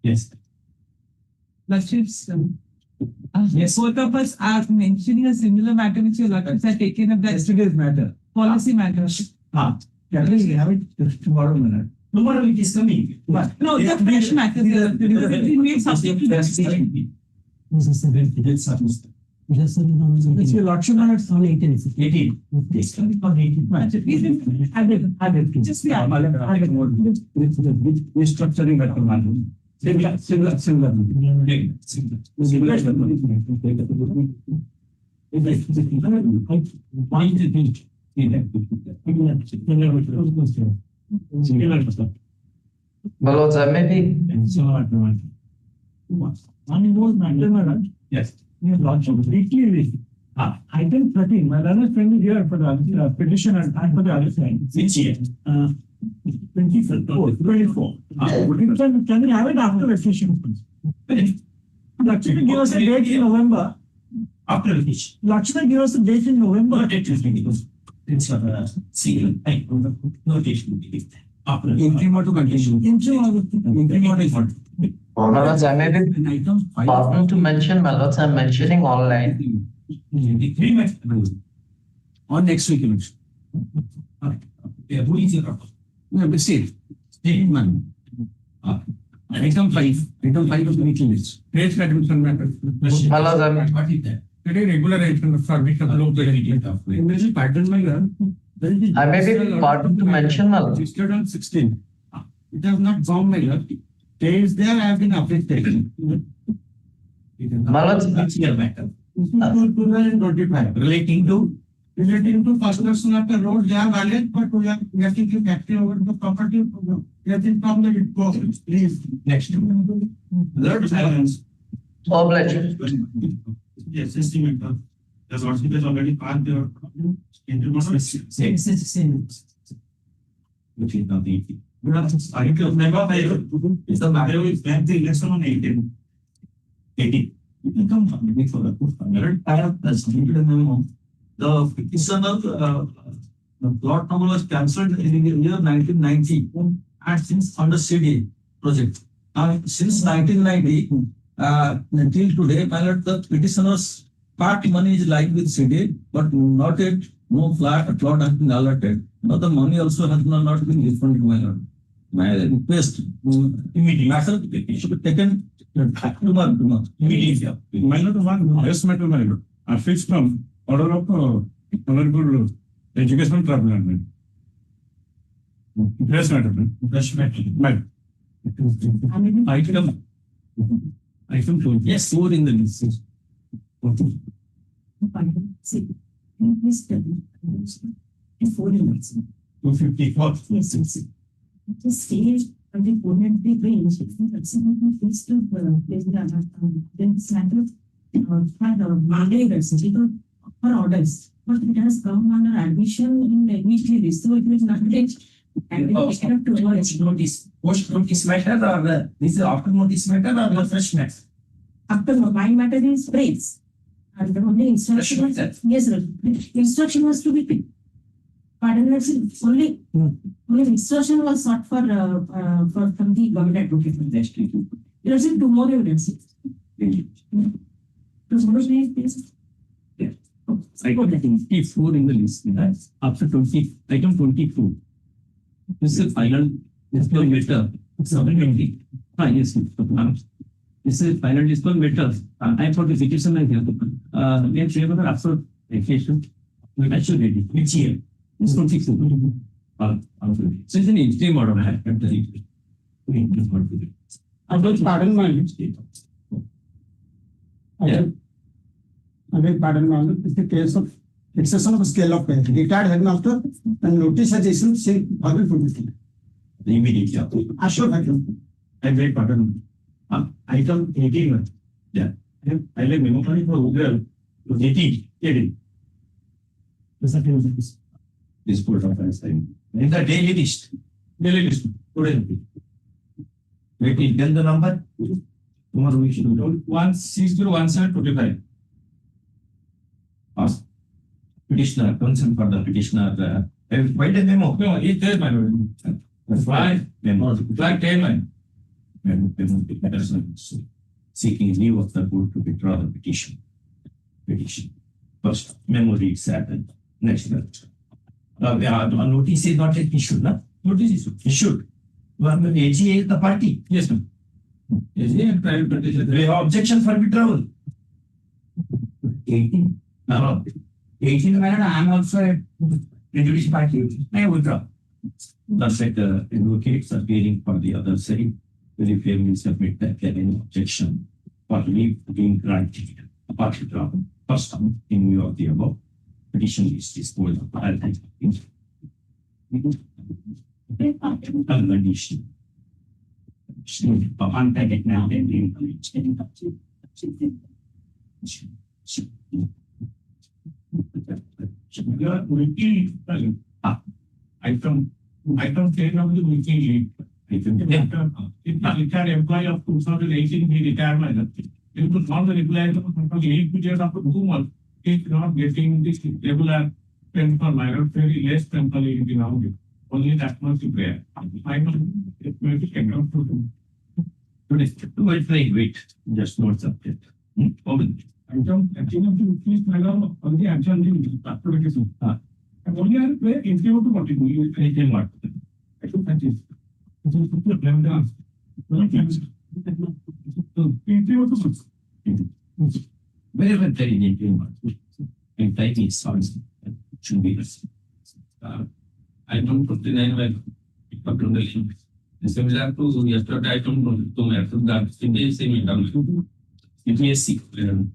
Yes. Yes. Yes. Both of us are mentioning a similar matter which your lordships have taken up, that Yesterday's matter. policy matter. Yeah, we have it tomorrow minute. Tomorrow it is coming. No, the fresh matter. We made something to that. It's your lordship on its own 18. 18. It's coming on 18. Just the Restructuring that similar. Well, sir, maybe. One more matter, Yes. your lordship weekly. Item 13, my learned friend is here for the petition and for the other side. Which year? 24. Can we have it after vacation, please? Lakshmi give us a date in November. After vacation. Lakshmi give us a date in November. Date is because it's a single time. No date will be given. After Interim or to continue. Interim or is what? Mallots, I may be pardon to mention, Mallots, I'm mentioning online. On next week, election. Who is your doctor? No, but state man. Item 5 of the weekly list. Trade admission matter. Mallots, I'm What is that? Today regulation of service of law. Immediate pattern my learn. I may be pardon to mention, Mallots. Registered on 16. It has not gone my learn. Days there have been affected. Mallots, Which year matter? 2025. Relating to Relating to first person of the road, they are valid, but we are getting the factory over the property, getting from the go. Please. next. Third balance. obligation. Yes, estimate. The lordship has already passed their Which is not 18. I can remember it's the matter with when the election on 18. 18. You can come from me for the I have submitted a memo. The petition of the plot number was cancelled in the year 1990 and since under CD project. Since 1990 until today, my lord, the petitioner's part money is lying with CD, but not yet no plot has been allotted. Now the money also has not been refunded, my lord. My request immediately matter should be taken tomorrow. Immediately. My lord, one yes matter, my lord. Fixed from order of honorable educational tribunal. Yes matter. Fresh matter. Item 2. Yes, 4 in the list. See, this study, 254. yes, just say, and the opponent, the range, that's something face to place then this matter, mandate, because for orders, but it has come under admission in the weekly, so it will not take. And Oh, taken up to notice. Post notice matter or this is after notice matter or the fresh matter? after my matter is praise. And the only instruction was, Fresh matter. yes, sir, instruction was to be picked. Pardon, only instruction was sought for from the government advocate. Next week. There is two more evidences. Item 24 in the list. After 20, item 24. This is final disclosure letter. 720. Yes. This is final disclosure letter. I for the petition I have. We have favor after vacation. Actually, which year? It's 24. So it's an interim order. I have kept the interim order. I beg pardon, my lord. Yeah. I beg pardon, my lord. It's the case of excession of scale of pay. Retired headmaster and notice has issued, say, public publicity. Immediately. Assure that you. I beg pardon. Item 18. Yeah. I like memo for Google. 18. This put of as time. In the daily list. Daily list. Today. Wait, tell the number. Tomorrow we should do 1601/25. ask petitioner, concern for the petitioner, write a memo. No, it's there, my lord. Why? Memo. Like 10, man. Seeking leave of the court to withdraw the petition. First, memo reads that. Next, notice is not issued, no? Notice issue. Issued. Well, AGA is the party. Yes, ma'am. Yes, yeah, private petition. We have objection for withdrawal. 18. 18, madam, I am also a prejudicial party. I withdraw. That's like the advocates are appearing for the other side. Very fairly submit that there is no objection for leave being granted. Apart from first time in view of the above, petition is disposed of. Unconditional. Unpack it now and we Your weekly, item 10 of the weekly leave. If the retired employee of 2018 he retired, it was not the regular leave period of 2 months. He is not getting this regular temporary minor, very less temporary leave now. Only that much to pay. I know it may be cannot to wait. Just note subject. item 13 of the weekly matter on the action application. And only I play in to continue. Anything more? I should that is. Wherever there is anything more. And type is sounds should be Item 59 like population. Similar to yesterday item to matter that it is same item. CPSC,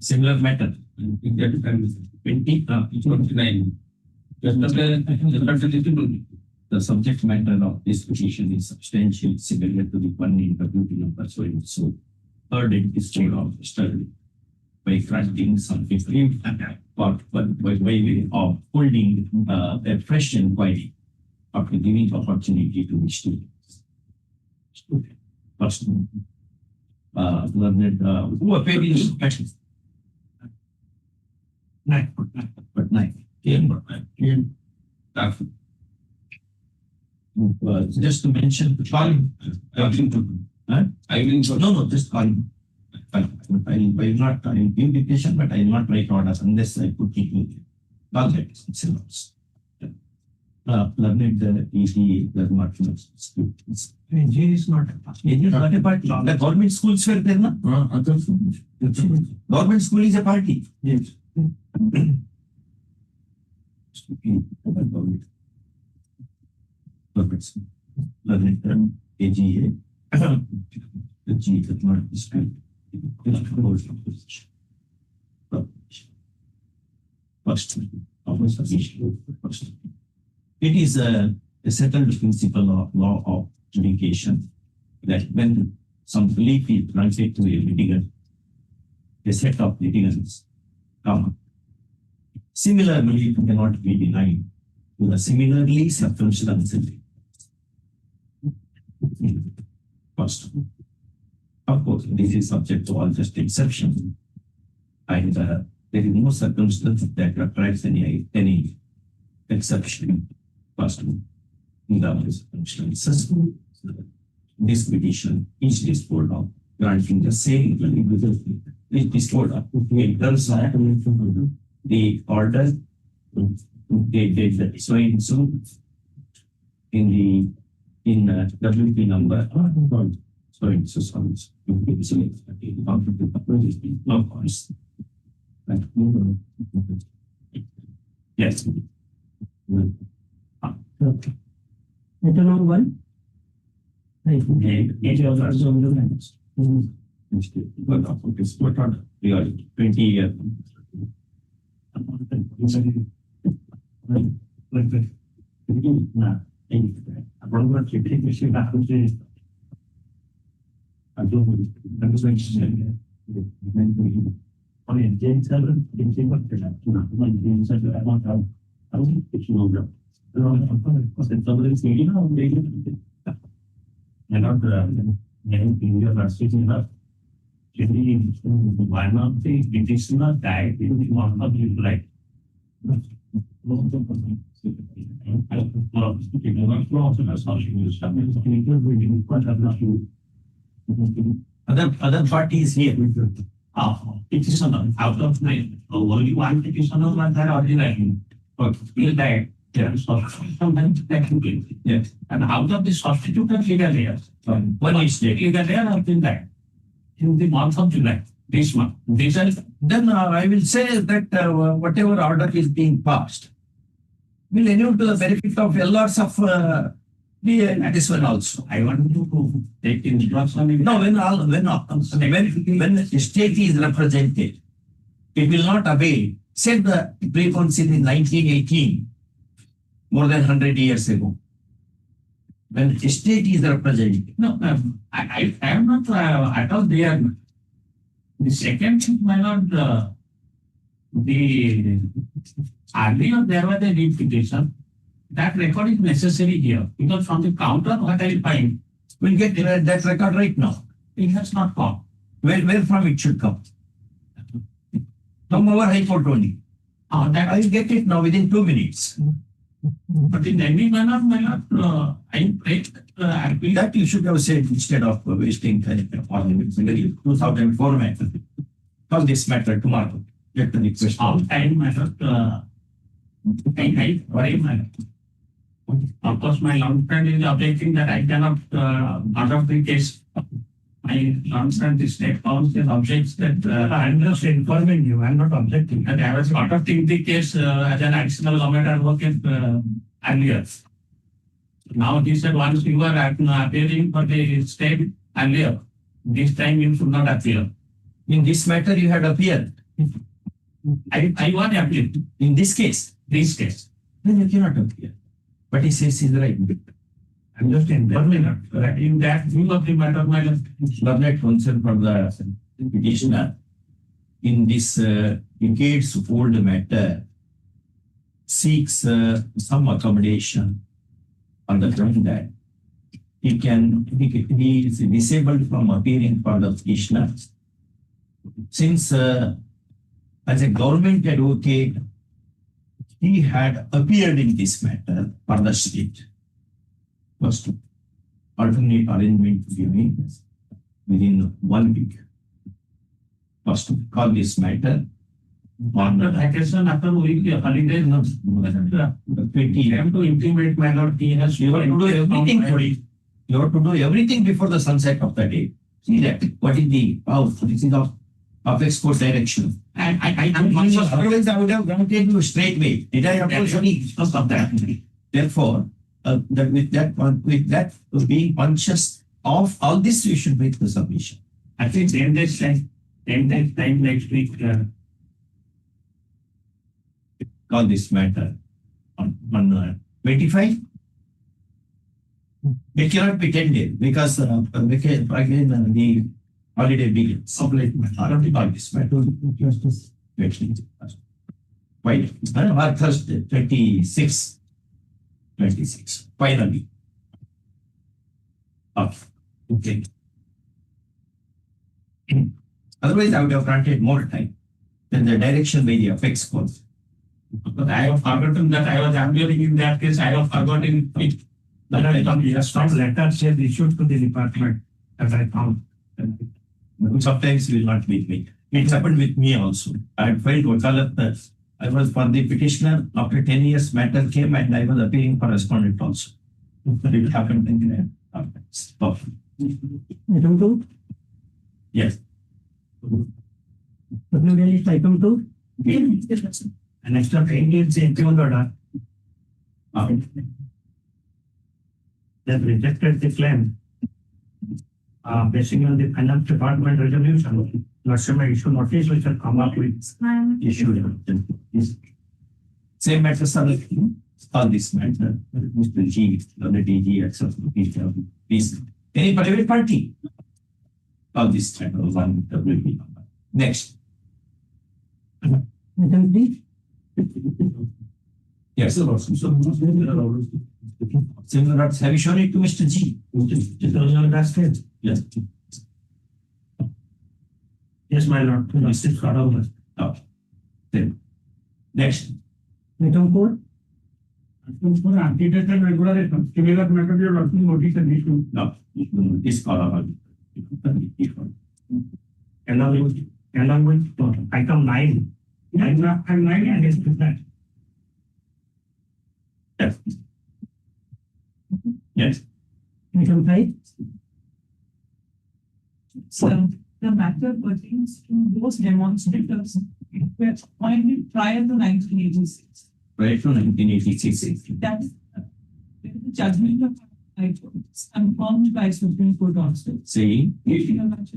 similar matter. In that time 29. The subject matter of this petition is substantially similar to the one in WP number. So third it is made of study by granting something but by way of holding a fresh inquiry after giving opportunity to the students. First, learned who appeared in the petition. But nine. Just to mention, calling. No, just calling. I will not invitation, but I will not write orders unless I put it in. Call that syllabus. Learned ED does not AG is not a party. The government schools were there, no? Government school is a party. Yes. Government school. Learned AGA. The G does not dispute. First. It is a settled principle of law of adjudication that when some relief is granted to a litigant, a set of litigants come. Similar relief cannot be denied to the similarly circumstances. First, of course, this is subject to all just exception, and there is no circumstance that attracts any exception. First, in the circumstances, this petition is disposed of, granting the same is disposed of. In terms of the order, they did that. So in WP number, yes. Item number 1. What are 20 years? one of the petitioner died in the month of July. Other parties here. Petitioner out of nine. Only one petitioner was there originally. But he died. Yes. Sometimes technically. Yes. And out of the substituted legal heirs, one is state legal heir has been died in the month of July. This month. Then I will say that whatever order is being passed will enable to the benefit of LRs of this one also. I want to take instruction. No, when the state is represented, it will not avail. Said the grievance in 1918, more than 100 years ago. When the state is represented. No, I am not at all there. The second thing, my lord, the earlier there was a leave petition. That record is necessary here because from the counter, what I find, We'll get that record right now. it has not come. Where from it should come? From our High Court only. That I will get it now within 2 minutes. But in any manner, my lord, I pray That you should have said instead of wasting time on 2004 matter. Call this matter tomorrow. Get the request. all time, my lord, I worry, my lord. Of course, my long friend is objecting that I cannot conduct the case. My long friend, the state counsel objects that I am just informing you, I am not objecting. And I was conducting the case as an additional government advocate earlier. Now he said once you are appearing for the state earlier, this time you should not appear. In this matter, you had appeared. I want to appear In this case, then you cannot appear. But he says he's right. I'm just informing that in that view of the matter, my lord. Learned counsel for the petitioner in this decades-old matter seeks some accommodation on the ground that he is disabled from appearing for the petitioner. Since as a government advocate, he had appeared in this matter for the state. First, alternate arrangement to be made within 1 week. First, call this matter After vacation, after week holiday, no, 20. have to intimate my lord, he has. You have to do everything for it. You have to do everything before the sunset of the day. See that? What is the this is of export direction. Otherwise, I would have granted you straight way. Did I approach any of that? Therefore, with that being conscious of all this, you should make the submission. I think 10 days time next week. Call this matter on 25. It cannot be 10 days because again the holiday begins. Call this matter. Why? Thursday, 26. Finally. Okay. Otherwise, I would have granted more time than the direction by the apex court. But I have forgotten that I was appearing in that case. I have forgotten it. Some letter said issued to the department as I found. Sometimes it will not meet me. It happened with me also. I had filed wakalat. I was for the petitioner. After 10 years, matter came and I was appearing for respondent also. It happened in Item 2? Yes. Item 2? An extra 10 days in order. They rejected the claim. Basing on the finance department resolution, Lakshmi issue notice which will come up with Issued. Same matters are all this matter. Mr. G, the DG, etc. Please. Any private party? All this matter one will be. Next. Item 3? Yes. Similar acts. Have you shown it to Mr. G? Yes. Yes, my lord. Justice Hon'Ble. Then, next, Item 4. For antedated and regularization, similar method you are working notice and issue. now, this CORAM. Along with item 9. I'm 9 and it's that. Yes. Yes. Item 5. So the matter pertains to those demonstrators who were appointed prior to 1986. Right from 1986. That the judgment of High Court is confirmed by Supreme Court also. Saying,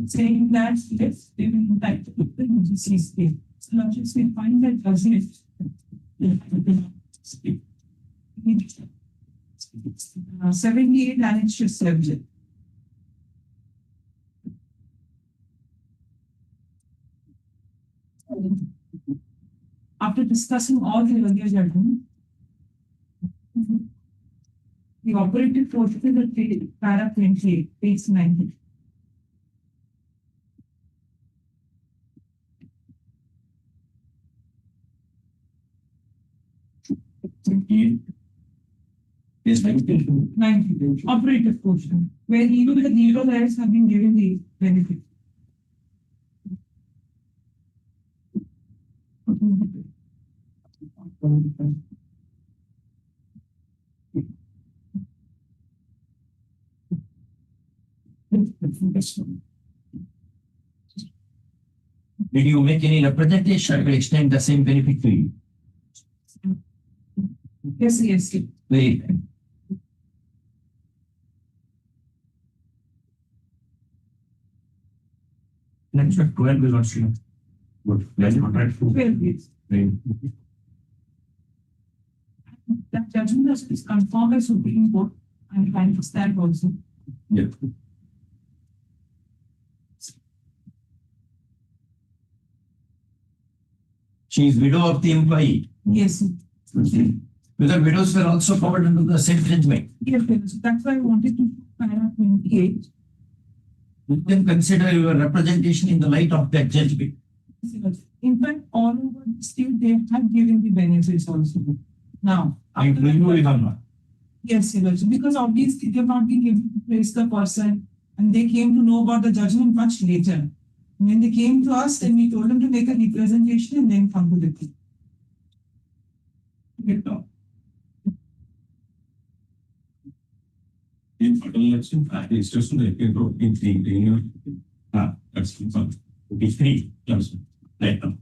Saying that yes, they will impact the UGC state. So lodgers will find that judgment. 78 and it should subject. After discussing all the earlier judgments, the operative forces are para 28, page 90. is 19. 90, operative portion, where even the legal rights have been given the benefit. Did you make any representation to extend the same benefit to you? Yes, yes. Very well. Next, 12 will not see. Good. Let's not write 2. 12 years. That judgment is confirmed by Supreme Court and I understand also. Yeah. She is widow of the employee. Yes. Whether widows were also covered under the same judgment. Yes, yes. That's why I wanted to para 28. You can consider your representation in the light of that judgment. In fact, all over the state, they have given the benefits also. Now, I after believe you that- will not. yes, yes, because obviously they have not been able to place the person and they came to know about the judgment much later. When they came to us, then we told them to make a representation and then come to the court. Get down. In election, it's just in 3. That's fine. 3. Right now.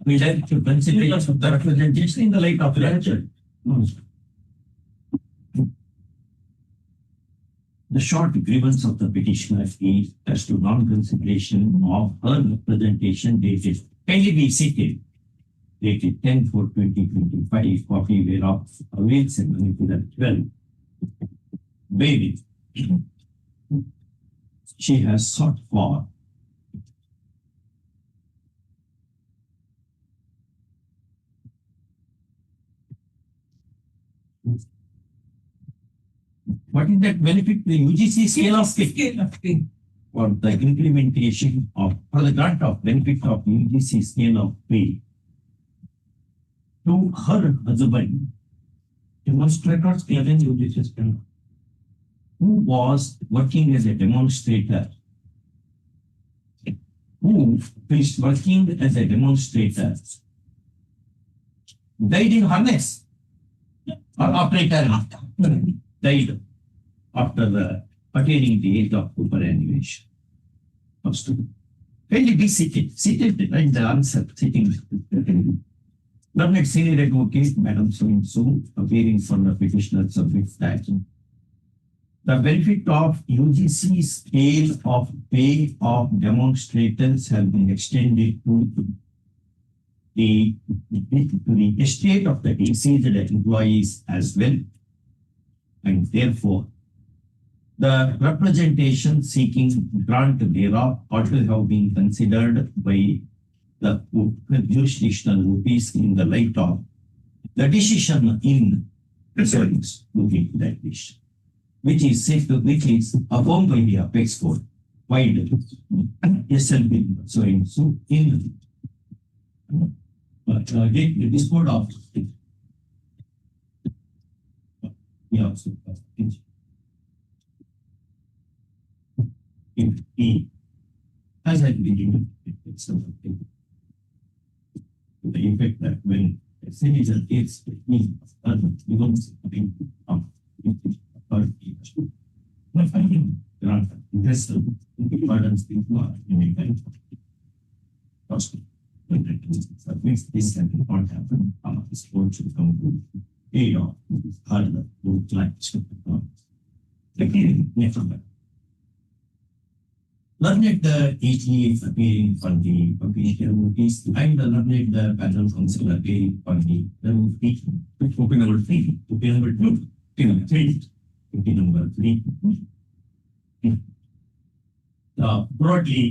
We like to consider of the representation in the light of the judgment. No. The short grievance of the petitioner is as to non-consideration of her representation dated, kindly be seated, dated 10/4/2025, copy whereof awaits and manipulated 12. Baby, she has sought for what is that benefit? The UGC scale of pay. Scale of pay. For the implementation of, for the grant of benefit of UGC scale of pay to her husband, demonstrators given UGC scale, who was working as a demonstrator, who is working as a demonstrator, died in harness, or operator died after attaining the age of superannuation. First, kindly be seated. Seated in the answer, sitting. Learned senior advocate, Madam So appearing for the petitioner submits that the benefit of UGC scale of pay of demonstrators have been extended to the estate of the deceased employees as well. And therefore, the representation seeking grant thereof ought to have been considered by the jurisdictional rupees in the light of the decision in proceedings looking to that decision, which is affirmed by the apex court wide SLB. So in but again, this code of so in E as I begin it's something to the effect that when a citizen is we don't my finding there are investor burdens people in a cost. That means this can not happen. This board should come to a or harder to clients. Learned the HE appearing for the publication notice and learned the panel council appearing for the open number 3, open number 2, open number 3. Broadly,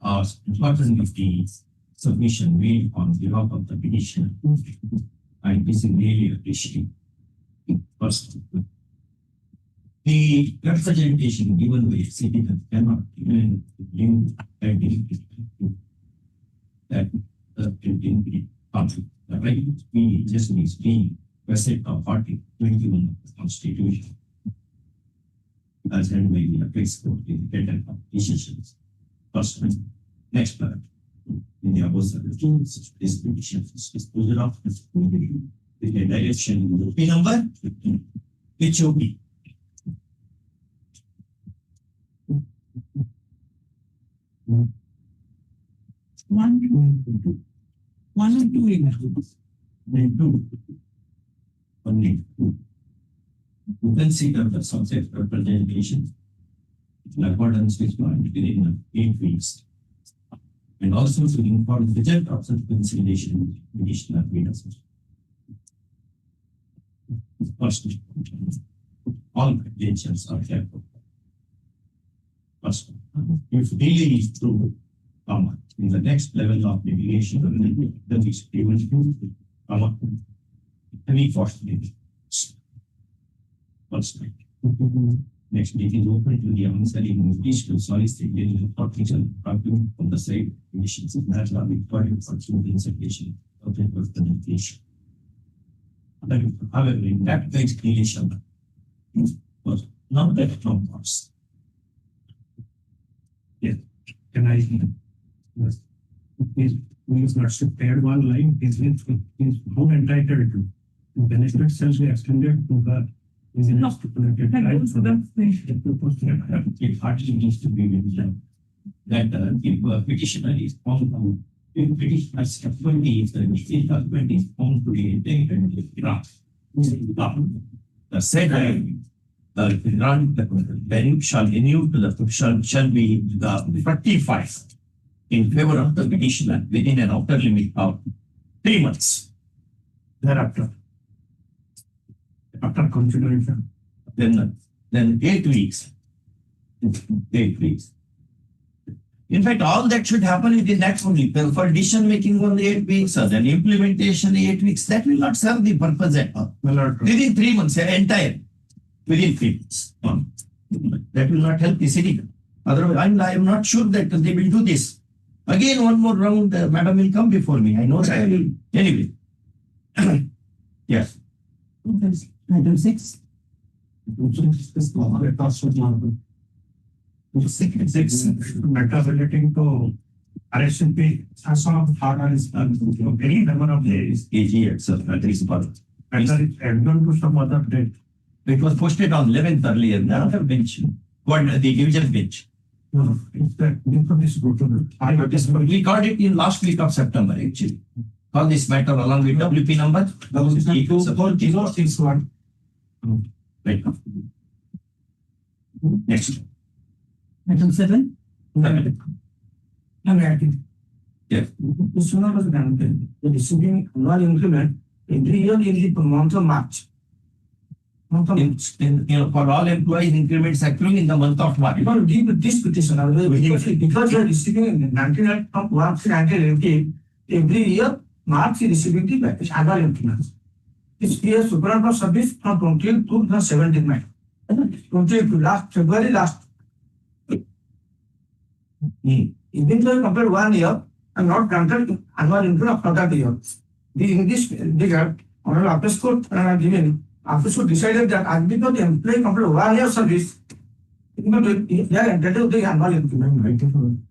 important of the submission made on behalf of the petitioner, and this is really appreciated. First, the representation given by a citizen cannot even live that can be conflict. The right to be just is being vested of Article 21 of the Constitution, as held by the Apex Court in the head of decisions. First, next part. In the above circumstances, this petition is disposed of with a direction in the number HOP. One and two. Only two. You can see that the subject representation in accordance with within 8 weeks. And also to inform the result of such consideration petitioner witnesses. First, all credentials are careful. First, if really is true, in the next level of litigation, then is given to heavy possibility. First, next, it is open to the answering notice to solicit the official document from the side conditions that are required for smooth insertion of the representation. However, in that explanation, was not that from us. Yes, can I? Yes, is not prepared one line. Is who entitled to the benefit shall be extended to the. It hardly needs to be mentioned that if a petitioner is found to, if petitioner's authority is the document is found to be entitled draft. The said grant the shall renew to the shall be ratified in favor of the petitioner within an outer limit of 3 months. Thereafter. After consideration, then 8 weeks. 8 weeks. In fact, all that should happen within that only. For decision making on the 8 weeks, or then implementation 8 weeks, that will not serve the purpose at all. Within 3 months, entire within 3 months. That will not help the city. Otherwise, I am not sure that they will do this. Again, one more round, madam will come before me. I know that I will. Anyway. Yes. Item 6. Six matter relating to RSCP as of order is any number of days. AG itself, that is part. Matter is added to some other date. It was posted on 11th earlier, the other bench. What the division bench? No, it's that this go to the. We got it in last week of September, actually. All this matter along with WP number. Right. Next. Item 7. Yes. This one was granted. The receiving annual increment every year in the month of March. For all employees, increments accruing in the month of March. Because deal with this petition, because they are receiving 99 from March and every year, March is receiving the annual increment. This year, supervisor service from 20 to 17th May. 20 to last February last. Even though you completed 1 year, and not granted annual income of another year. In this regard, Honorable Appeals Court given, Appeals Court decided that as because the employee completed 1 year service, they are entitled to the annual increment.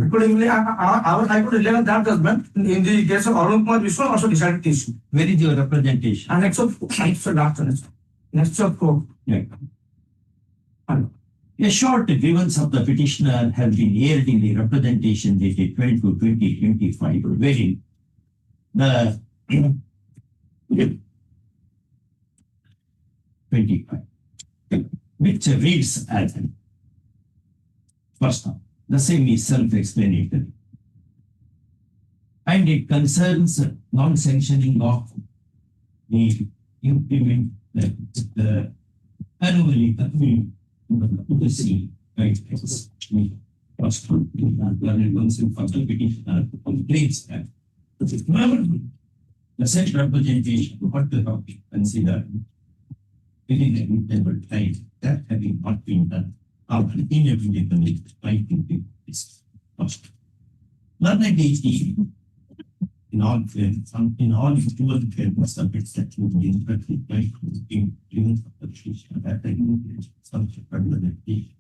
Accordingly, our High Court delivered that judgment in the case of Arun Kumar Vishwa also decided this. Where is your representation? And next of court. Yeah. A short grievance of the petitioner has been aired in the representation dated 12/20/25, wherein the 25, which reads as first one. The same is self-explanatory, and it concerns non-sanctioning of the implement the annually right? First one, the petitioner complains that the said representation, what the have considered within a reasonable time that having not been done, after inevitably trying to do this first. Learned AG, in all fairness, in all equal fairness, subjects that would be interpreted by in grievance of the petitioner that the subject representation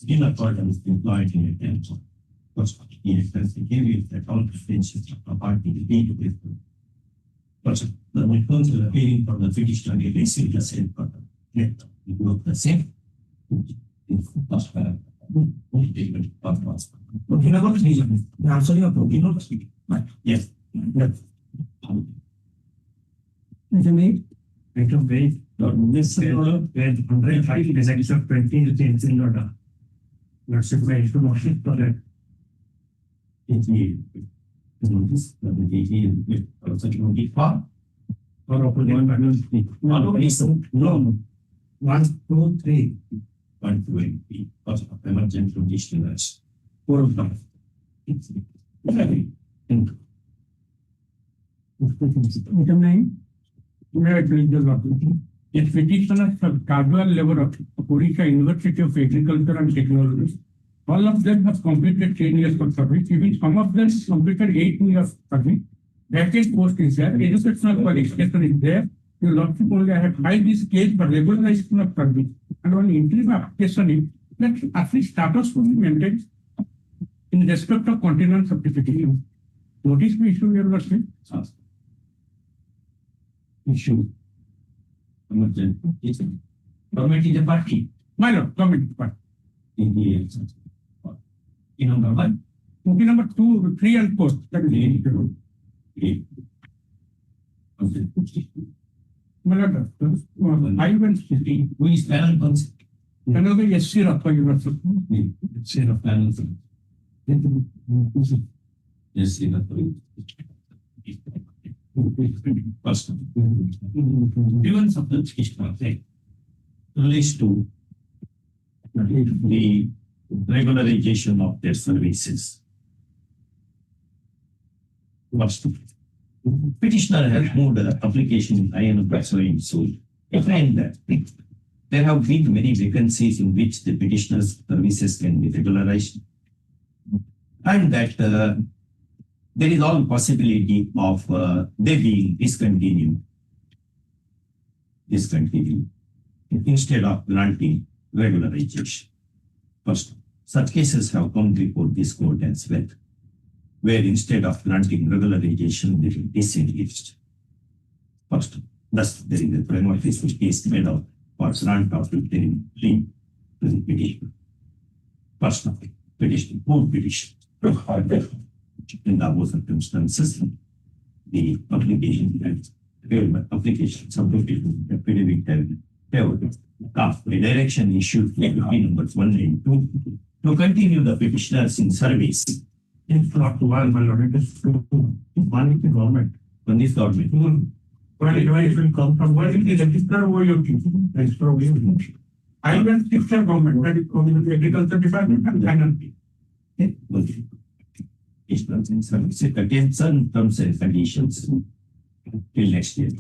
in accordance with employed in a terms of first in express behavior that all pretensions of the party will be with person. The returns will appearing for the petitioner will receive the same for the net. We do the same. In first paragraph. Okay, now what is the answer you have to speak. Yes. May Item B, this where 105 is extra 20 is the incident order. That's it, my information for that. Notice that the DG is also going to be far. Or opposite. No. 1, 2, 3. 1 to 8 because of emergent conditions. 4 of them. It's very Item 9. May I read the law? If petitioners have casual level of Orissa University of Agriculture and Technology, all of them have completed 10 years of service. Even some of them completed 8 years of service. Vacant post is there. Educational qualification is there. You lordship only have filed this case for regularization of service. And on interim application is that at least status will be maintained in respect of continuance certification. Notice we issue your worship. issue. Emergent. Government is a party. My lord, comment part. In the number 1. Okay, number 2, 3 and 4. That is Okay. my lord, 5 and 16. Who is panel concept? Another SC of university. Share of panel. Yes, in the first grievance of the petitioner relates to the regularization of their services. First, petitioner has moved the application in iron pursuing suit. I find that there have been many vacancies in which the petitioner's services can be regularized, and that there is all possibility of they being discontinued instead of granting regularization. First, such cases have come before this court as well, where instead of granting regularization, they will disengage. First, thus there is a prima facie case made out for grant of interim leave to the petitioner. First, petition, both petition. In those circumstances, the application submitted affidavit have a direction issued to numbers 1 and 2 to continue the petitioners in service. It's not one, my lord, it is 2. One is the government. One is government. Where it will come from? Where it is registered over your people? Register over your people. I will fix the government, that is the agriculture department and finance. Petitioners in service against certain terms and conditions till next year.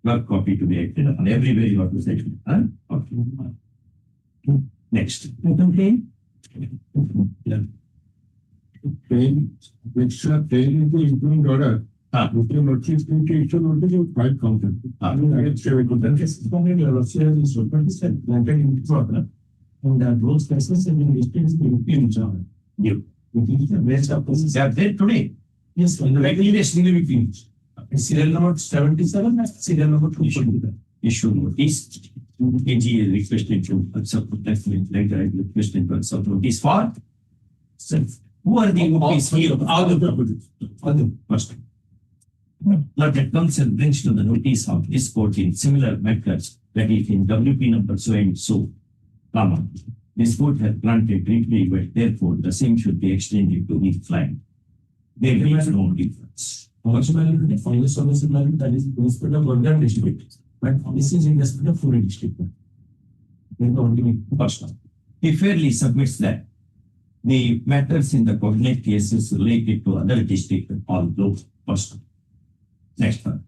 Work copy to be acted upon everywhere you have to say. Okay. Next. Paying, extra paying is the including order. If you notice, you issue notice, you file content. Against a good case, only Russia is open to set granted into order. And those cases have been listed as the European job. You. Which is the best of process. They are there today. Yes, on the regulation will be finished. Serial number 77 and serial number 242. Issue notice. AG is requested to accept later requested to accept notice for. Who are the OPs here? All the first. Now that comes and brings to the notice of this court in similar matters, that is in WP number so and so, comma. This court has granted briefly, but therefore the same should be extended to the client. There is no difference. Functionality, the final service that is in respect of Gurgaon district, but this is in respect of Pune district. Then the only First, he fairly submits that the matters in the cognate cases related to other districts, although first. Next one.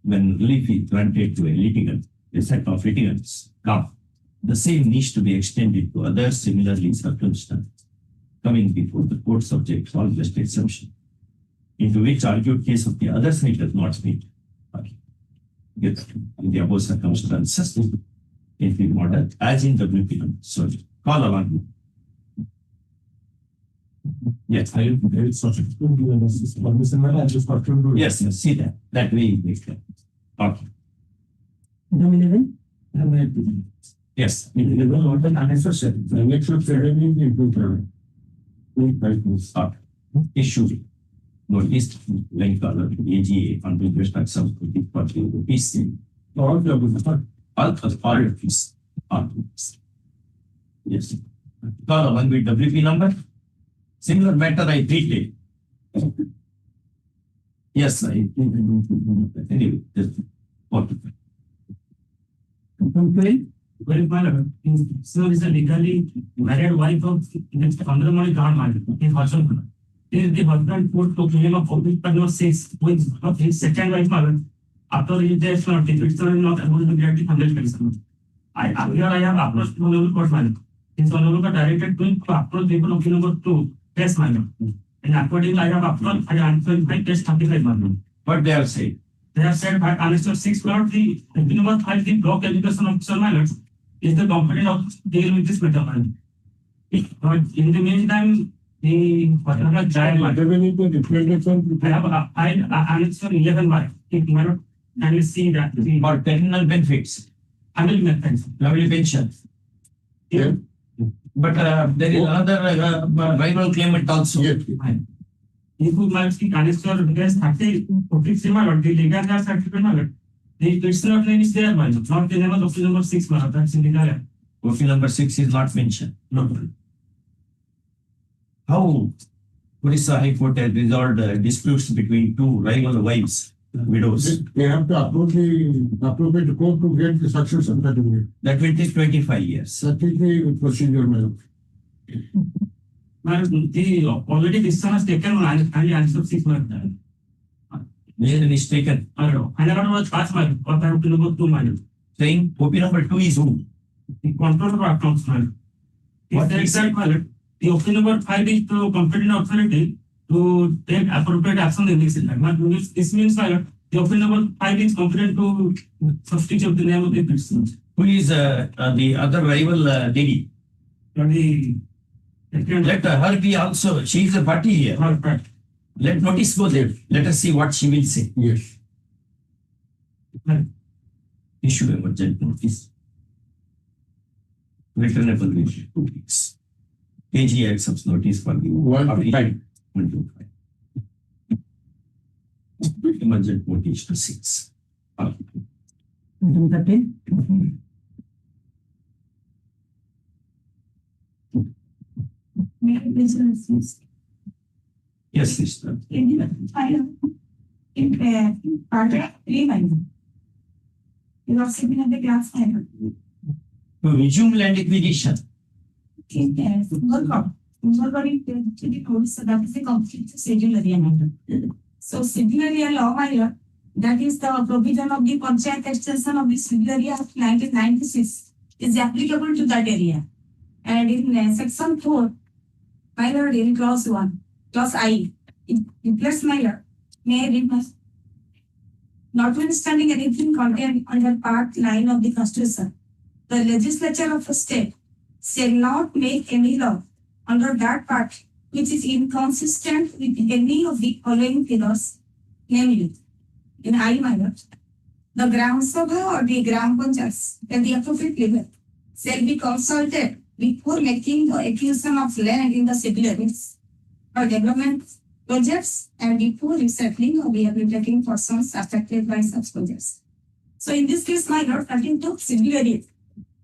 When relief is granted to a litigant, a set of litigants come, the same needs to be extended to other similarly circumstances coming before the court subject all just exception, into which argued case of the other side does not meet. Yes, in the above circumstances, in the model, as in WP. So call along. Yes, I will subject to the analysis for this and I just got to do. yes, see that. That way it makes sense. Okay. Yes. In the level of the unnecessary, the next should certainly be improved. Okay. Issue. Notice link color AGA on the respect of the PC. All the All of this. Yes. Call along with WP number. Similar matter I treated. Yes, I think I'm going to do that. Anyway, just okay. Very fine. So is a legally married wife of Hon'Ble God married. His husband. The husband put to claim of public but 6 with his second wife mother. After his death, it's not able to get the 100%. Here I have approached Hon'Ble court marriage. His Hon'Ble got directed to approach people of number 2. Test minor. And accordingly, I have upfront, I answered by test 35 minor. What they are saying? They have said that answer 6 plot, the number 5, the block education officer minors is the competent of deal with this matter. But in the meantime, the particular child I have answer 11 by it minor and you see that the For terminal benefits, family methods. family pension. Yeah. But there is another rival claimant also. Yes. If you might see canister because 43 minor, the legal has certificate minor. The personal claim is there, not the level of number 6 minor. That's in the diary. Profile number 6 is not mentioned. No. How Orissa High Court has resolved disputes between two rival wives, widows? They have to approach the appropriate court to get the succession certificate. That will take 25 years. That is the procedure, madam. The already this one has taken only answer 6 minor. Reason is taken. I don't know. I never know what's past minor or time to number 2 minor. Saying OP number 2 is who? The controller of accounts minor. What If is that minor, the option number 5 is to competent authority to take appropriate action in this incident. This means the option number 5 is competent to substitute the name of the person. Who is the other rival lady? Let her be also. She is a party here. Let notice go there. Let us see what she will say. Yes. Issue emergent notice. Returnable within 2 weeks. AG accepts notice for the 1 to 5. 1 to 5. Emergent notice to 6. Yes, sister. Paragraph 3 you are sitting at the class time. To resume land acquisition. That is a complete civil area matter. So civil area law here, that is the provision of the Panchayat extension of the civil area of 1996 is applicable to that area. And in section 4, my lord, in clause 1, clause I, it implies my lord, may request, notwithstanding anything contained under part 9 of the Constitution, the legislature of a state shall not make any law under that part which is inconsistent with any of the following pillars, namely, in I minor, the Gram Sabha or the Gram Panchayats at the appropriate level shall be consulted before making the acquisition of land in the civil areas or development projects and before resettling or rehabilitating persons affected by such projects. So in this case, my lord, pertaining to civil area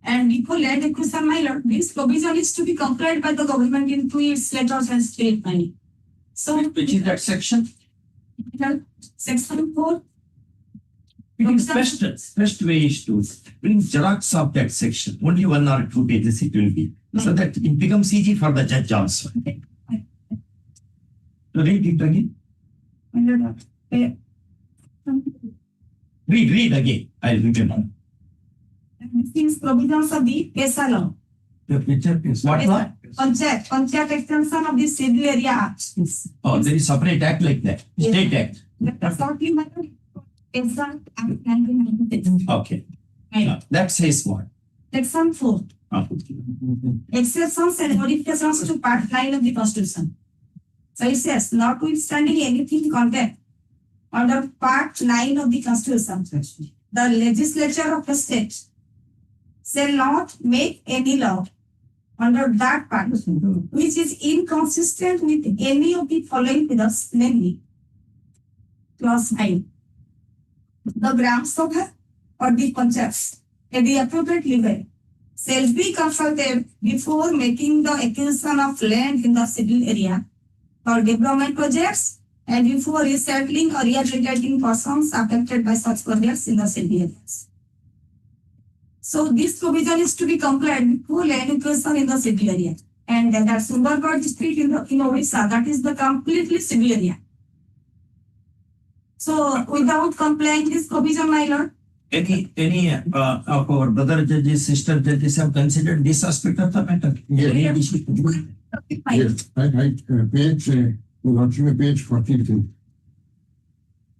and before land acquisition, my lord, this provision is to be complied by the government into its letters and state money. So Which is that section? section 4. It is best way is to bring xerox of that section. Only 1 or 2 pages it will be. So that it becomes easy for the judge also. So read it again. Read again. I'll remember. This is provisions of the PESA law. The picture is what law? Panchayat extension of the civil area act. Oh, there is separate act like that. Yes. State act. That's shortly my PESA Act 1996. Okay. Right. That says what? Section 4. Oh. Exceptions and modifications to part 9 of the Constitution. So it says, notwithstanding anything contained under part 9 of the Constitution, the legislature of the state shall not make any law under that part which is inconsistent with any of the following pillars, namely, clause 9, the Gram Sabha or the Panchayats at the appropriate level shall be consulted before making the acquisition of land in the civil area for development projects and before resettling or rehabilitating persons affected by such projects in the civil areas. So this provision is to be complied before land acquisition in the civil area. And that Sundargarh district in Orissa, that is the completely civil area. So without complying this provision, my lord, Any of our brother judges, sister judges have considered this aspect of the matter? Yes, page 42.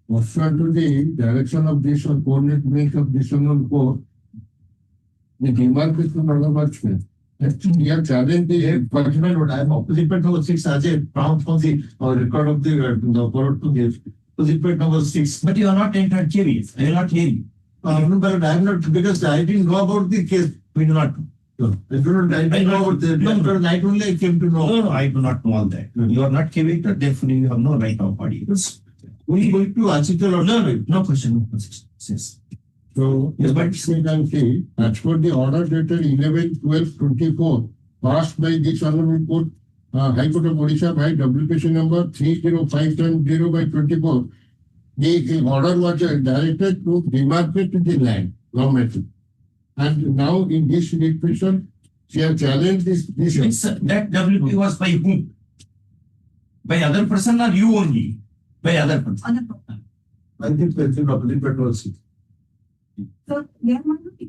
Pursuant to the direction of this or coordinate of this on court, the demarcation of the watchman. We have challenged the particular, I am opposite number 6 as a prompt for the record of the court to give. Opposite number 6. But you are not entered curious. I will not hear you. No, but I am not, because I didn't know about the case. We do not. I didn't know about the night only I came to know. No, I do not know all that. You are not convicted, therefore you have no right of audience. We going to article or No question. No question. Yes. So, Yes, but- we can see, as per the order dated 11/12/24, passed by this honorable court, High Court of Orissa by application number 30570/24, the order was directed to demarcate the land, government. And now in this petition, she has challenged this. It's, that WP was by whom? By other person or you only? By other person. on the property. I think that's in opposite petrol seat. So there might be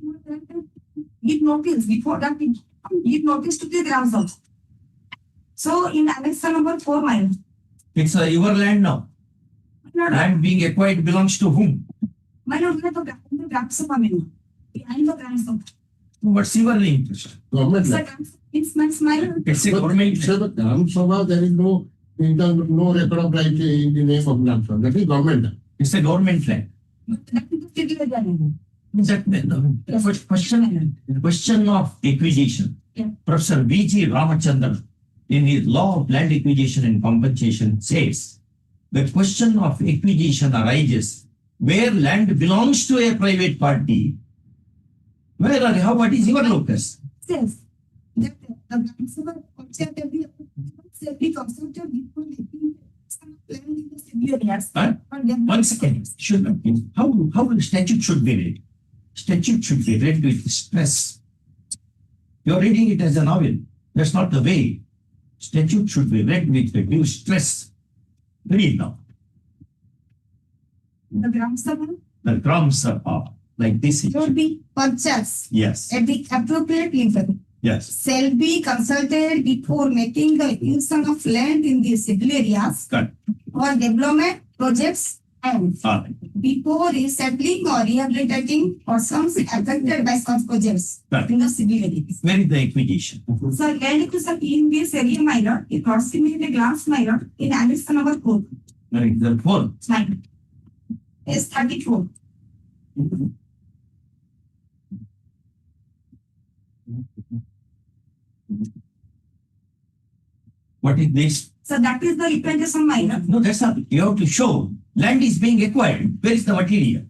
give notice before that we give notice to the Gram Sabha. So in annexation number 4, my lord. It's your land now. Land being acquired belongs to whom? My lord, the Gram Sabha member. Behind the Gram Sabha. What's your interest? Government It's a land. Gram Sabha. It's my lord. It's a government. Sir, but Gram Sabha, there is no record of right in the name of Gram Sabha. That is government land. It's a government land. But that is the civil area land. The question of acquisition. Yeah. Professor V.G. Ramachandran, in his law of land acquisition and compensation, says the question of acquisition arises where land belongs to a private party. Where or how? What is your locus? Says that the Gram Sabha shall be consulted before making some land in the civil areas. Huh? For development 1 second. Should not be. How the statute should be read? Statute should be read with stress. You are reading it as a novel. That's not the way. Statute should be read with due stress. Read now. The Gram Sabha The Gram Sabha like this. Should be purchased Yes, at the appropriate level. yes, Shall be consulted before making the use of land in the civil areas correct. or development projects and All right. before resettling or rehabilitating persons affected by such projects Correct. in the civil areas. Where is the acquisition? So land acquisition in this area minor, it approximately glance minor in annexation number 4. Where is the four? Minor. Is 34. What is this? So that is the representation minor. No, that's not. You have to show land is being acquired. Where is the material?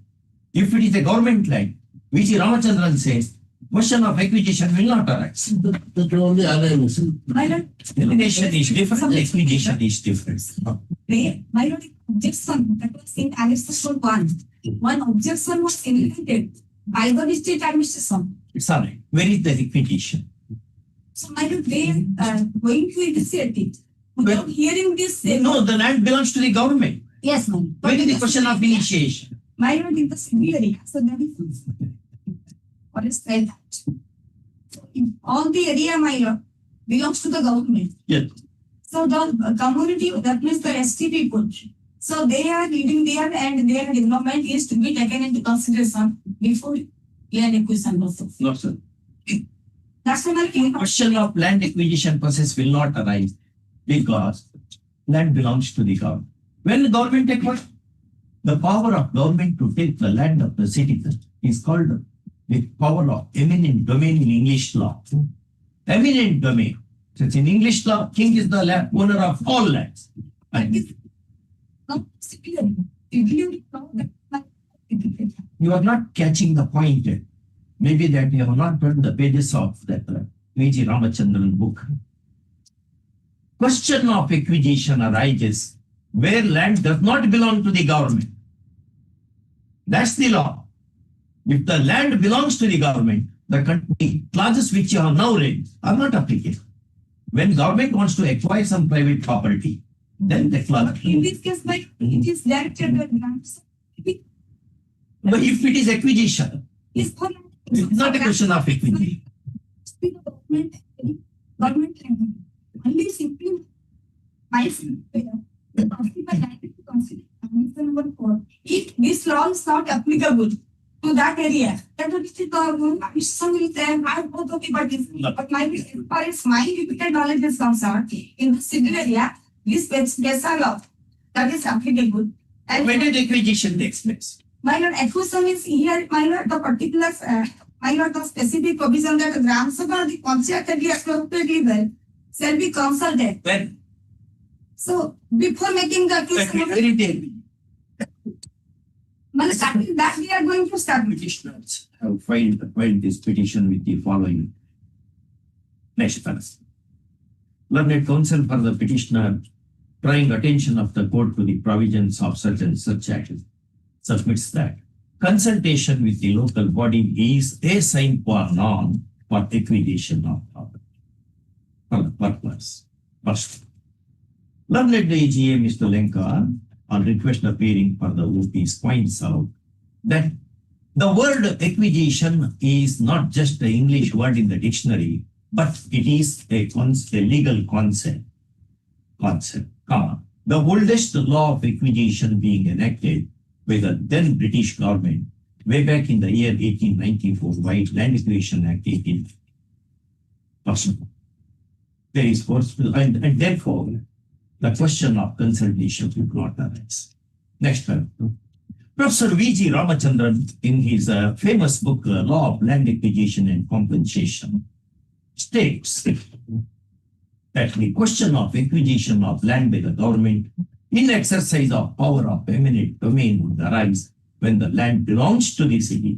If it is a government land, which Ramachandran says, question of acquisition will not arise. That only alienation. Minor. Elimination is different, acquisition is different. Minor objection that was in annexation 1. One objection was inherited by the district administration. It's all right. Where is the acquisition? So minor they going to initiate it. Without hearing this, No, the land belongs to the government. yes, minor. Where is the question of initiation? Minor in the civil area. So that is what is like that. So in all the area minor belongs to the government. Yes. So the community, that means the ST people. So they are living there and their development is to be taken into consideration before land acquisition also. No, sir. That's why Question of land acquisition process will not arise because land belongs to the government. When the government acquires, the power of government to take the land of the citizen is called the power of eminent domain in English law. Eminent domain. Since in English law, king is the owner of all lands. And you are not catching the point yet. Maybe that you have not read the pages of that V.G. Ramachandran book. Question of acquisition arises where land does not belong to the government. That's the law. If the land belongs to the government, the clauses which you have now read are not applicable. When government wants to acquire some private property, then the clause. in this case, like it is directed at grants. But if it is acquisition, Is for it's not a question of equity. Government only simply by number 4. If this law is not applicable to that area, then the district administration will say, I both of the parties. But my as far as my limited knowledge is concerned, in the civil area, this special law that is applicable. And When did acquisition takes place? minor acquisition is here, minor the particular, minor the specific provision that the Gram Sabha or the Panchayat at the appropriate level shall be consulted. When? So before making the acquisition, Very day. starting that we are going to start with. Petitioners have filed this petition with the following. Next verse. Learned counsel for the petitioner, drawing attention of the court to the provisions of such and such act, submits that consultation with the local body is a sine qua non for acquisition of property. For the purpose. First, learned AGA Mr. Lenka, on request appearing for the OPs, points out that the word acquisition is not just the English word in the dictionary, but it is a legal concept. The oldest law of acquisition being enacted by the then British government way back in the year 1894 by Land Acquisition Act 18. There is forceful, and therefore the question of consultation will not arise. Next one. Professor V.G. Ramachandran, in his famous book, Law of Land Acquisition and Compensation, states that the question of acquisition of land by the government in exercise of power of eminent domain would arise when the land belongs to the city.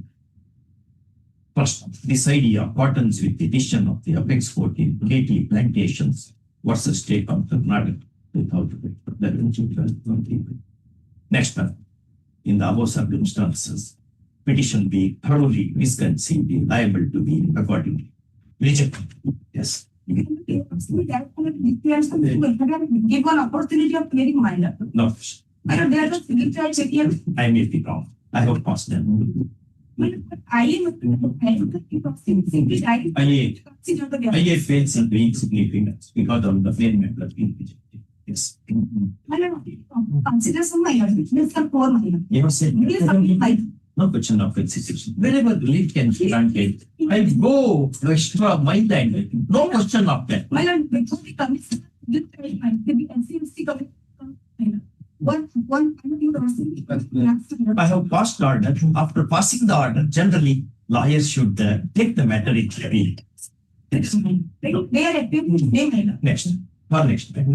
First, this idea accordance with the decision of the apex court in Gately Plantations versus State of Karnataka 2011. Next one, in the above circumstances, petition be thoroughly misconceived, liable to be accordingly rejected. Yes. Give one opportunity of clearing minor. No, I don't dare to signature check here. I may be wrong. I have passed them. I am simply right. Consider the IA fails in being significant because of the main member being rejected. Yes. Consider some minor, means some poor minor. You have said It is something like no question of fixation. Wherever relief can be granted, I go the extra mile and no question of that. minor, because the commission, this might be NCMC commission. One, I have passed the order. After passing the order, generally lawyers should take the matter in review. Next. They are active, they minor. Next. For next. There's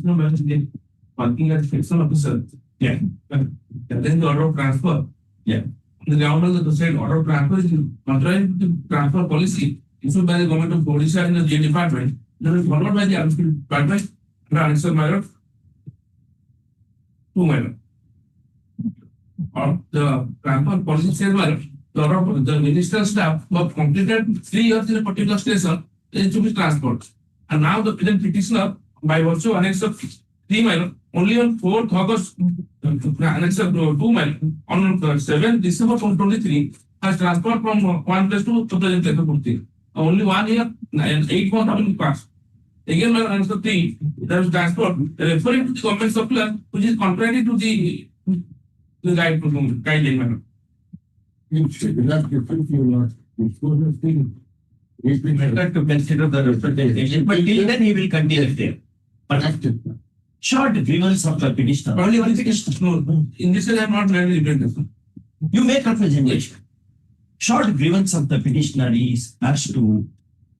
no balance in working as fiscal officer. Yeah. And then the order of transfer. Yeah. The government of the state order of transfer is contrary to the transfer policy issued by the government of Odisha in the J department. That is followed by the Administrative Department under annexure matter 2 minor. Or the transfer policy says well, the ministerial staff who have completed 3 years in a particular station is to be transferred. And now the present petitioner, by virtue of annexure 3 minor, only on 4th August, annexure 2 minor, on 7th December 2023, has transferred from one place to the present place. Only 1 year and 8 months have been passed. Again, by annexure 3, that is transferred, referring to the government circular, which is contrary to the guideline manner. Not different, you not. It's going to think. It's been Better to consider the representation, but till then he will continue there. But active. short grievance of the petitioner. Only one petitioner. No, in this case, I am not very representation. You make representation. Short grievance of the petitioner is as to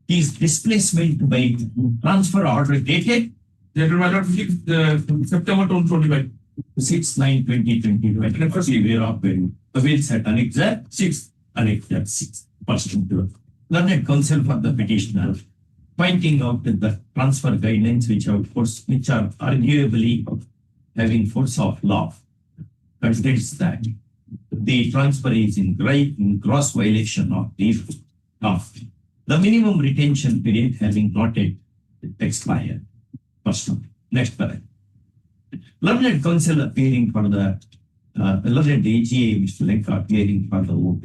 his displacement by transfer order dated That matter 6 September 2025. 6/9/2020. Firstly, we are when will set annexure 6, annexure 6. First, learned counsel for the petitioner, pointing out the transfer guidelines which are arguably having force of law, considers that the transfer is in gross violation of the the minimum retention period having not yet expired. First one. Next paragraph. Learned counsel appearing for the learned AGA, Mr. Lenka, appearing for the OP,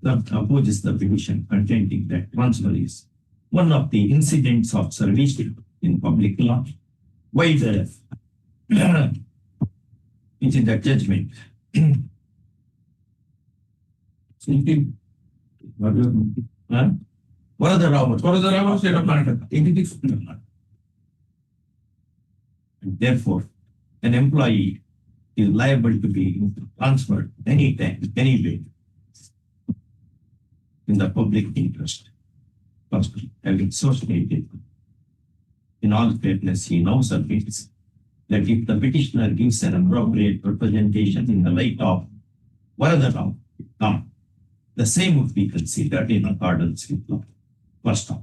that opposes the petition, contending that transfer is one of the incidents of service in public law. Why the which is the judgment. What are the Robert? What is the Rama state of Karnataka? 86. And therefore, an employee is liable to be transferred anytime, anyway, in the public interest. First, having so stated, in all fairness, he now submits that if the petitioner gives an appropriate representation in the light of what are the law, the same would be considered in accordance with law. First off,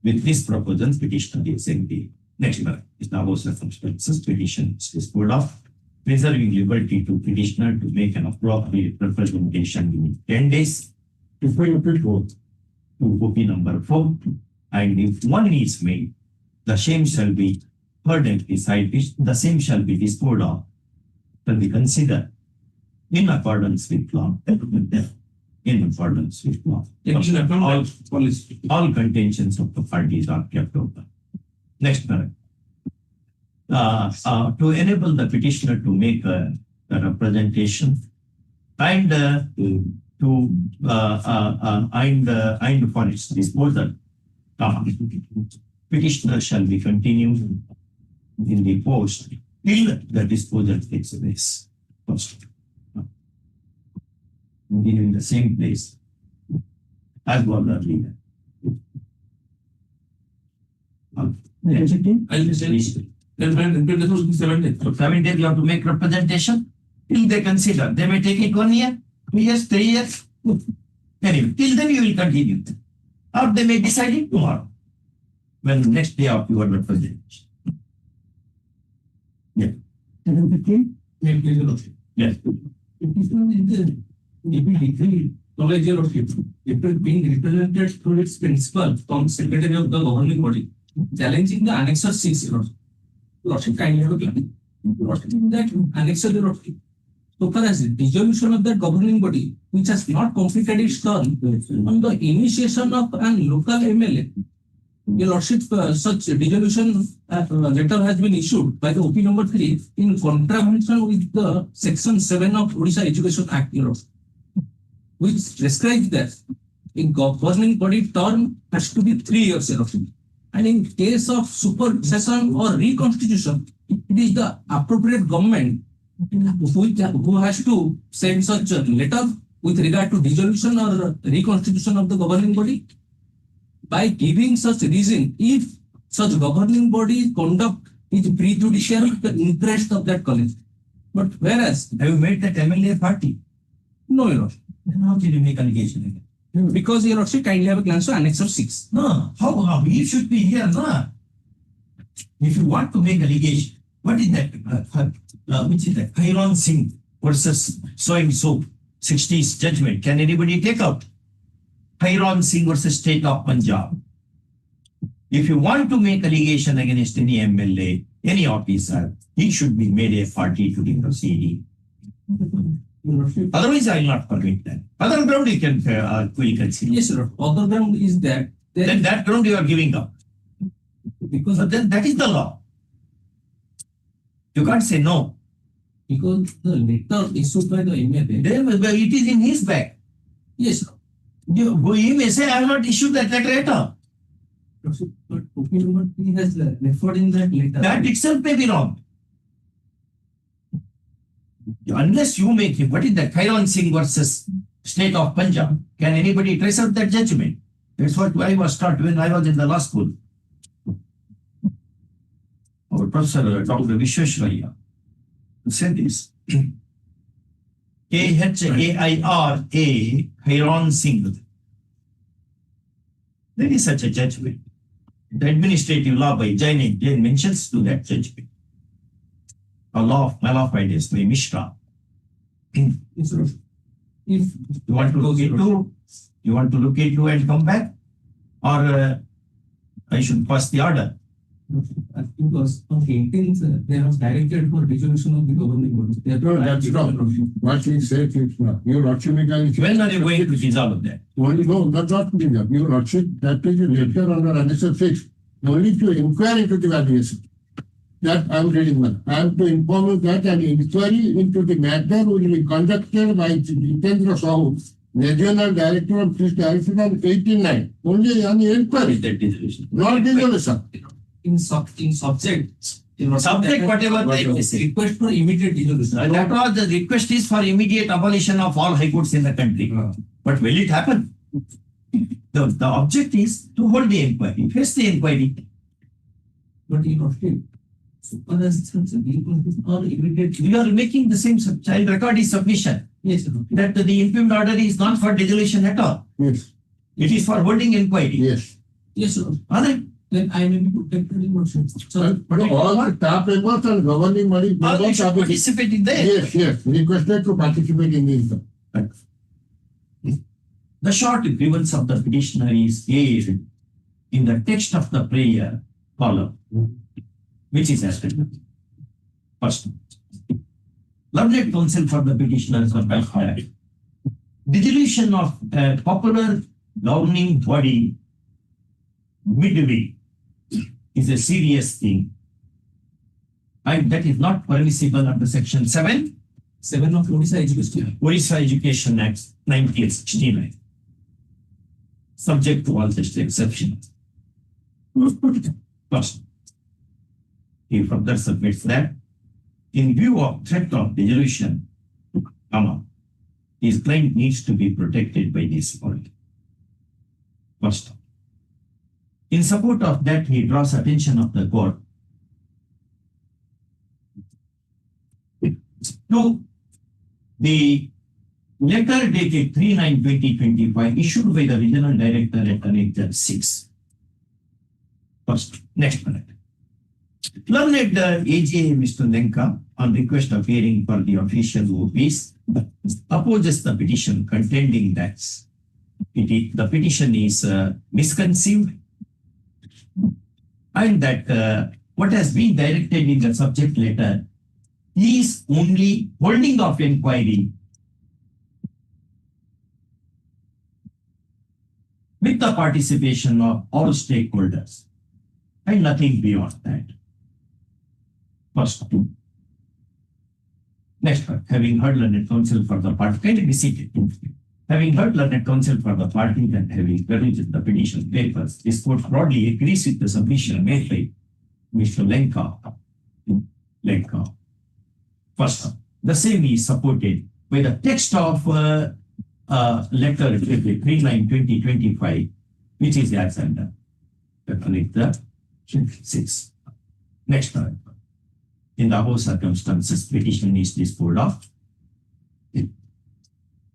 with this proposal, petitioner is engaged. Next one is now circumstances. Petition is disposed of, preserving liberty to petitioner to make an appropriate representation within 10 days. Before you go to copy number 4, and if one is made, the same shall be heard and decided. The same shall be disposed of, shall be considered in accordance with law. In accordance with law. All contentions of the parties are kept open. Next paragraph. To enable the petitioner to make a representation and for its disposal, petitioner shall be continued in the post till the disposal takes place. First, continue in the same place as was earlier. I'll be saying, then when it will be 7 days. So 7 days you have to make representation till they consider. They may take it 1 year, 2 years, 3 years. Anyway, till then you will continue. Or they may decide it tomorrow. When next day of your representation. Yeah. 7:15? Yes. If we decree knowledge of it, it will be represented through its principal from secretary of the governing body. challenging the annexer 6, Your Lordship, kindly have a glance. Your Lordship, in that annexer, Your Lordship, so far as dissolution of that governing body, which has not completed its term, on the initiation of an local MLA, Your Lordship, such dissolution letter has been issued by the OP number 3 in contravention with the Section 7 of Odisha Education Act, Your Lordship, which prescribes that a governing body term has to be 3 years, Your Lordship. And in case of supersession or reconstitution, it is the appropriate government who has to send such a letter with regard to dissolution or reconstitution of the governing body by giving such reason if such governing body conduct is prejudicial to the interest of that college. But whereas, Have you made that MLA party? no, Your Lordship, Then how did you make allegation again? because Your Lordship, kindly have a glance to Annexure 6. No, how? He should be here, no? If you want to make allegation, what is that? Which is that? Khairon Singh versus so and so 60s judgment. Can anybody take out? Khairon Singh versus State of Punjab. If you want to make allegation against any MLA, any officer, he should be made a party to the proceeding. Your Lordship, Otherwise, I will not permit that. Other ground you can consider. yes, Your Lordship. Other ground is that Then that ground you are giving up. because But then that is the law. You can't say no. because the letter issued by the MLA. Then it is in his bag. Yes, He may say, I have not issued that letter at all. but OP number 3 has referred in that letter. That itself may be wrong. Unless you make him, what is that? Khairon Singh versus State of Punjab. Can anybody trace out that judgment? That's what I was taught when I was in the law school. Our professor, Dr. Vishweshwarya, said this. Khaira, Khairon Singh. There is such a judgment. The administrative law by Jain mentions to that judgment. A law of Malafide by Mishra. Yes, Lordship. If You want to look into, you want to look into and come back, or I should pass the order. because on 18th, they have directed for dissolution of the governing body. They have No, that's not what we said. It's not. Your Lordship, When are you going to dissolve that? only no, that's not doing that. Your Lordship, that is a letter under Annexure 6. Only to inquire into the valuation. That I am reading now. I have to inform you that an inquiry into the matter will be conducted by Jitendra Sahu, Regional Director of Police Direction on 18/9. Only an inquiry, That dissolution. not dissolution. in subject. Subject, whatever they say. Request for immediate dissolution. That was the request is for immediate abolition of all high courts in the country. But will it happen? The object is to hold the inquiry, face the inquiry. But you know, still, or immediate. We are making the same child record is sufficient. Yes, Your Lordship. That the impugned order is not for dissolution at all. Yes, It is for holding inquiry. yes. Yes, Your Lordship. Other, Then I may be protected in Lordship. So, All the staff members and governing body all members they should are the- participate in there. Yes, yes, requested to participate in the The short grievance of the petitioner is aired in the text of the prayer column, which is as written. First, learned counsel for the petitioners of that dissolution of a popular governing body midway is a serious thing, and that is not permissible under Section 7, 7 of Odisha Education. Orissa Education Act 1969. Subject to all such exceptions. First, he further submits that in view of threat of dissolution, his client needs to be protected by this point. First, in support of that, he draws attention of the court to the letter dated 3/9/2025 issued by the regional director at Annexure 6. First, next minute. Learned AGA Mr. Lenka, on request of hearing for the official OPs, opposes the petition, contending that the petition is misconceived and that what has been directed in the subject letter is only holding of inquiry with the participation of all stakeholders and nothing beyond that. First two. Next one, having heard learned counsel for the party, kindly be seated. Having heard learned counsel for the party and having perused the petition papers, this court broadly agrees with the submission made by Mr. Lenka. First, the same is supported by the text of letter 39/2025, which is as under the 6. Next one. In the above circumstances, petition is disposed of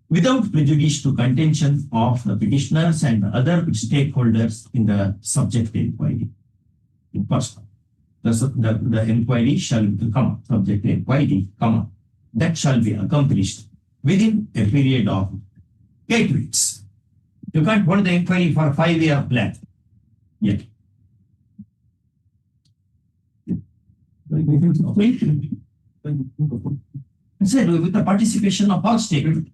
without prejudice to contention of the petitioners and other stakeholders in the subject inquiry. First, the inquiry shall come, subject inquiry, that shall be accomplished within a period of 8 weeks. You can't hold the inquiry for 5-year plan yet. Said with the participation of all stakeholders.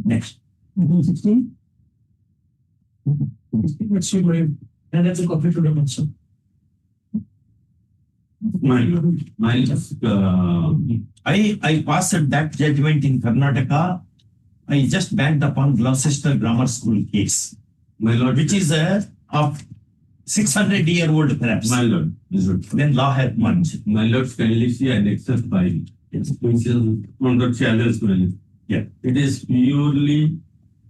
Next. 16. Let's see what and that's a copy to the answer. I passed that judgment in Karnataka. I just banked upon Gloucester Grammar School case, My lord, which is of 600-year-old perhaps. my lord, Then law has merged. my lord, kindly see annexus 5, which is under challenge. Yeah. It is purely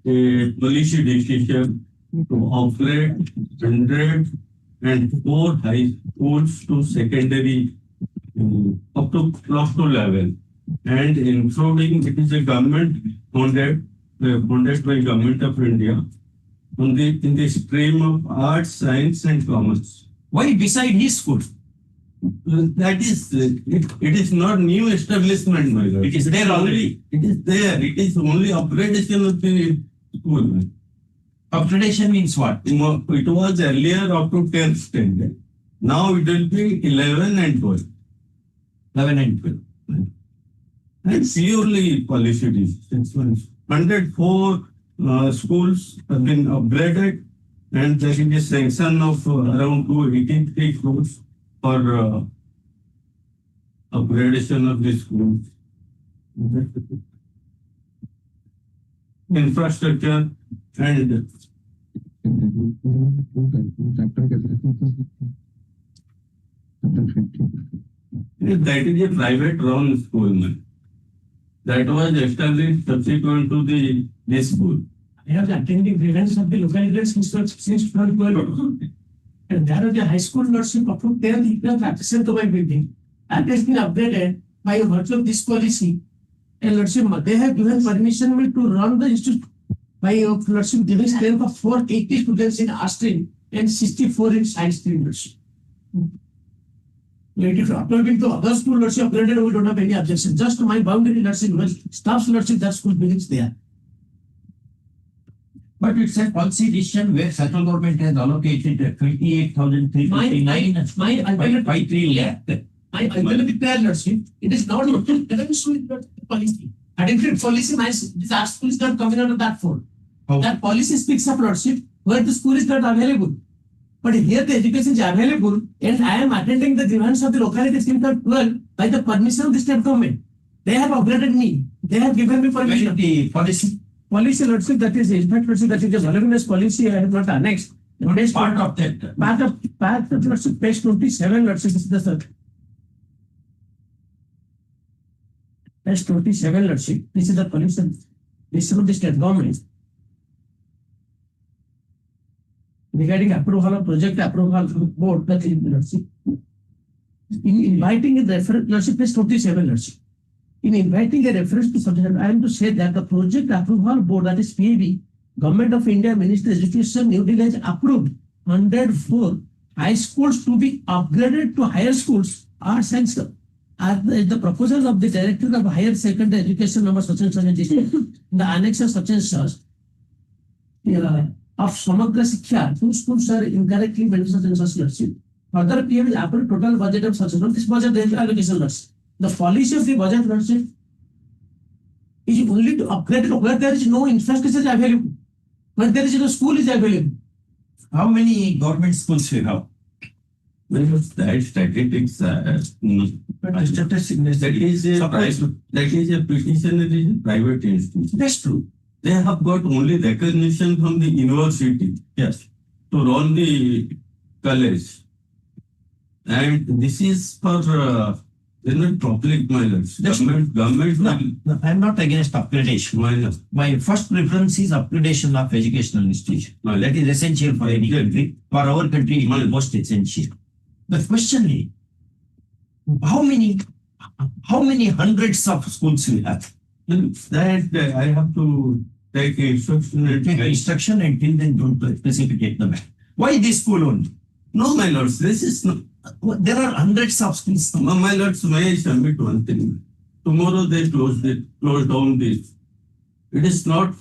a policy decision to operate 104 high schools to secondary up to class 2 level, and including it is a government funded by Government of India in the stream of arts, science, and commerce. Why beside his school? That is it is not new establishment, my lord. It is there already. It is there. It is only upgradation of the school. Upgradation means what? It was earlier up to 10th standard. Now it will be 11 and 12. 11 and 12. And purely policy decisions. 104 schools have been upgraded, and there is a sanction of around 283 crores for upgradation of the schools. Infrastructure and that is a private run school, man. That was established subsequent to this school. I have attending grievance of the locality since 2012. And there is a high school nursing up to 10th year practicing to my building. And it has been upgraded by virtue of this policy. And nursing, they have given permission me to run the institute by nursing giving strength of 480 students in art stream and 64 in science stream nursing. If applying to other school nursing upgraded, we don't have any objection. Just my boundary nursing, staff nursing, that school buildings there. But it's a policy decision where central government has allocated 28,359 My alternative 53 lakh. I will declare nursing. It is not policy. Identity policy, this art school is not coming out of that fold. Oh. That policy speaks of nursing where the school is not available. But here the education is available, and I am attending the grievance of the locality since 12 by the permission of the state government. They have upgraded me. They have given me permission. The policy. Policy nursing, that is impact nursing, that is the voluminous policy I have not annexed. What is part of that? Part of nursing, page 27 nursing, this is the third. Page 27 nursing, this is the policy, this is the state government. Regarding approval of project approval board, that is nursing. In inviting a reference, nursing, page 27 nursing. In inviting a reference to subject, I am to say that the project approval board, that is PAB, Government of India, Ministry of Education, New Delhi has approved 104 high schools to be upgraded to higher schools, arts and stuff. The proposals of the Director of Higher Secondary Education number such and such and this, the annex of such and such. of Samagra Shiksha, two schools are incorrectly mentioned in such nursing. Further, PM is approved total budget of such this budget there is allocation nursing. The policy of the budget nursing is only to upgrade where there is no infrastructure available, where there is no school is available. How many government schools you have? Well, that statistics, statistics, that is a petition, it is a private institution. That's true. They have got only recognition from the university Yes. to run the college. And this is for public minors. That's Government No, I'm not against upgradation. minors. My first preference is upgradation of educational institution. That is essential for any country. For our country, it is most essential. The question is, how many hundreds of schools we have? That I have to take instruction. Take instruction until then don't precipitate the matter. Why this school only? No, my lords, this is not. There are hundreds of schools. My lords, may I submit one thing? Tomorrow they close down this. It is not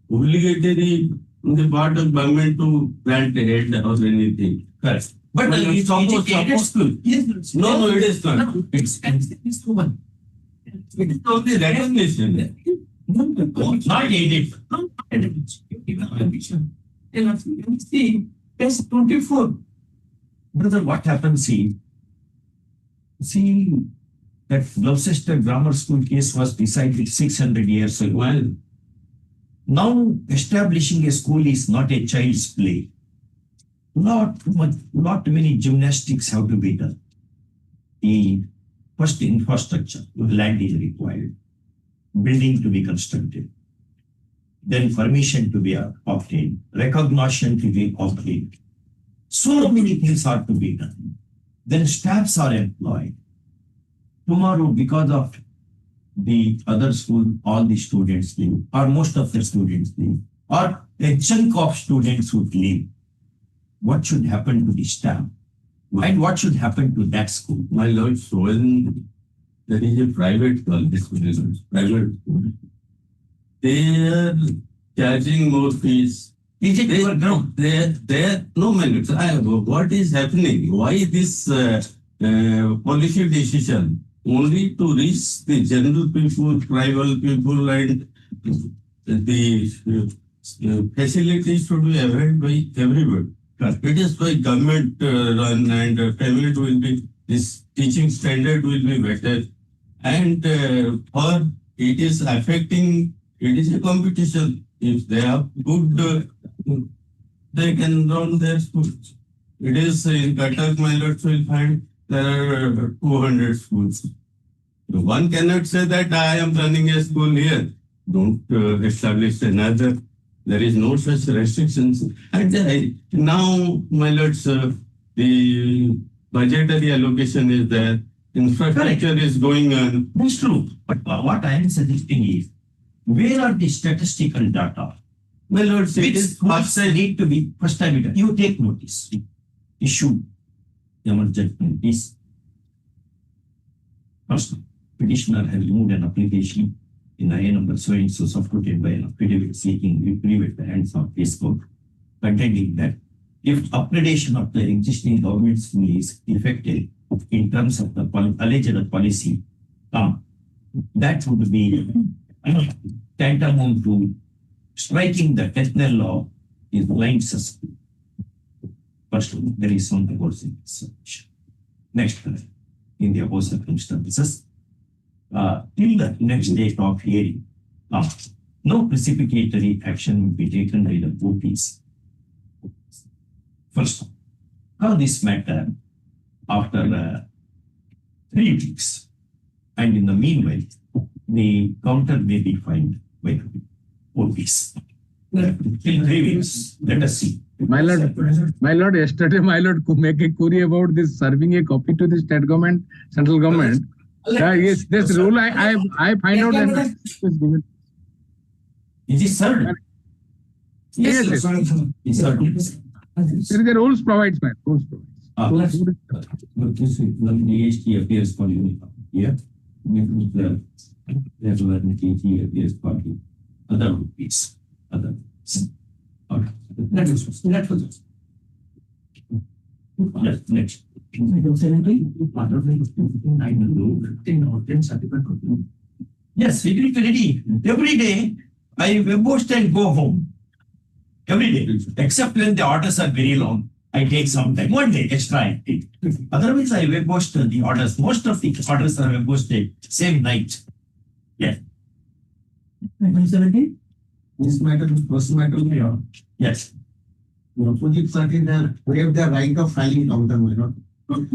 obligatory on the part of government to grant aid or anything. Correct. But Well, it's suppose- aided school. Yes, No, it is not. No, it's one. It is only recognition. Not aided. See, page 24. Brother, what happens is, see, that Gloucester Grammar School case was decided 600 years ago. Well, Now, establishing a school is not a child's play. Not many gymnastics have to be done. The first infrastructure, land is required, building to be constructed, then permission to be obtained, recognition to be obtained. So many things are to be done. Then staffs are employed. Tomorrow, because of the other school, all the students leave, or most of the students leave, or a chunk of students would leave. What should happen to the staff? And what should happen to that school? my lords, when there is a private college, private school, they are charging more fees. Is it your ground? No, my lords, what is happening? Why this policy decision? Only to reach the general people, tribal people, and the facilities should be availed by everybody. It is by government run, and payment will be, this teaching standard will be better. And for it is affecting, it is a competition. If they are good, they can run their schools. It is in Cuttack, my lords will find there are 200 schools. One cannot say that I am running a school here. Don't establish another. There is no such restrictions. And now, my lords, the budgetary allocation is there. Infrastructure is going on. That's true. But what I am suggesting is, where are the statistical data? My lords, it Which is schools need to be, first time you take notice, issue emergent notice. First, petitioner has moved an application in IA number so and so supported by an affidavit seeking reprieve at the hands of this court, contending that if upgradation of the existing government school is effective in terms of the alleged policy, that would be tantamount to striking the death law is blind suspect. First, there is some divorce in this submission. Next, in the above circumstances, till the next date of hearing, no precipitatory action will be taken by the OPs. First, call this matter after 3 weeks, and in the meanwhile, the counter may be filed by the OPs. Till 3 weeks, let us see. My lord, yesterday my lord could make a query about this serving a copy to the state government, central government. Yes, this rule I find out that is given. Is it served? Yes, yes. It's served. There is a rules provides, man. Rules provides. The HT appears for you here. The regular appears for you. Other rupees. Other. Okay. Yes, next. Yes, it will be ready. Every day, I web post and go home. Every day, except when the orders are very long. I take some time, one day extra I take. Otherwise, I web post the orders. Most of the orders are web posted same night. Yes. This matter is first matter. Yes. The opposite party, they waive their right of filing counter, my lord.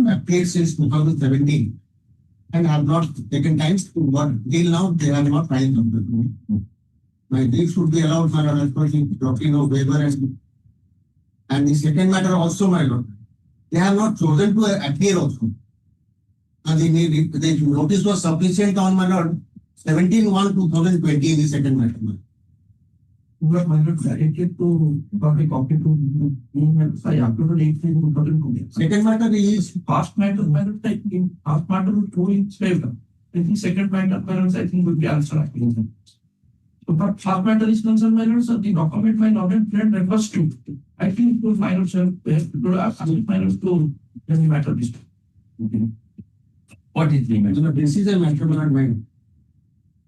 Appeared since 2017 and have not taken time to work. Till now, they have not filed counter. My brief should be allowed, my lord, as per the doctrine of waiver and the second matter also, my lord. They have not chosen to appear also. And the notice was sufficient on, my lord, 17/1/2020 in the second matter. You are directed to a copy to email. I uploaded 8/2020. Second matter is Past matter, past matter will go in favor. I think second matter, I think will be answered. So, but past matter is concerned, my lord, so the document my lord and friend refers to. I think those minors have to ask minors to the matter this. What is the matter? this is a matter, my lord, mine.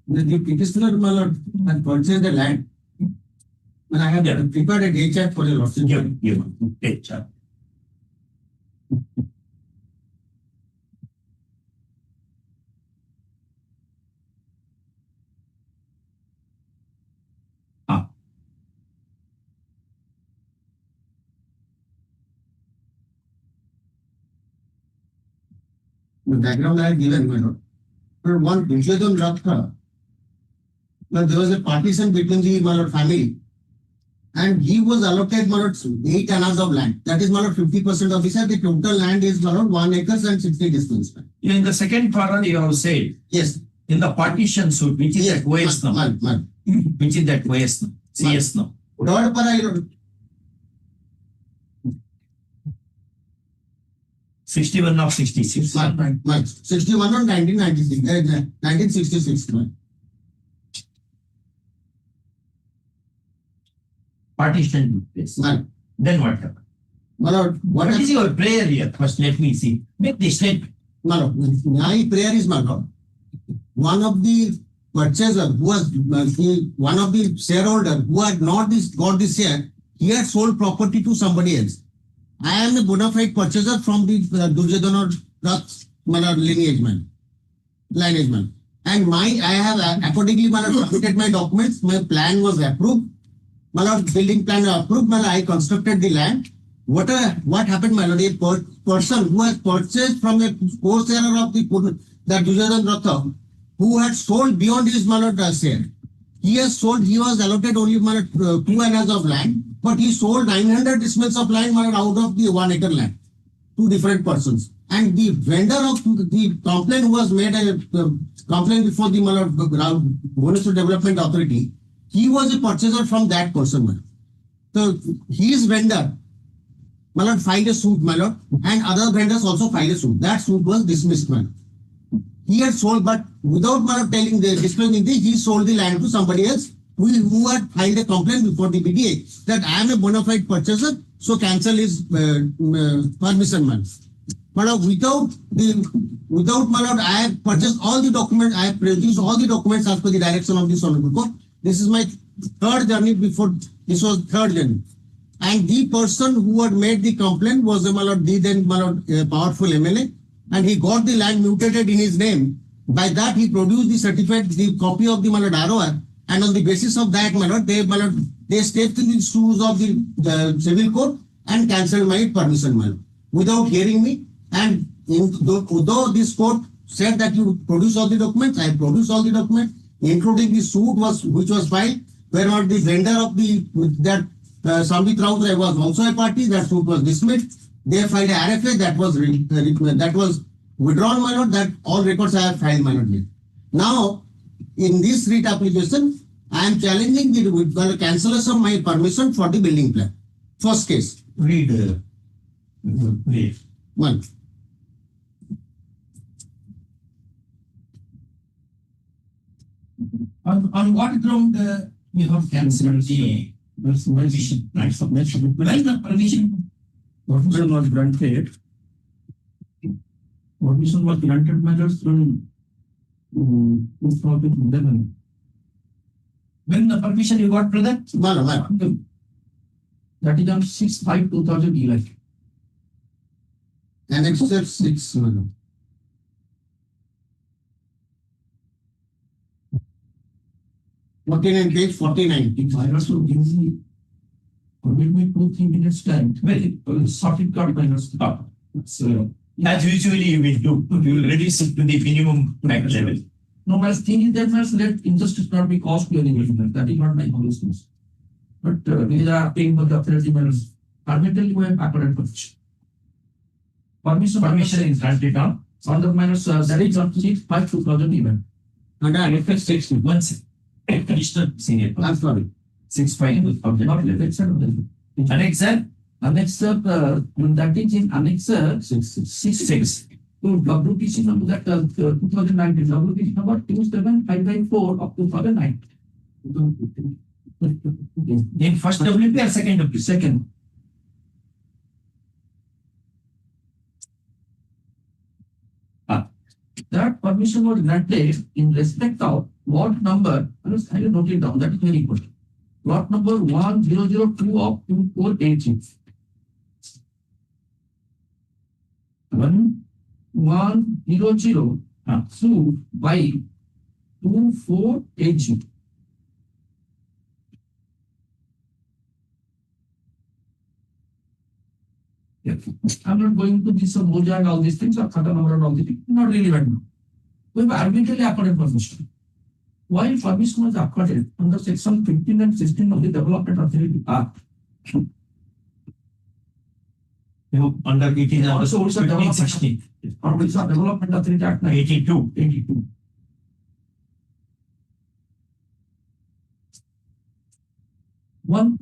The petitioner, my lord, has purchased the land. And I have prepared a day check for the lordship. Day check. The background I have given, my lord. But one Duryodhan Ratha, but there was a partition between the my lord family. And he was allocated, my lord, 8 annas of land. That is, my lord, 50% of his. The total land is, my lord, 1 acre and 60 distance. In the second para, you have said, Yes. in the partition suit, which is that OS now? Man. Which is that OS now? CS now? Third para, you know, 61 of 66. 61 on 1996, 1966. Partition place. Man. Then what happened? My lord, What is your prayer here? First, let me see. Make the statement. my lord, my prayer is, my lord, one of the purchaser who was, one of the shareholder who had not got this share, he had sold property to somebody else. I am a bona fide purchaser from the Duryodhana Rath lineage man. And I have accordingly submitted my documents. My plan was approved. My lord, building plan approved. My lord, I constructed the land. What happened, my lord? A person who has purchased from a co-sharer of the Duryodhana Ratha, who had sold beyond his, my lord, share. He has sold. He was allotted only, my lord, 2 annas of land, but he sold 900 decimals of land, my lord, out of the 1 acre land to different persons. And the vendor of the complaint was made a complaint before the, my lord, Bhubaneswar Development Authority. He was a purchaser from that person, my lord. So his vendor, my lord, filed a suit, my lord, and other vendors also filed a suit. That suit was dismissed, my lord. He had sold, but without, my lord, telling the disclosing this, he sold the land to somebody else who had filed a complaint before the BDA that I am a bona fide purchaser, so cancel his permission, man. But without, my lord, I have purchased all the documents, I have produced all the documents as per the direction of this honorable court. This is my third journey before, this was third journey. And the person who had made the complaint was my lord, the then, my lord, powerful MLA, and he got the land mutated in his name. By that, he produced the certificate, the copy of the, my lord, ROR, and on the basis of that, my lord, they stepped in the shoes of the civil court and cancelled my permission, my lord, without hearing me. And though this court said that you produce all the documents, I produced all the documents, including the suit which was filed, where not the vendor of that Sambit Raut was also a party. That suit was dismissed. They filed a RFA that was withdrawn, my lord. That all records I have filed, my lord. Now, in this writ application, I am challenging the cancellation of my permission for the building plan. First case. Read. One. On what ground you have cancelled the That's permission. Right, submission. When the permission was granted, permission was granted matters from 2011. When the permission you got, brother? That is on 6/5/2011. Annexure 6, madam. Page 49. I also give me, permit me 2-3 minutes time. Well, sort it out by stop. So, as usually you will do, you will reduce it to the minimum max level. No, my thing is that must let injustice not be caused to anyone. That is not my policy. But these are paying for the authority matters. Permitted we have accurate position. Permission is granted on the minus that is on 6/5/2011. Under Annexure 6. One second. Additional senior. I'm sorry. 6/5/2011. Annexure, that is in Annexure 6. So WPC number that 2019, WPC number 27594 of 2009. In first WP or second WP? Second. That permission was granted in respect of lot number, I will note it down, that is very important. Lot number 1002 of 2486. 1100 by 2480. Yeah. I'm not going to this Moja and all these things or Khata number and all these things. Not relevant now. We have arbitrarily accorded permission. While permission was accorded under section 15 and 16 of the Development Authority Act. Under 18 also 15, 16. Or Odisha Development Authority Act 82. One.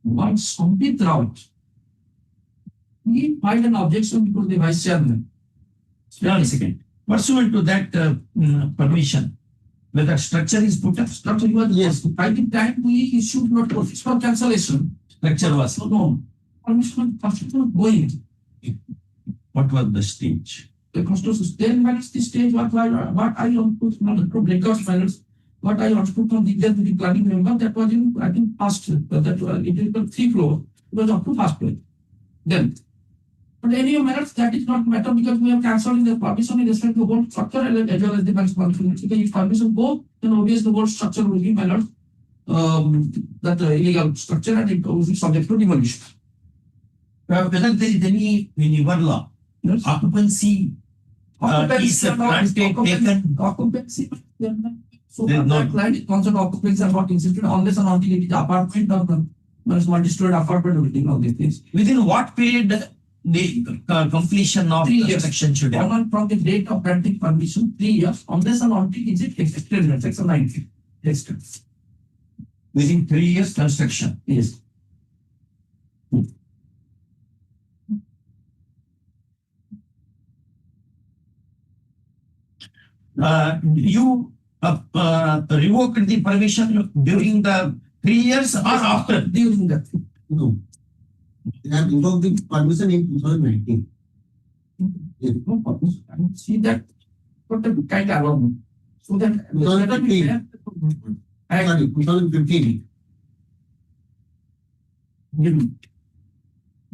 Once complete route, he filed an objection before the vice chairman. Wait a second. Pursuant to that permission, whether structure is put up, structure was yes. By the time we issued notice for cancellation, structure was no. Permission was going. What was the stage? The constitution then managed the stage what I want to break out finals. What I want to put on the the planning member that was in I think past that was it was 3 floors. It was up to first floor. Then, but any matters that is not matter because we have cancelled the permission in respect to the whole structure as well as the responsibility. If permission go, then obviously the whole structure will be matter that illegal structure and it will be subject to demolition. Whether there is any in our law, occupancy is taken. Occupancy. So that client concept of occupancy are not instituted unless and until it is apartment or multi-story apartment or anything, all these things. Within what period the completion of construction should happen? From the date of granting permission, 3 years, unless and until it is extended, section 90. Within 3 years construction. Yes. You revoked the permission during the 3 years or after? During that. No. They have invoked the permission in 2019. No permission. I don't see that. What the kind of allowed. So that 2015. Sorry, 2015.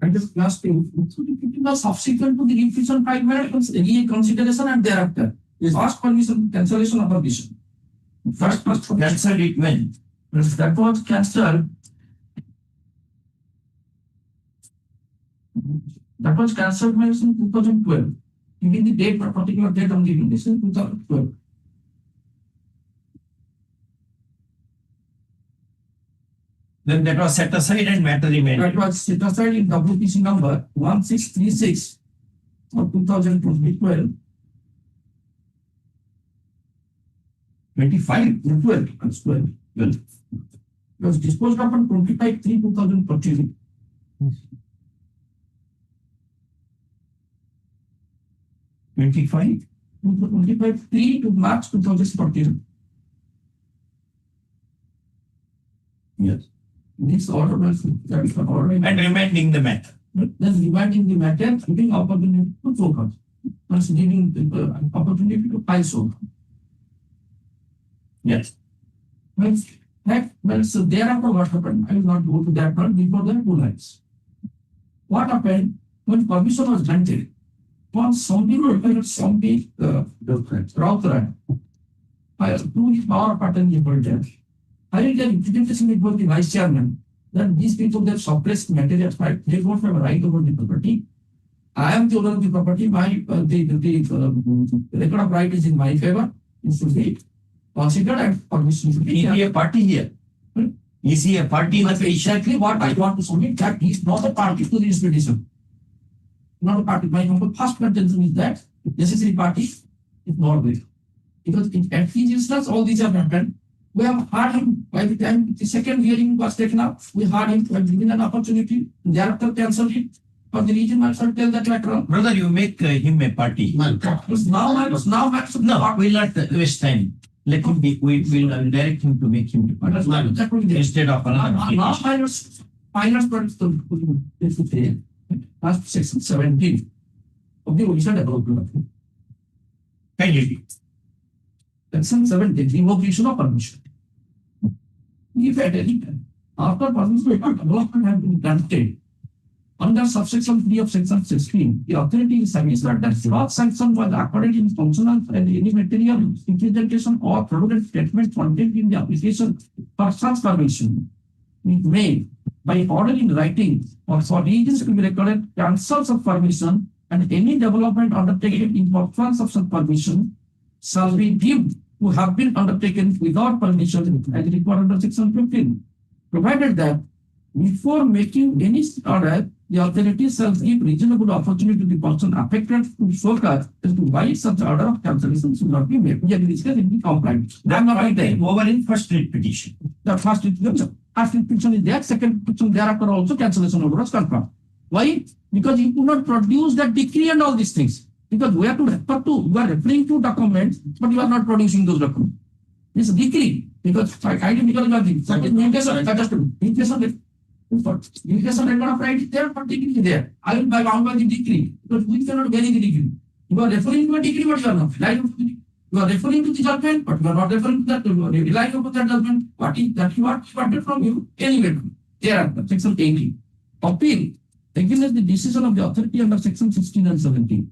And the last thing, it was subsequent to the refusal file reconsideration and thereafter. First permission, cancellation of permission. First cancelled it when? That was cancelled. That was cancelled in 2012. Giving the date, particular date I'm giving this in 2012. Then that was set aside and matter remained. That was set aside in WPC number 1636 of 2012. 25, 12. It was disposed of on 25/3/2014. 25? 25/3 to March 2014. Yes. This order was that is the order. And remaining the matter. Then remanding the matter, giving opportunity to focus. Plus giving opportunity to file so. Yes. Well, so thereafter what happened? I will not go to that part. Before that, 2 lines. What happened when permission was granted? Once somebody Rautrad, through his power pattern he told that, I will get representation before the vice chairman that these people that suppressed materials, they don't have a right over the property. I am the owner of the property. The record of right is in my favor. It should be considered and permission should be. Is he a party here? Is he a party in the petition? Exactly what I want to submit, that he is not a party to this petition. Not a party. My first contention is that necessary party is not there. Because at his instance, all these have happened. We have heard him by the time the second hearing was taken up. We heard him, we have given an opportunity, thereafter cancelled it. For the region, I shall tell that later on. Brother, you make him a party. Now, No, we'll not waste time. Let him be, we will direct him to make him a party. that will be there. Instead of another. Now, petition. finance products to say, as section 17 of the Orissa Development Act. Kindly read. Section 17, revocation of permission. If at any time, after permission development has been granted, under subsection 3 of section 16, the authority is satisfied that such sanction was accorded in functional and any material representation or product statement contained in the application for such permission. It may, by order in writing or for reasons to be recorded, cancels of permission and any development undertaken in pursuance of such permission shall be deemed to have been undertaken without permission as required under section 15, provided that before making any order, the authorities shall give reasonable opportunity to the person affected to show cause as to why such order of cancellation should not be made. We have discussed in the complaint. That might take over in first read petition. The first petition is there, second petition thereafter also cancellation order was confirmed. Why? Because you could not produce that decree and all these things. Because we have to refer to, you are referring to documents, but you are not producing those documents. This decree, because identical things. In case of record of right is there, but decree is there. I will buy bound by the decree, because we cannot vary the decree. You are referring to a decree, but you are not. You are referring to the judgment, but you are not referring to that. You are relying upon that judgment. What is that you are expected from you anyway. Thereafter, section 18. Appeal against the decision of the authority under section 16 and 17.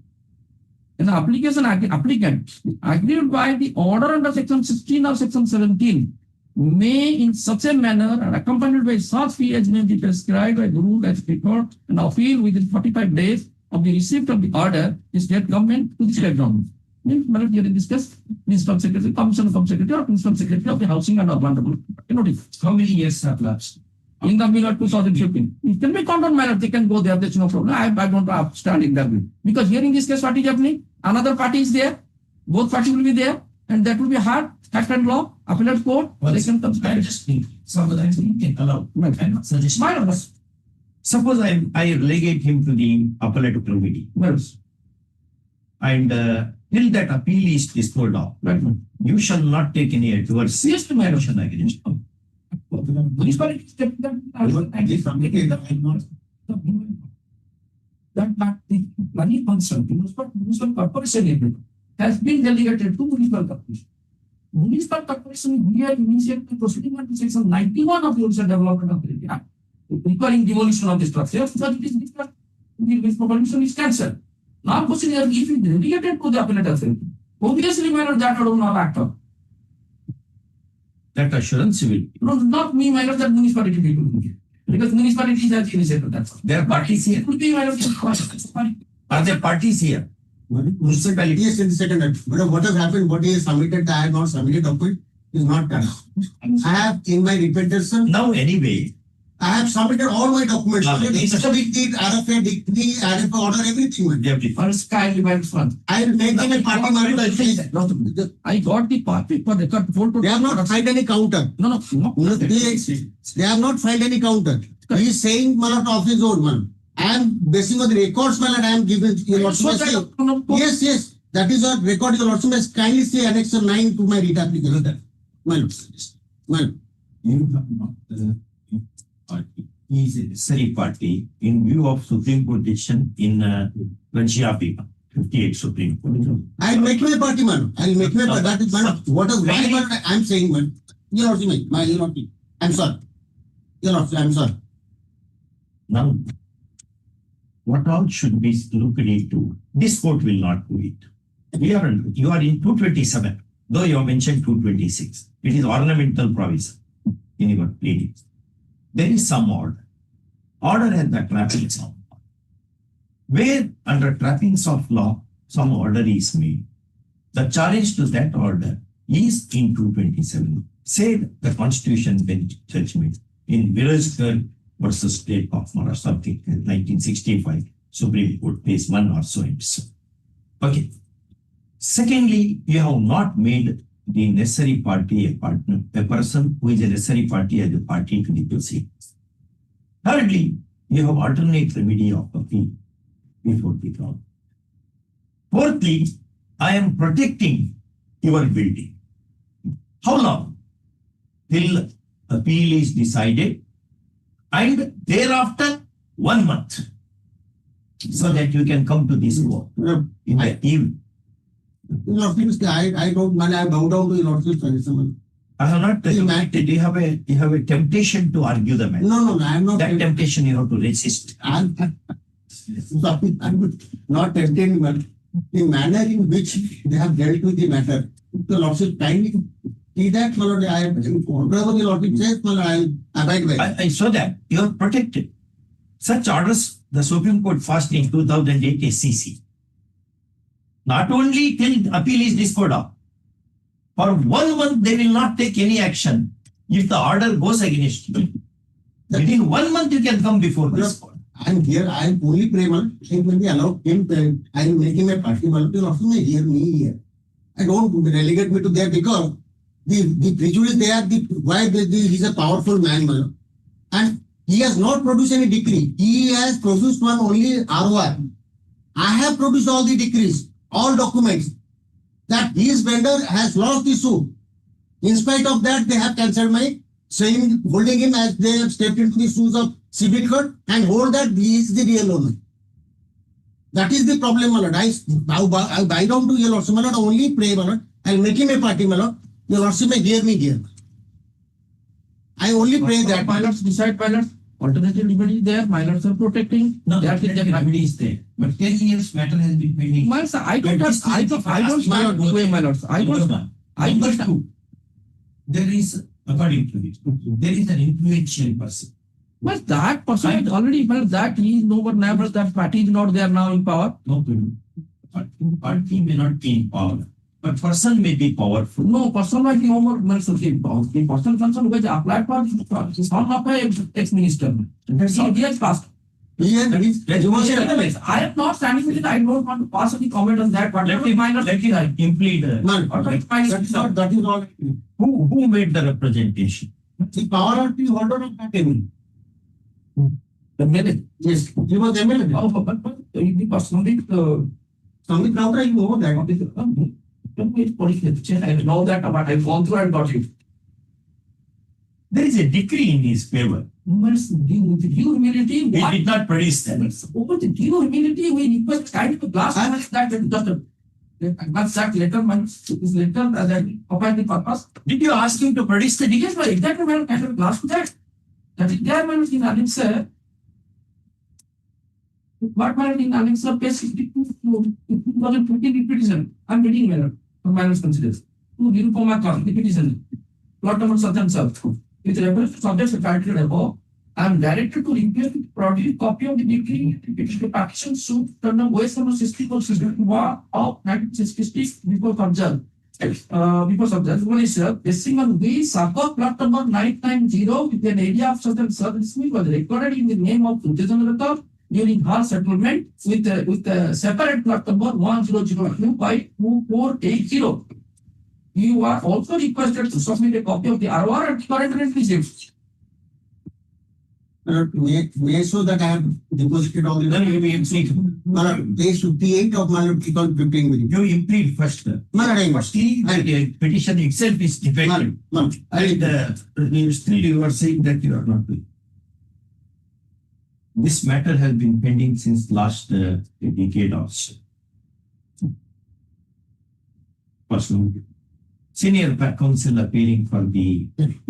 And the application applicant agreed by the order under section 16 or section 17 may in such a manner and accompanied by such fee as may be prescribed by the rule as before and appeal within 45 days of the receipt of the order the state government to the state government. Means, during this case, Principal Secretary, Commissioner of Secretary or Principal Secretary of the Housing and Urban Development. How many years have lapsed? In the middle of 2015. It can be control matter, they can go there, there's no problem. I don't stand in that way. Because here in this case, what is happening? Another party is there, both parties will be there, and that will be hard, fact and law, appellate court, Well, they can come. I just think sometimes we can allow. And suggest. Suppose I relegate him to the appellate committee and till that appeal is disposed of, you shall not take any adverse action against him. That the money function, municipal corporation has been delegated to municipal corporation. Municipal corporation here initiated proceeding under section 91 of the Orissa Development Authority Act, requiring demolition of the structure, but it is different. The proposition is cancelled. Now, proceeding if it is delegated to the appellate authority, obviously, minor that will not act on. That assurance will. No, not me, minor that municipality people will get. Because municipalities have initiated that. There are parties here. It will be minor. Are there parties here? Municipality. Yes, in the second. But what has happened, what he has submitted, I have not submitted document, is not done. I have in my representation, Now anyway, I have submitted all my documents. Okay. RFA, decree, RFA order, everything. Man. everything. First kind of fund. I will make them a party. I got the party for record. They have not filed any counter. No. They have not filed any counter. He is saying, man, of his own man. I am basing on the records, man, and I am giving. Yes. That is what record your lordship has kindly say Annex 9 to my writ application. My lord. My lord. You have not the party. He is a necessary party in view of Supreme Court decision in Ranchiapi, 58 Supreme Court. I'll make my party, man. I'll make my party. That is, man. What is why man, I'm saying, man. Your lordship, my lordship. I'm sorry. Your lordship, I'm sorry. Now, what all should be looked into? This court will not do it. You are in 227, though you have mentioned 226. It is ornamental provision in your pleadings. There is some order. Order has the trappings of law. Where under trappings of law, some order is made. The challenge to that order is in 227. Say the Constitution bench judgment in Bureaucratic versus State of Maharashtra, something 1965, Supreme Court, page 1 or so and so. Okay. Secondly, you have not made the necessary party a partner, a person who is a necessary party as a party to the proceedings. Thirdly, you have alternate remedy of appeal before the court. Fourthly, I am protecting your building. How long? Till appeal is decided, and thereafter 1 month, so that you can come to this court in the evening. I don't, man, I bow down to your lordship. I have not tempted. You have a temptation to argue the matter. No, I'm not. That temptation you have to resist. I'm not tempting, but the manner in which they have dealt with the matter. The lordship kindly see that, my lord, whatever the lordship says, my lord, I'll abide by it. I saw that you are protected. Such orders the Supreme Court passed in 2008 SCC. Not only till appeal is disposed of, for 1 month they will not take any action if the order goes against you. Within 1 month you can come before this court. I'm here, I'm only pray, man. When we allow him, I will make him a party, man. You also may hear me here. I don't relegate me to there because the prejudice there, why he's a powerful man, man. And he has not produced any decree. He has produced one only ROI. I have produced all the decrees, all documents that his vendor has lost the suit. In spite of that, they have cancelled my saying, holding him as they have stepped into the shoes of civil court and hold that he is the real owner. That is the problem, my lord. I bow down to your lordship, my lord. Only pray, my lord. I'll make him a party, my lord. Your lordship may hear me here. I only pray that. My lords decide, my lords. Alternative remedy is there. My lords are protecting. No, That is the remedy is there. But 10 years matter has been pending. My lords, I don't stand this way, my lords. I don't stand. There is, according to this, there is an influential person. But that person is already, well, that he is no more neighbors, that party is not there now in power. No, party may not be in power, but person may be powerful. No, person might be no more in power. The person concerned which applied for son of a ex-minister. That's all he has passed. I am not standing with it. I don't want to pass any comment on that. But Let me implead. That is all. Who made the representation? The power of the holder of that table. the minute. Yes, he was MLA. Oh, but the person with Samit Rautra, you know that. I know that, but I've gone through and got it. There is a decree in his favor. With due humility, He did not produce that. over the due humility, we request kind of glass that just that letter, this letter that occupy the purpose. Did you ask him to produce the decree? Yes, but exactly kind of glass to that. That is there in Alexa. What man in Alexa page 52 to 2015 petition. I'm reading matter for minus considers. To Nirupoma class, the petition. Plot number such and such. With reference to subjects titled above, I am directed to repair the produce copy of the decree petition petition suit under OS number 64 of 1966 before subject. Before subject, one is basing on the circle plot number 990 with an area of certain service was recorded in the name of Procedural during her settlement with the separate plot number 1002 by 2480. You are also requested to submit a copy of the ROR and current rent receipt. May show that I have deposited all the. Then you implead. Page 58 of my article 15 million. You implead first. See, the petition itself is defective. And still you are saying that you are not doing. This matter has been pending since last decade or so. Personal. Senior counsel appearing for the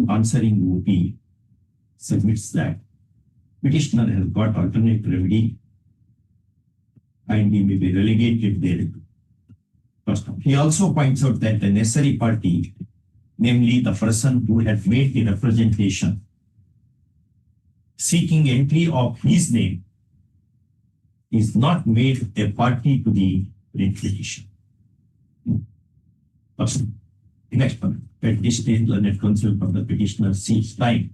answering OP submits that petitioner has got alternate remedy and he may be relegated there. First, he also points out that the necessary party, namely the person who had made the representation seeking entry of his name, is not made a party to the petition. Next one, at this stage, learned counsel for the petitioner seeks time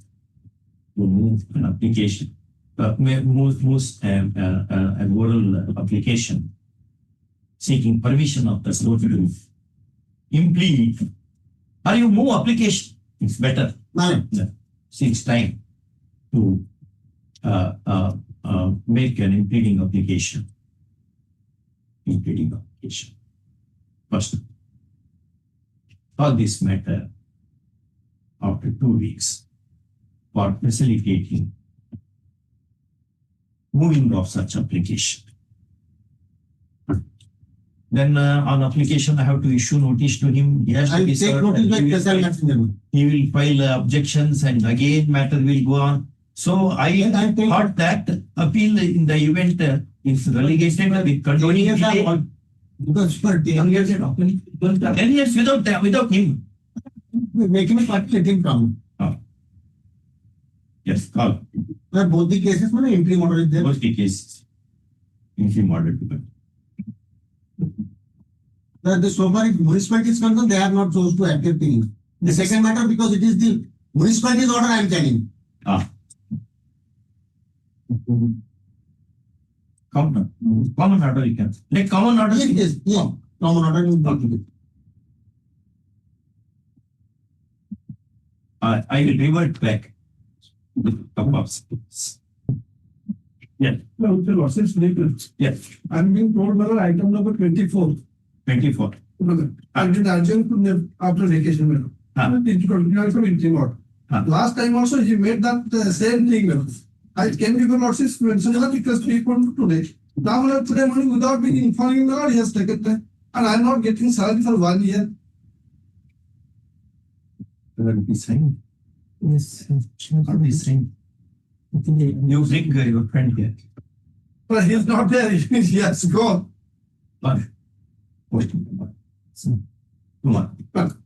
to move an application, moves an oral application seeking permission of the court to implead, or you move application, it's better. Seeks time to make an impleading application. Impleading application. First, for this matter, after 2 weeks, for facilitating moving of such application. Then on application, I have to issue notice to him. He has to be served. He will file objections and again matter will go on. So I thought that appeal in the event is relegated with continuing delay. Because for 10 years, 10 years without him. making a party, let him come. Yes, call. Both the cases, entry model is there. Both the cases. Entry model. So far, if municipality is concerned, they have not chose to accept things. The second matter, because it is the municipality's order I am telling. Common order you can. Like common order. Yes, yeah. Common order is not good. I will revert back with a couple of steps. Yeah. No, the losses later. Yes. I'm being told whether item number 24. 24. I did answer after vacation. Last time also he made that same thing. I came to the losses because people today. Now today morning without being informing the Lord, he has taken time. And I'm not getting salary for 1 year. Will be signed. Yes, will be signed. You bring your friend here. But he's not there. He has gone. But, come on.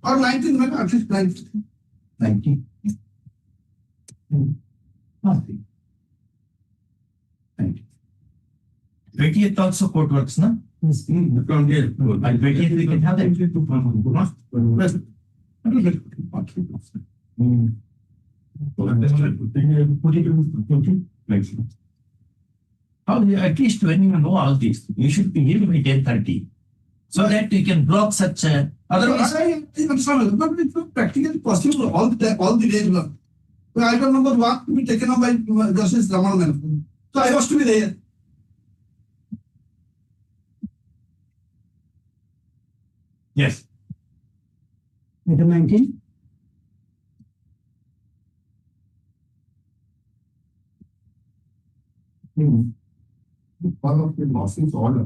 Or 19, maybe at least 19. 90. Nothing. 90. 20th also court works, no? Yes. And 20th we can have that. How, at least when you know all this, you should be here by 10:30, so that you can block such a. Otherwise, I'm sorry, but it's not practically possible all the days. Item number 1 to be taken up by Justice Raman. So I was to be there. yes. Item 19. One of the losses order.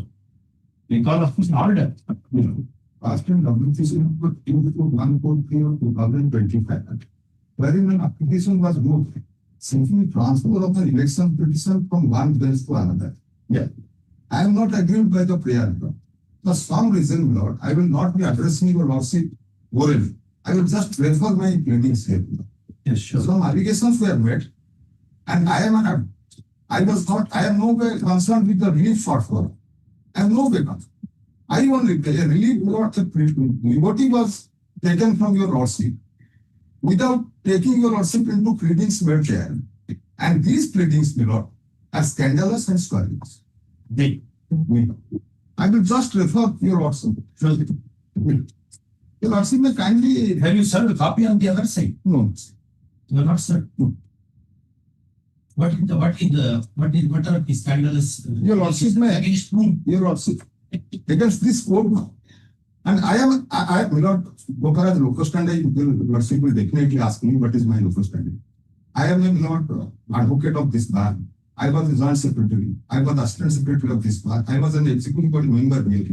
Recall of this order. Last time WCC number 143 of 2025, wherein an application was moved, simply transfer of the election petition from one bench to another. Yeah. I am not agreed by the prayer. For some reason, Lord, I will not be addressing your lordship orally. I will just refer my pleadings here. Yes, sure. Some allegations were made, and I am no way concerned with the relief sought for. I am no way concerned. I only a relief what the liberty was taken from your lordship without taking your lordship into pleadings made there. And these pleadings, my lord, are scandalous and scurrilous. I will just refer your lordship. Your lordship may kindly. Have you served a copy on the other side? No. You are not served. No. What are the scandalous? Your Lordship, Against whom? Your Lordship, against this court, and I will not go for as locus standi. Your Lordship will definitely ask me what is my locus standi. I am not advocate of this bar. I was the joint secretary. I was assistant secretary of this bar. I was an executive board member here.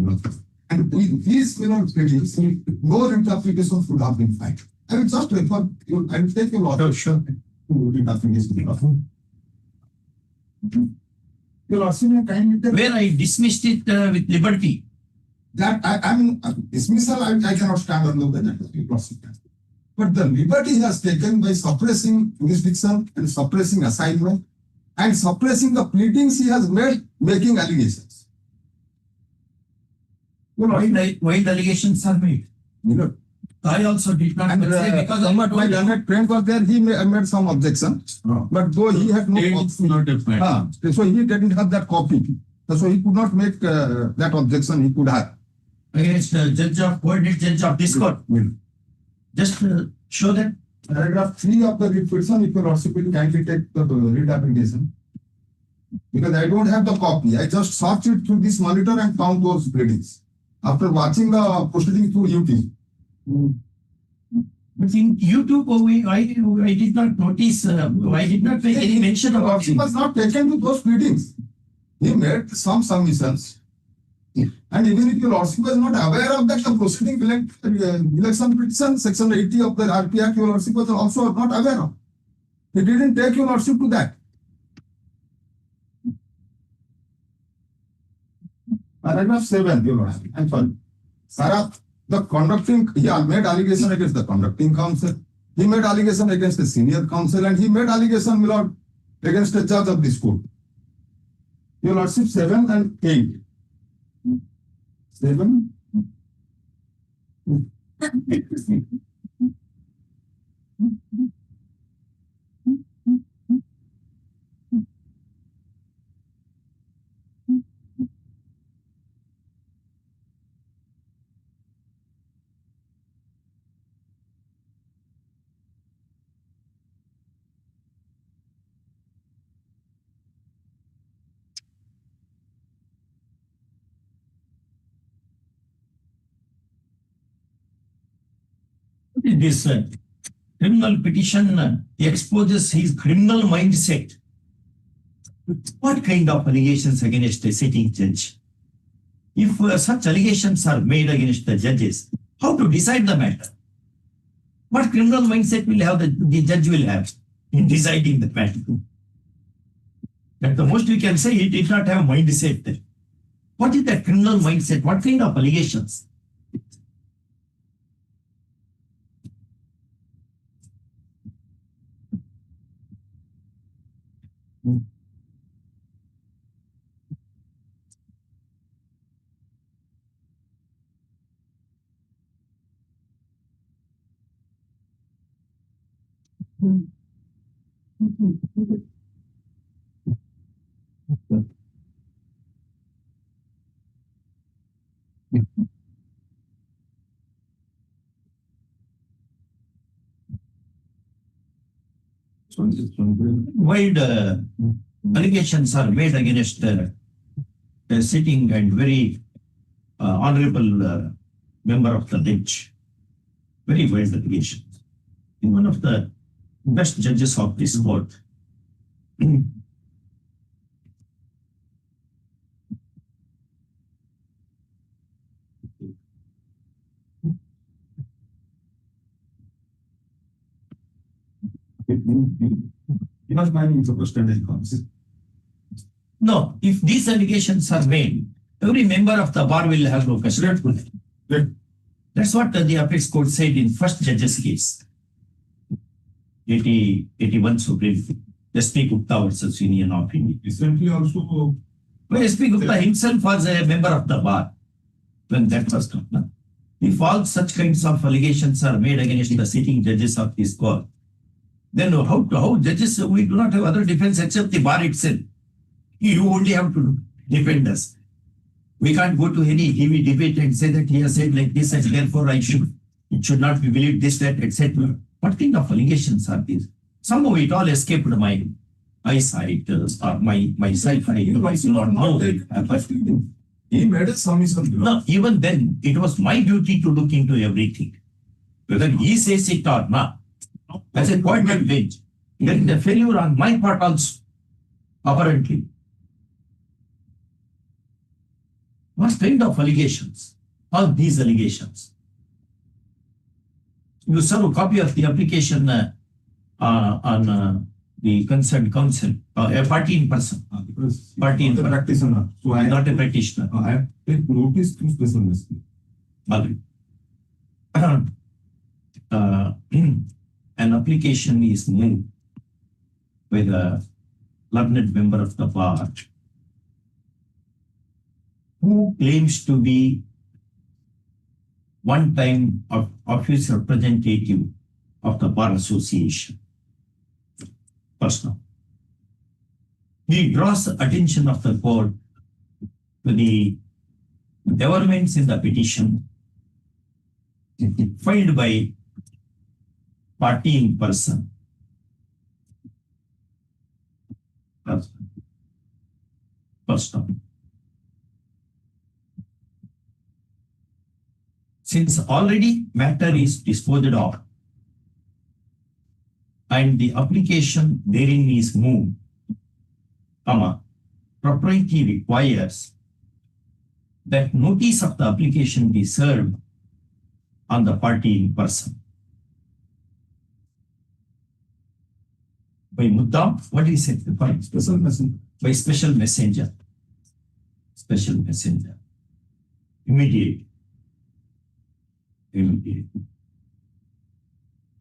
And with these pleadings, no interpretation would have been filed. I will just refer you. I will take your Lordship. Sure. Your Lordship, kindly. Where I dismissed it with liberty. That I mean, dismissal, I cannot stand on that. But the liberty he has taken by suppressing jurisdiction and suppressing assignment and suppressing the pleadings he has made, making allegations. Why the allegations are made? I also did not say because my learned friend was there, he made some objection. But though he had no copy, so he didn't have that copy. So he could not make that objection he could have. Against the judge of this court. Just show that. Paragraph 3 of the petition, if your Lordship will kindly take the read application. Because I don't have the copy. I just searched it through this monitor and found those pleadings. After watching the proceeding through YouTube. But in YouTube, I did not notice, I did not make any mention about it. He was not taken to those pleadings. He made some submissions. And even if your Lordship was not aware of that, the proceeding election petition, section 80 of the RP Act, your Lordship was also not aware of. He didn't take your Lordship to that. Paragraph 7, your Lordship. I'm sorry. Sarah, the conducting, he made allegation against the conducting counsel. He made allegation against the senior counsel, and he made allegation, my Lord, against the judge of this court. Your Lordship, 7 and 8. 7. This criminal petition exposes his criminal mindset. What kind of allegations against a sitting judge? If such allegations are made against the judges, how to decide the matter? What criminal mindset will have the judge will have in deciding the matter? At the most we can say he did not have a mindset there. What is that criminal mindset? What kind of allegations? Wide allegations are made against a sitting and very honorable member of the bench. Very wide allegations. In one of the best judges of this court. No, if these allegations are made, every member of the bar will have no custody. That's what the apex court said in first judge's case. 81 Supreme Court. SP Gupta versus Union of India. Recently also. Well, SP Gupta himself was a member of the bar when that was done. If all such kinds of allegations are made against the sitting judges of this court, then how judges, we do not have other defense except the bar itself. You only have to defend us. We can't go to any heavy debate and say that he has said like this and therefore it should not be believed this, that, etc. What kind of allegations are these? Somehow it all escaped my eyesight or my sight, I do not know that. He made a submission. No, even then, it was my duty to look into everything. Whether he says it or not, as a point of bench, there is a failure on my part also, apparently. What kind of allegations? All these allegations. You serve a copy of the application on the concerned counsel, a party in person. Because Party in the person. practitioner. So I Not a practitioner. I have take notice to special mistake. Agree. An application is moved by the learned member of the bar who claims to be one-time office representative of the Bar Association. Personal. He draws the attention of the court to the developments in the petition filed by party in person. Personal. Since already matter is disposed of and the application therein is moved, propriety requires that notice of the application be served on the party in person. By muddam, what is it? Special messenger. By special messenger. Special messenger. Immediate.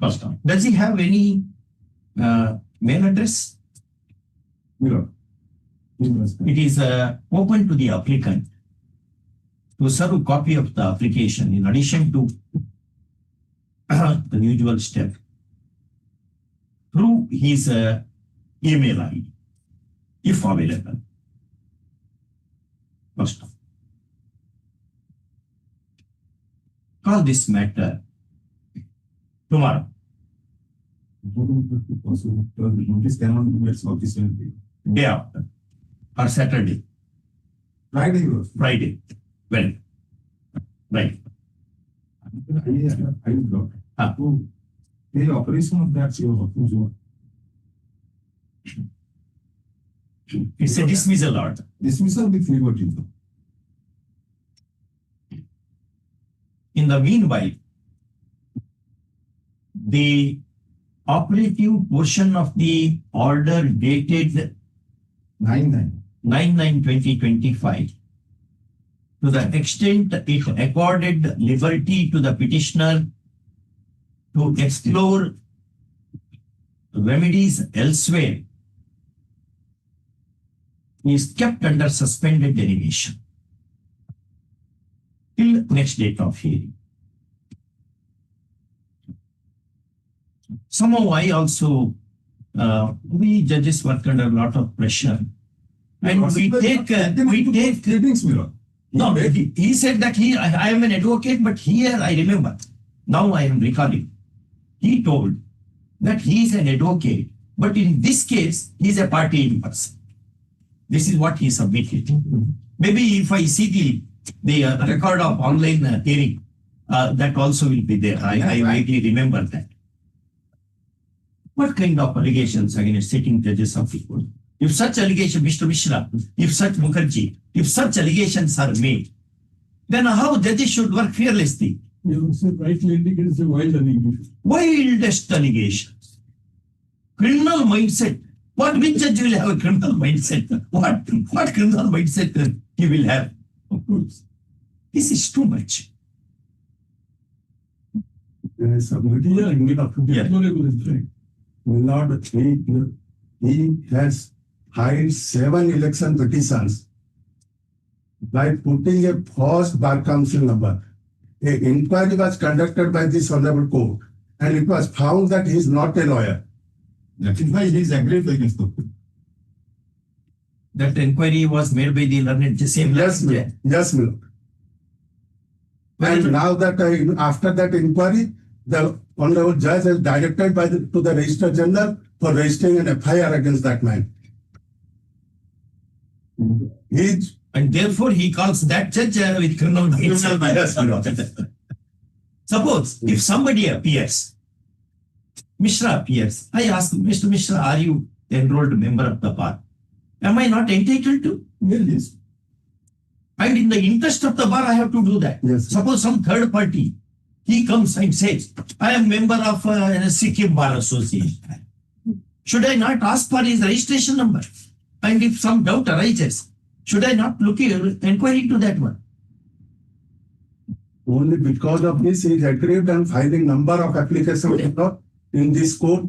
First time. Does he have any mail address? No. It is open to the applicant to serve a copy of the application in addition to the usual step through his email ID, if available. First time. Call this matter tomorrow. Notice cannot be made sufficiently. Day after or Saturday, Friday. Friday. Well, right. I block. To the operation of that It's a dismissal order. dismissal with liberty. In the meanwhile, the operative portion of the order dated 9/9/2025, to the extent it accorded liberty to the petitioner to explore remedies elsewhere, is kept under suspended derivation till next date of hearing. Somehow I also, we judges work under a lot of pressure, and we take. No, he said that I am an advocate, but here I remember, now I am recalling, he told that he is an advocate, but in this case, he is a party in person. This is what he submitted. Maybe if I see the record of online hearing, that also will be there. I vaguely remember that. What kind of allegations against sitting judges of the court? If such allegations, Mr. Mishra, if such Mukherjee, if such allegations are made, then how judges should work fearlessly? You said rightly indicates a wild allegation. Wildest allegations. Criminal mindset. Which judge will have a criminal mindset? What criminal mindset he will have? Of course. This is too much. There is somebody deplorable is right. Lord, he has filed 7 election petitions by putting a false bar council number. An inquiry was conducted by this honorable court, and it was found that he is not a lawyer. That is why he is aggrieved against the court. That inquiry was made by the learned same. Yes, my lord. And now that after that inquiry, the honorable judge has directed to the Registrar General for registering an FIR against that man. He's And therefore, he calls that judge with criminal bias. Suppose if somebody appears, Mishra appears, I ask Mr. Mishra, are you enrolled member of the bar? Am I not entitled to? yes. And in the interest of the bar, I have to do that. Yes. Suppose some third party, he comes and says, I am member of Sikkim Bar Association. Should I not ask for his registration number? And if some doubt arises, should I not inquire into that one? Only because of this, he is aggrieved and filing number of applications in this court,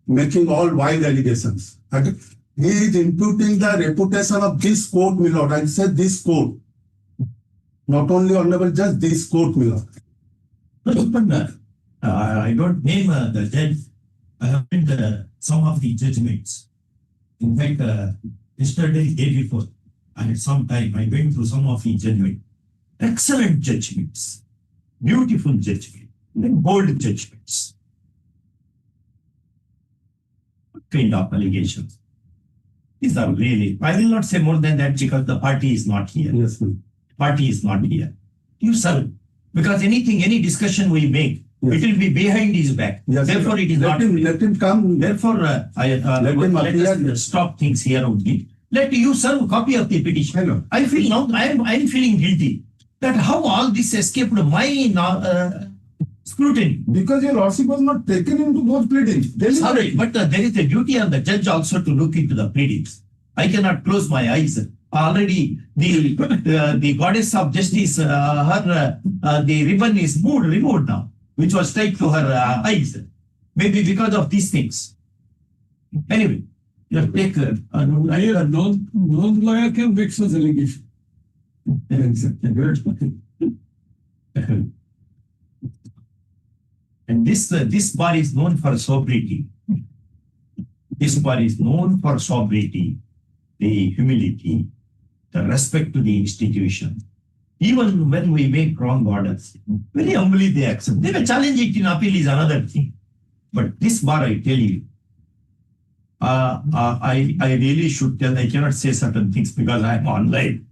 making all wild allegations. And he is imputing the reputation of this court, my lord. I said this court. Not only honorable judge, this court, my lord. I don't name the judge. I have read some of the judgments. In fact, yesterday, day before, I had some time, I went through some of the judgments. Excellent judgments, beautiful judgments, bold judgments. What kind of allegations? These are really, I will not say more than that because the party is not here. Yes, ma'am. Party is not here. You serve. Because anything, any discussion we make, Yes. it will be behind his back. Yes, Therefore, it is let not. let him come. Therefore, let us stop things here only. Let you serve a copy of the petition. Hello. I feel now, I am feeling guilty that how all this escaped my scrutiny. Because your lordship was not taken into those pleadings. Sorry, but there is a duty on the judge also to look into the pleadings. I cannot close my eyes. Already, the goddess of justice, the ribbon is removed now, which was tied to her eyes. Maybe because of these things. Anyway, you have taken Non-lawyer can make such allegation. And this bar is known for sobriety. This bar is known for sobriety, the humility, the respect to the institution. Even when we make wrong orders, very humbly they accept. They may challenge it in appeal is another thing. But this bar, I tell you, I really should tell, I cannot say certain things because I am online.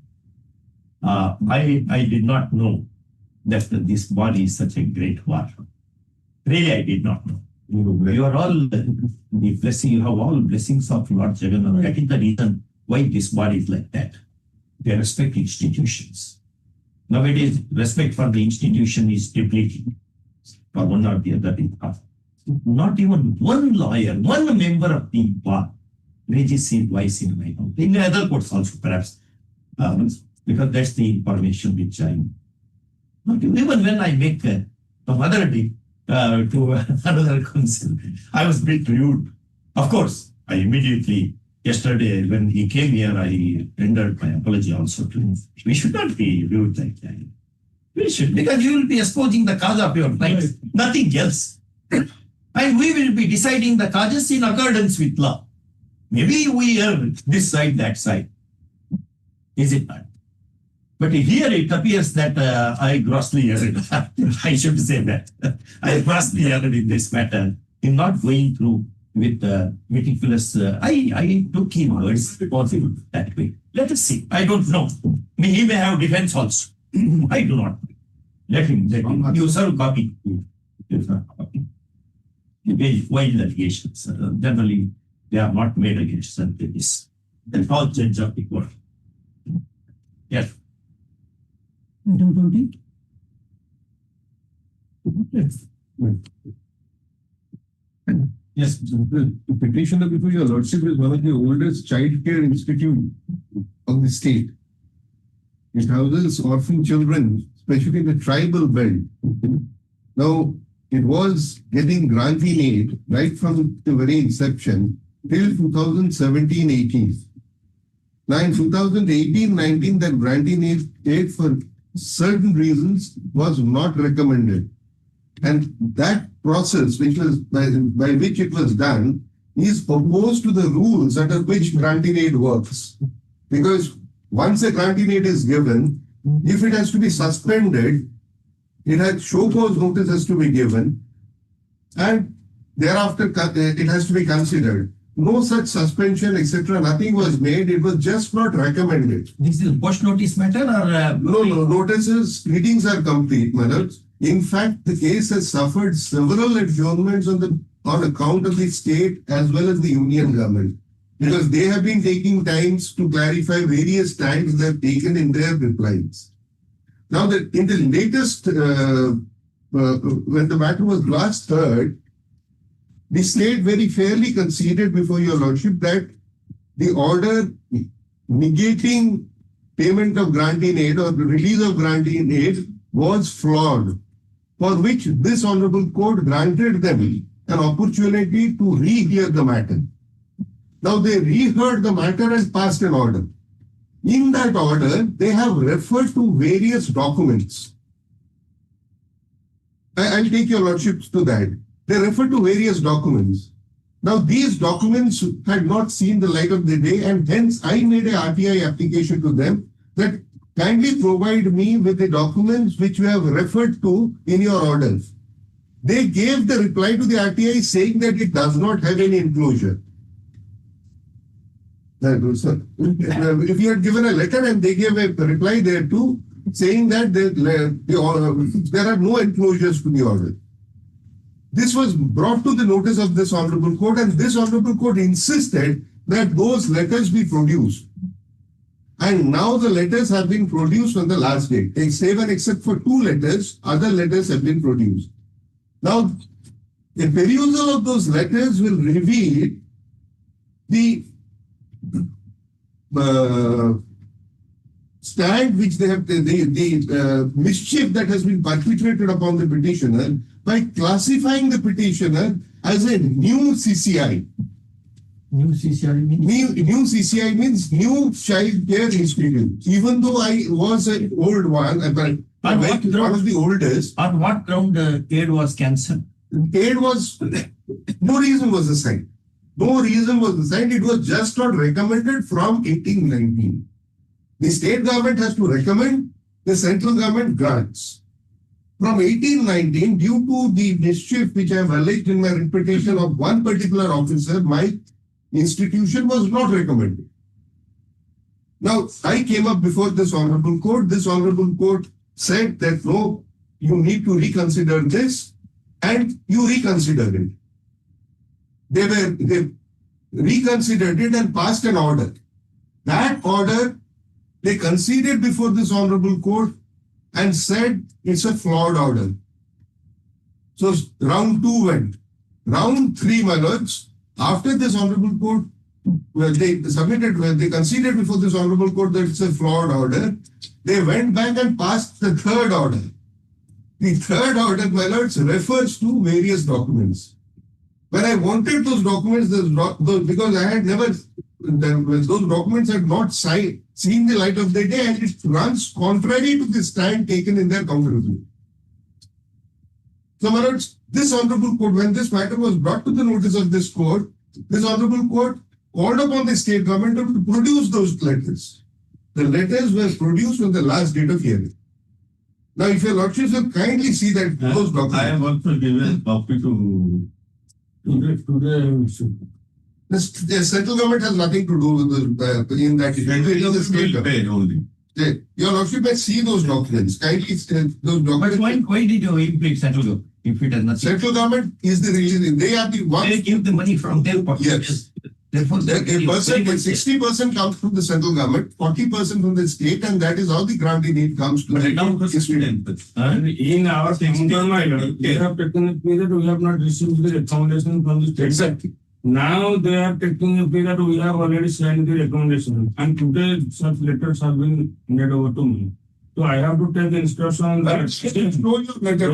I did not know that this bar is such a great bar. Really, I did not know. You are all the blessing, you have all blessings of Lord Jagannath. That is the reason why this bar is like that. They respect institutions. Nowadays, respect for the institution is depleting for one or the other. Not even one lawyer, one member of the bar raises his voice in my house. In other courts also, perhaps, because that's the information which I. Not even when I make some other day to another counsel, I was a bit rude. Of course, I immediately. Yesterday, when he came here, I rendered my apology also to him. We should not be rude like that. We should, because you will be exposing the cause of your clients, nothing else. And we will be deciding the causes in accordance with law. Maybe we err this side, that side. Is it not? But here it appears that I grossly erred. I should say that. I grossly erred in this matter, in not going through with meticulous, I took him words possible that way. Let us see. I don't know. He may have defense also. I do not. Let him. You serve copy. You serve copy. Wild allegations. Generally, they are not made against this. The all judge of the court. Yes. Yes, the petitioner before your lordship is one of the oldest child care institute of the state. It houses orphan children, especially in the tribal belt. Now, it was getting granting aid right from the very inception till 2017-18. Now, in 2018-19, that granting aid for certain reasons was not recommended. And that process, which was by which it was done, is opposed to the rules under which granting aid works. Because once a granting aid is given, if it has to be suspended, it has show cause notice has to be given, and thereafter it has to be considered. No such suspension, etc. Nothing was made. It was just not recommended. This is post notice matter or? No, notices, readings are complete, madam. In fact, the case has suffered several adjournments on account of the state as well as the union government, because they have been taking times to clarify various stands they have taken in their replies. Now, in the latest, when the matter was last heard, the state very fairly conceded before your lordship that the order negating payment of granting aid or the release of granting aid was flawed, for which this honorable court granted them an opportunity to rehear the matter. Now they reheard the matter and passed an order. In that order, they have referred to various documents. I'll take your lordships to that. They refer to various documents. Now these documents had not seen the light of the day, and hence I made a RTI application to them that kindly provide me with the documents which you have referred to in your orders. They gave the reply to the RTI saying that it does not have any enclosure. If you had given a letter and they gave a reply there too, saying that there are no enclosures to the order. This was brought to the notice of this honorable court, and this honorable court insisted that those letters be produced. And now the letters have been produced on the last date. Save and except for 2 letters, other letters have been produced. Now, the perusal of those letters will reveal the stand which they have, the mischief that has been perpetrated upon the petitioner by classifying the petitioner as a new CCI. New CCI means? New CCI means New Child Care Institute. Even though I was an old one, but one of the oldest. On what ground aid was cancelled? Aid was, no reason was assigned. No reason was assigned. It was just not recommended from 1819. The state government has to recommend, the central government grants. From 1819, due to the mischief which I have alleged in my reputation of one particular officer, my institution was not recommended. Now, I came up before this honorable court. This honorable court said that no, you need to reconsider this, and you reconsidered it. They reconsidered it and passed an order. That order, they conceded before this honorable court and said it's a flawed order. So round 2 went. Round 3, my lords, after this honorable court, they conceded before this honorable court that it's a flawed order, they went back and passed the 3rd order. The 3rd order, my lords, refers to various documents. When I wanted those documents, because I had never, those documents had not seen the light of the day, and it runs contrary to the stand taken in their counter-review. So, my lords, this honorable court, when this matter was brought to the notice of this court, this honorable court called upon the state government to produce those letters. The letters were produced on the last date of hearing. Now, if your lordships will kindly see that those documents. I have also given copy to the central government has nothing to do with in that. It is the state government only. Your lordship may see those documents. Kindly those documents. But why did you implicate central government if it has nothing? Central government is the reason. They are the ones. They give the money from their pocket. Yes. Therefore, 60% comes from the central government, 40% from the state, and that is how the granting aid comes to the in our thing, they have taken a period, we have not received the recommendation from the state. Exactly. Now they are taking a period, we have already signed the recommendation, and today such letters have been made over to me. So I have to take the instruction that. Show your letter.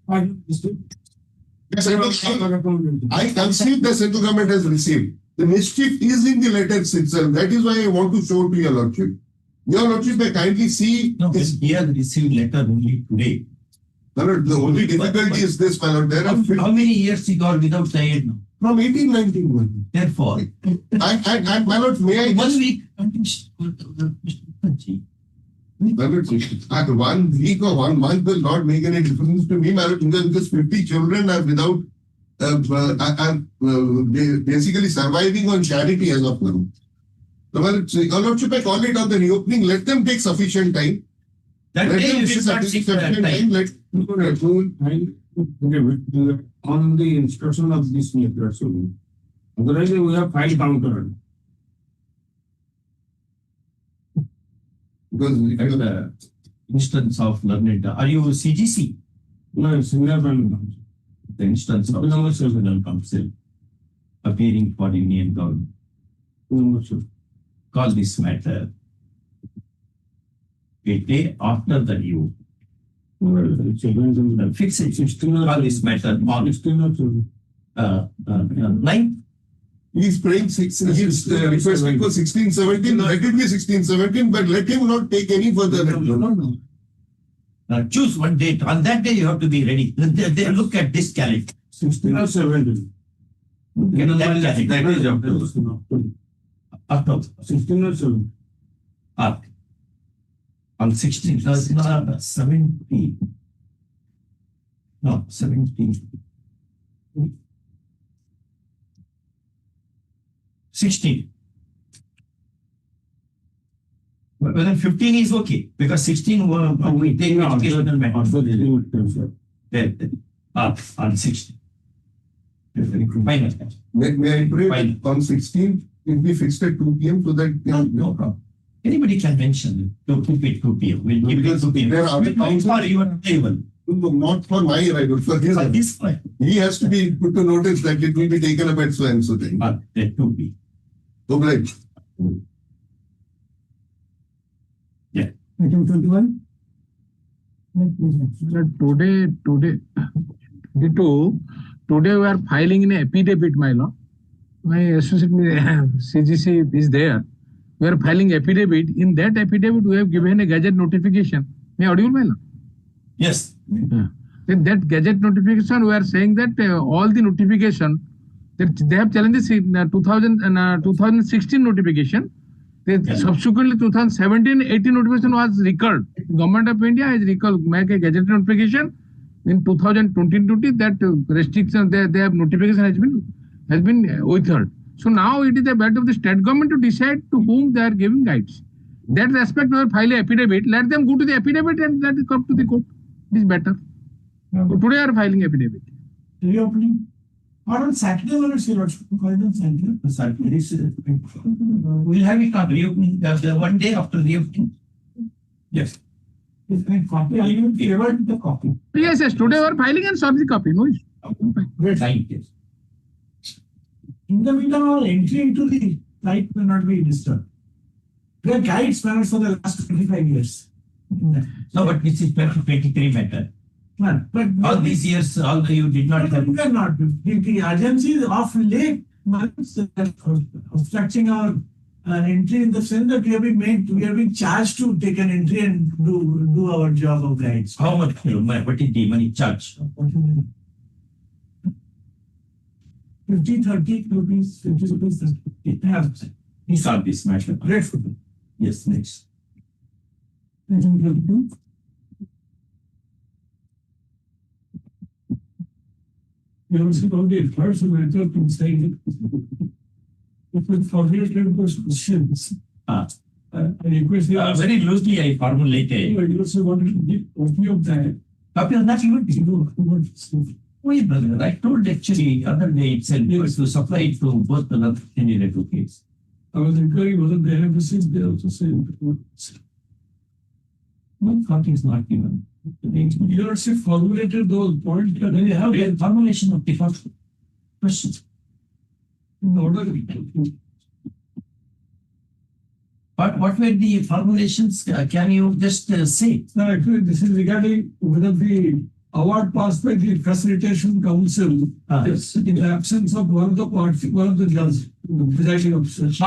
I conceive the central government has received. The mischief is in the letters itself. That is why I want to show to your lordship. Your lordship may kindly see. No, he has received letter only today. The only difficulty is this, my lord. There are how many years he got without the aid now? from 1891. Therefore, And my lord, may I 1 just, week. 1 week or 1 month will not make any difference to me, my lord, because 50 children are without, basically surviving on charity as of now. So, my lordship, I call it on the reopening. Let them take sufficient time. That Let day them you take should not seek that sufficient time. time. On the instruction of this method, so otherwise we have file counter. Because Instance of learned, are you CGC? No, similar one. The instance of Criminal Council appearing for Indian government. Call this matter a day after the review. Fix it. Call this matter on 9th. he's praying he's requesting for 16, 17. Let it be 16, 17, but let him not take any further. Choose one date. On that day, you have to be ready. They look at this calendar. 16 or 17. Look at that calendar. That is October. 16 or 17. On 16th, 17. No, 17. 16. But then 15 is okay because 16 we take educational matters. On 16. Final. May I pray Fine. on 16th, it be fixed at 2 p.m. so that No problem. Anybody can mention it. To keep it 2 p.m. We'll keep it Because 2 p.m. there are other councils- For your available. not for my right, for his. For this one. He has to be put to notice that it will be taken up at so and so thing. At 2 p.m. Obliged. Item 21. Today we are filing an affidavit, my lord. My associate CGC is there. We are filing affidavit. In that affidavit, we have given a gazette notification. May I audible, my lord? Yes. In that gazette notification, we are saying that all the notification that they have challenged this in 2016 notification. Subsequently, 2017-18 notification was recalled. Government of India has recalled, make a gazette notification in 2020 that restriction they have notification has been withheld. So now it is the matter of the state government to decide to whom they are giving guides. That respect, we file a affidavit. Let them go to the affidavit and let it come to the court. It is better. So today we are filing affidavit. Reopening. Or on Saturday, or it's not filed on Saturday. We'll have it on reopening, the one day after reopening. Yes. If I copy, I will favor the copy. Yes, today we are filing and serve the copy. No issue. Right, yes. In the meantime, our entry into the site will not be disturbed. We are guides managed for the last 25 years. No, but this is 2023 matter. But All these years, although you did not have. we are not. The agency of late months obstructing our entry in the sense that we have been charged to take an entry and do our job of guides. How much? What is the money charge? 50, 30 rupees, 50 rupees. We solve this matter. Grateful. Yes, next. Item 22. You also told the first matter to say it. If we forget those questions, I request you. Very loosely I formulated. You also wanted to give copy of that. Copy of that you would be. You know, Wait, brother, I told actually other day itself to supply it to both the candidate case. I was inquiring whether they have received, they also say. No copy is not given. You also formulated those points. They have a formulation of the first question. In order. But what were the formulations? Can you just say? No, actually, this is regarding whether the award passed by the Facilitation Council is in the absence of one of the parties, one of the judges, presiding officers.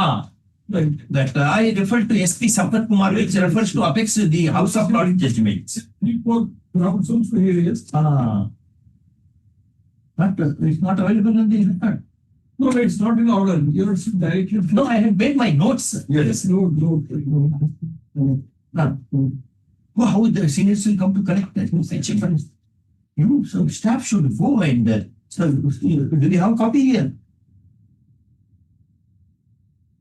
Right. That I refer to SP Sampath Kumar, which refers to apex the House of Lords judgments. Report councils for areas. But it's not available in the record. No, it's not in order. You're directly. No, I have made my notes. Yes, no. Well, how the seniors will come to collect that fixation funds? So staff should go and, so, do they have a copy here?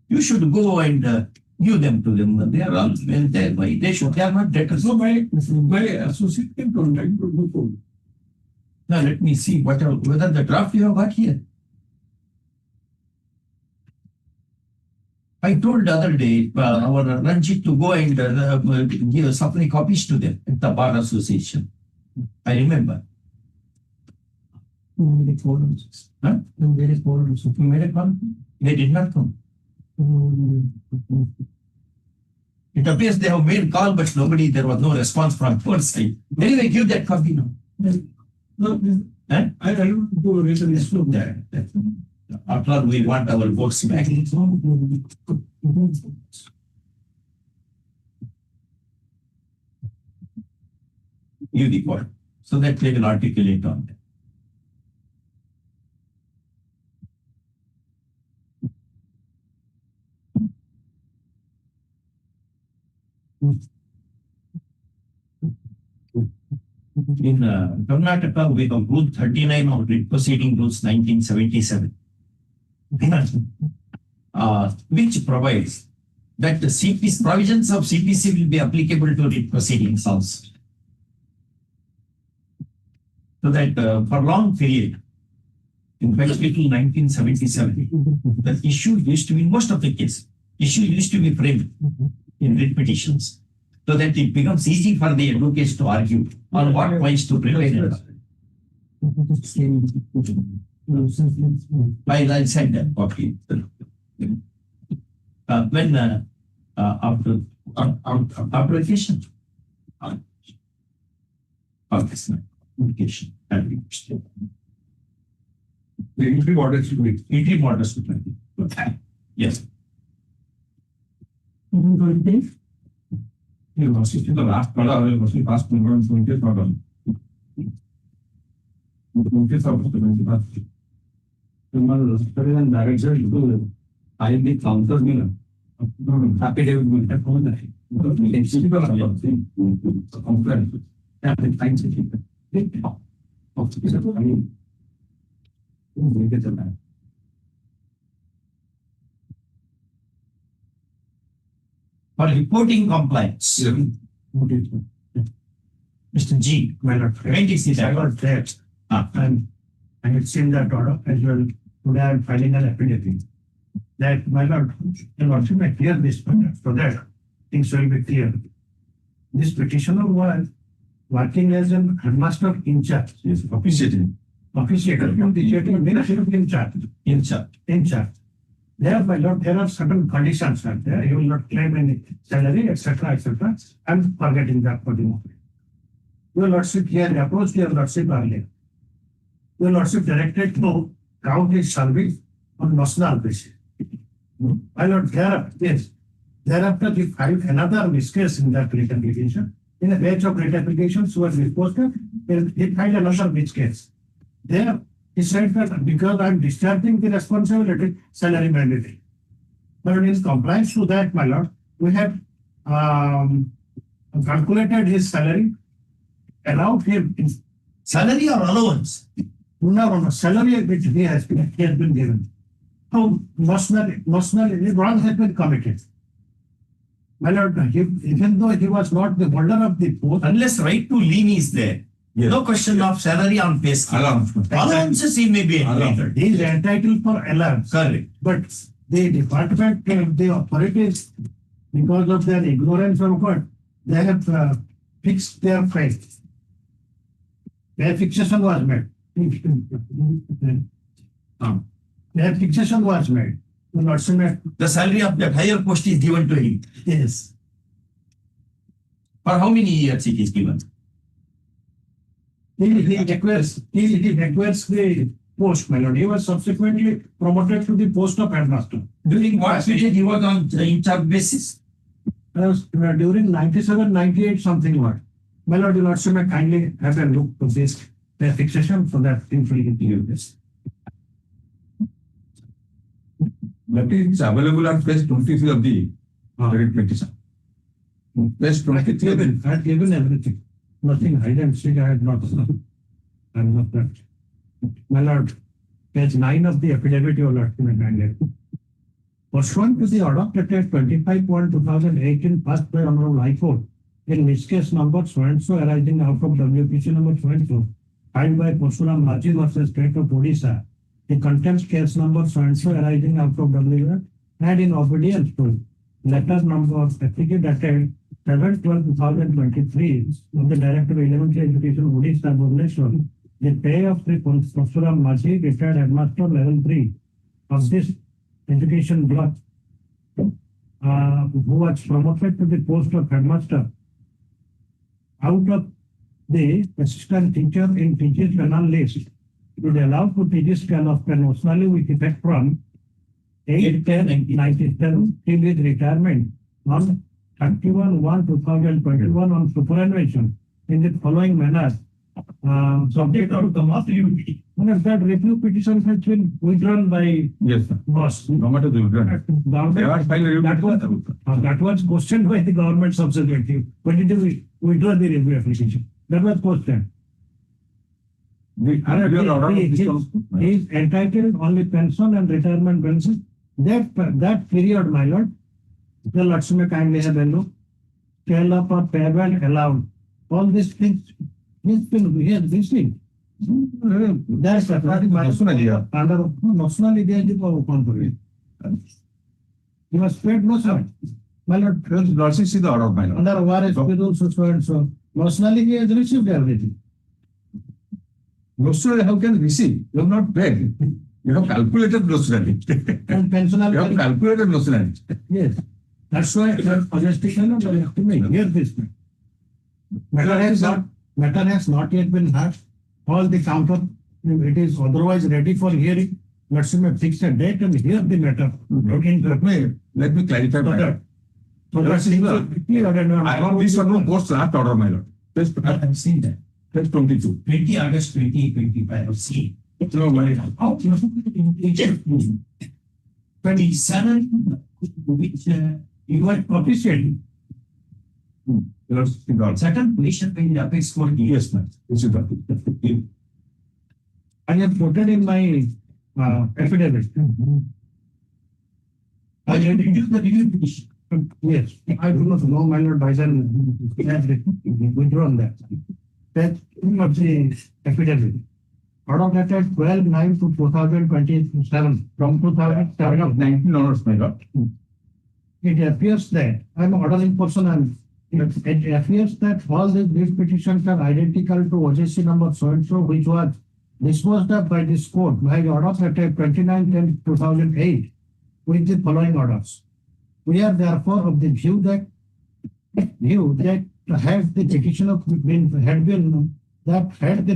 You should go and give them to them. They are all well there. Why they should? They are not debtors. So my associate can contact the. Now let me see whether the draft you have got here. I told the other day our Ranjit to go and give supply copies to them at the Bar Association. I remember. Made a call. Huh? Made a call. You made a call? They did not come. It appears they have made call, but there was no response from your side. Anyway, give that copy now. No, Huh? I don't do reason is look there. After all, we want our votes back. It's You the court, so that they will articulate on that. In Karnataka, we have Rule 39 of Writ Proceeding Rules 1977, which provides that the CPC provisions of CPC will be applicable to writ proceedings also. So that for long period, in fact, till 1977, the issue used to be, in most of the cases, issue used to be framed in writ petitions, so that it becomes easy for the advocates to argue on what points to prevail. I said that copy. When after application, application, The interim order should be. interim orders to 20. Yes. You must see the last order, you must be passed on 20th order. 20th of the 20th. And director to I the counter mill. Happy day with that phone. Complaint. And thanks to keep it. I mean, get the man. For reporting compliance, Mr. G. Well, When is it? I got that. And I had seen that order as well. Today I am filing an affidavit. That my lord, and also may clear this matter so that things will be clear. This petitioner was working as an headmaster in charge. Yes, officiating. Officiating, minister in charge. In charge. In charge. There, my lord, there are certain conditions are there. You will not claim any salary, etc., etc. I'm forgetting that for the moment. Your lordship here approached your lordship earlier. Your lordship directed to count his service on national basis. My lord, thereafter he filed another miscase in that writ application. In a batch of writ applications was reported, he filed another miscase. There, he said that because I'm discharging the responsibility, salary mandatory. But in compliance to that, my lord, we have calculated his salary, allowed him in Salary or allowance? no, salary which he has been given. So notionally, wrong has been committed. My lord, even though he was not the holder of the post, Unless right to lean is there. Yes. No question of salary on pay scale. Allowances he may be entitled. he is entitled for allowance. Correct. But the department, the authorities, because of their ignorance or what, they have fixed their fate. Their fixation was made. Their fixation was made. The lordship, The salary of that higher post is given to him. yes. For how many years it is given? He requires the post, my lord. He was subsequently promoted to the post of headmaster. During what period he was on in charge basis? During 97, 98, something like. My lord, the lordship may kindly have a look to this, their fixation, so that things will get clear. This. That is available at page 23 of the writ petition. Page 23. I had given everything. Nothing hide and seek I had not done. I'm not that. My lord, page 9 of the affidavit you will mandate. Pursuant to the order dated 25/2018 passed by Honorable High Court in this case number so and so arising out of WPC number so and so filed by Persuram Maji versus State of Odisha, the contempt case number so and so arising out of WPC and in obedience to letter number affidavit dated 7/12/2023 of the Director of Elementary Education Odisha Bhubaneswar, the pay of the Persuram Maji, retired headmaster level 3 of this education block, who was promoted to the post of headmaster out of the assistant teacher in teachers penal list, is allowed to teach scale of nationally with effect from 8/10/97 till his retirement on 31/1/2021 on superannuation in the following manner. Subject to come up to that review petition has been withdrawn by Yes, sir. boss. Government has withdrawn. They are filed a review That was questioned by the government subsequently. When did we withdraw the review application? That was questioned. He is entitled only pension and retirement pension. That period, my lord, the Lakshmi kindly have a look. Scale up or payment allowed. All these things, he's been here, this thing. That's national under national idea open for it. You must paid no sir. My lord, Lordship see the order of my lord. under ORS rules so and so. Nationally he has received everything. Grocery, how can receive? You have not paid. You have calculated grocery. And pensioner. You have calculated grocery. Yes. That's why I'm suggesting that we have to make here this matter has not yet been heard. All the counter, it is otherwise ready for hearing. Let's fix a date and hear the matter. Let me clarify my lord. So that's These are no post last order, my lord. I have seen that. Page 22. 20 August 2025 of C. No, my lord. How you have 27, which you were propitiated. Certain position in the apex court. Yes, ma'am. This is that. I have quoted in my affidavit. I reduce the review petition. Yes, I do not know, my lord, by then withdrawn that. That's of the affidavit. Order dated 12/9/2027 from 2007. 19 orders, my lord. It appears that I'm an ordering person and it appears that all these petitions are identical to OJC number so and so, which was disposed of by this court by order dated 29/10/2008 with the following orders. We are therefore of the view that had the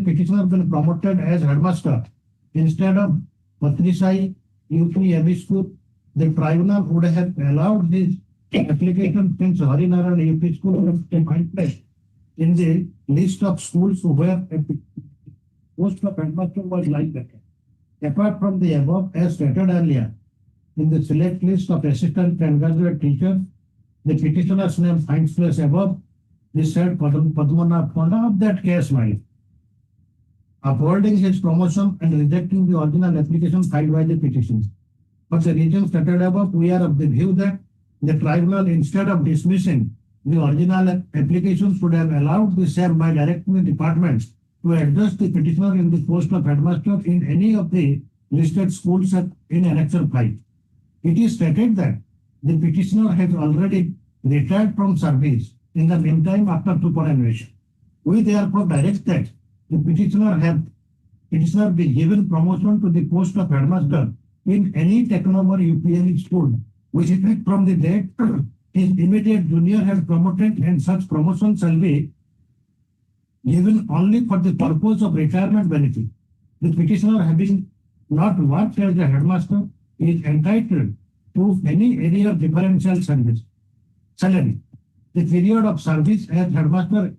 petitioner been promoted as headmaster instead of Patrisai UP ME school, the tribunal would have allowed this application since Harinaran UP school was place in the list of schools where a post of headmaster was like that. Apart from the above, as stated earlier, in the select list of assistant and graduate teachers, the petitioner's name finds place above. This said Padmanath Ponda of that case, my upholding his promotion and rejecting the original application filed by the petition. For the reasons stated above, we are of the view that the tribunal, instead of dismissing the original application, should have allowed the same by directing the departments to adjust the petitioner in the post of headmaster in any of the listed schools in Annexure 5. It is stated that the petitioner has already retired from service in the meantime after superannuation. We therefore direct that the petitioner be given promotion to the post of headmaster in any Technomer UPLE school, with effect from the date his immediate junior has promoted, and such promotion shall be given only for the purpose of retirement benefit. The petitioner, having not worked as a headmaster, is entitled to any area of differential salary. The period of service as headmaster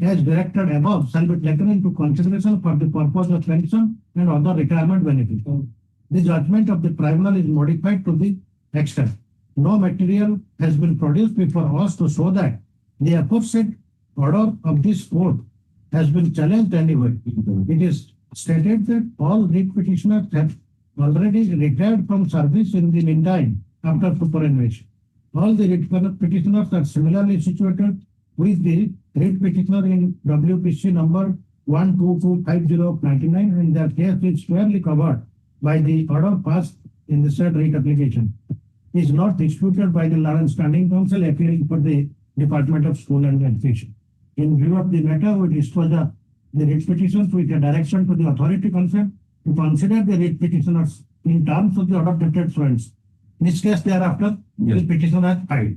as directed above shall be taken into consideration for the purpose of pension and other retirement benefits. The judgment of the tribunal is modified to the extent no material has been produced before us to show that the aforesaid order of this court has been challenged anyway. It is stated that all writ petitioners have already retired from service in the meantime after superannuation. All the writ petitioners are similarly situated with the writ petitioner in WPC number 12250/99, and their case is fairly covered by the order passed in the said writ application. It is not disputed by the Lawrence Standing Council appearing for the Department of School and Education. In view of the matter, we dispose the writ petitions with a direction to the authority concerned to consider the writ petitioners in terms of the order dated so and so. In this case, thereafter, the petition has filed.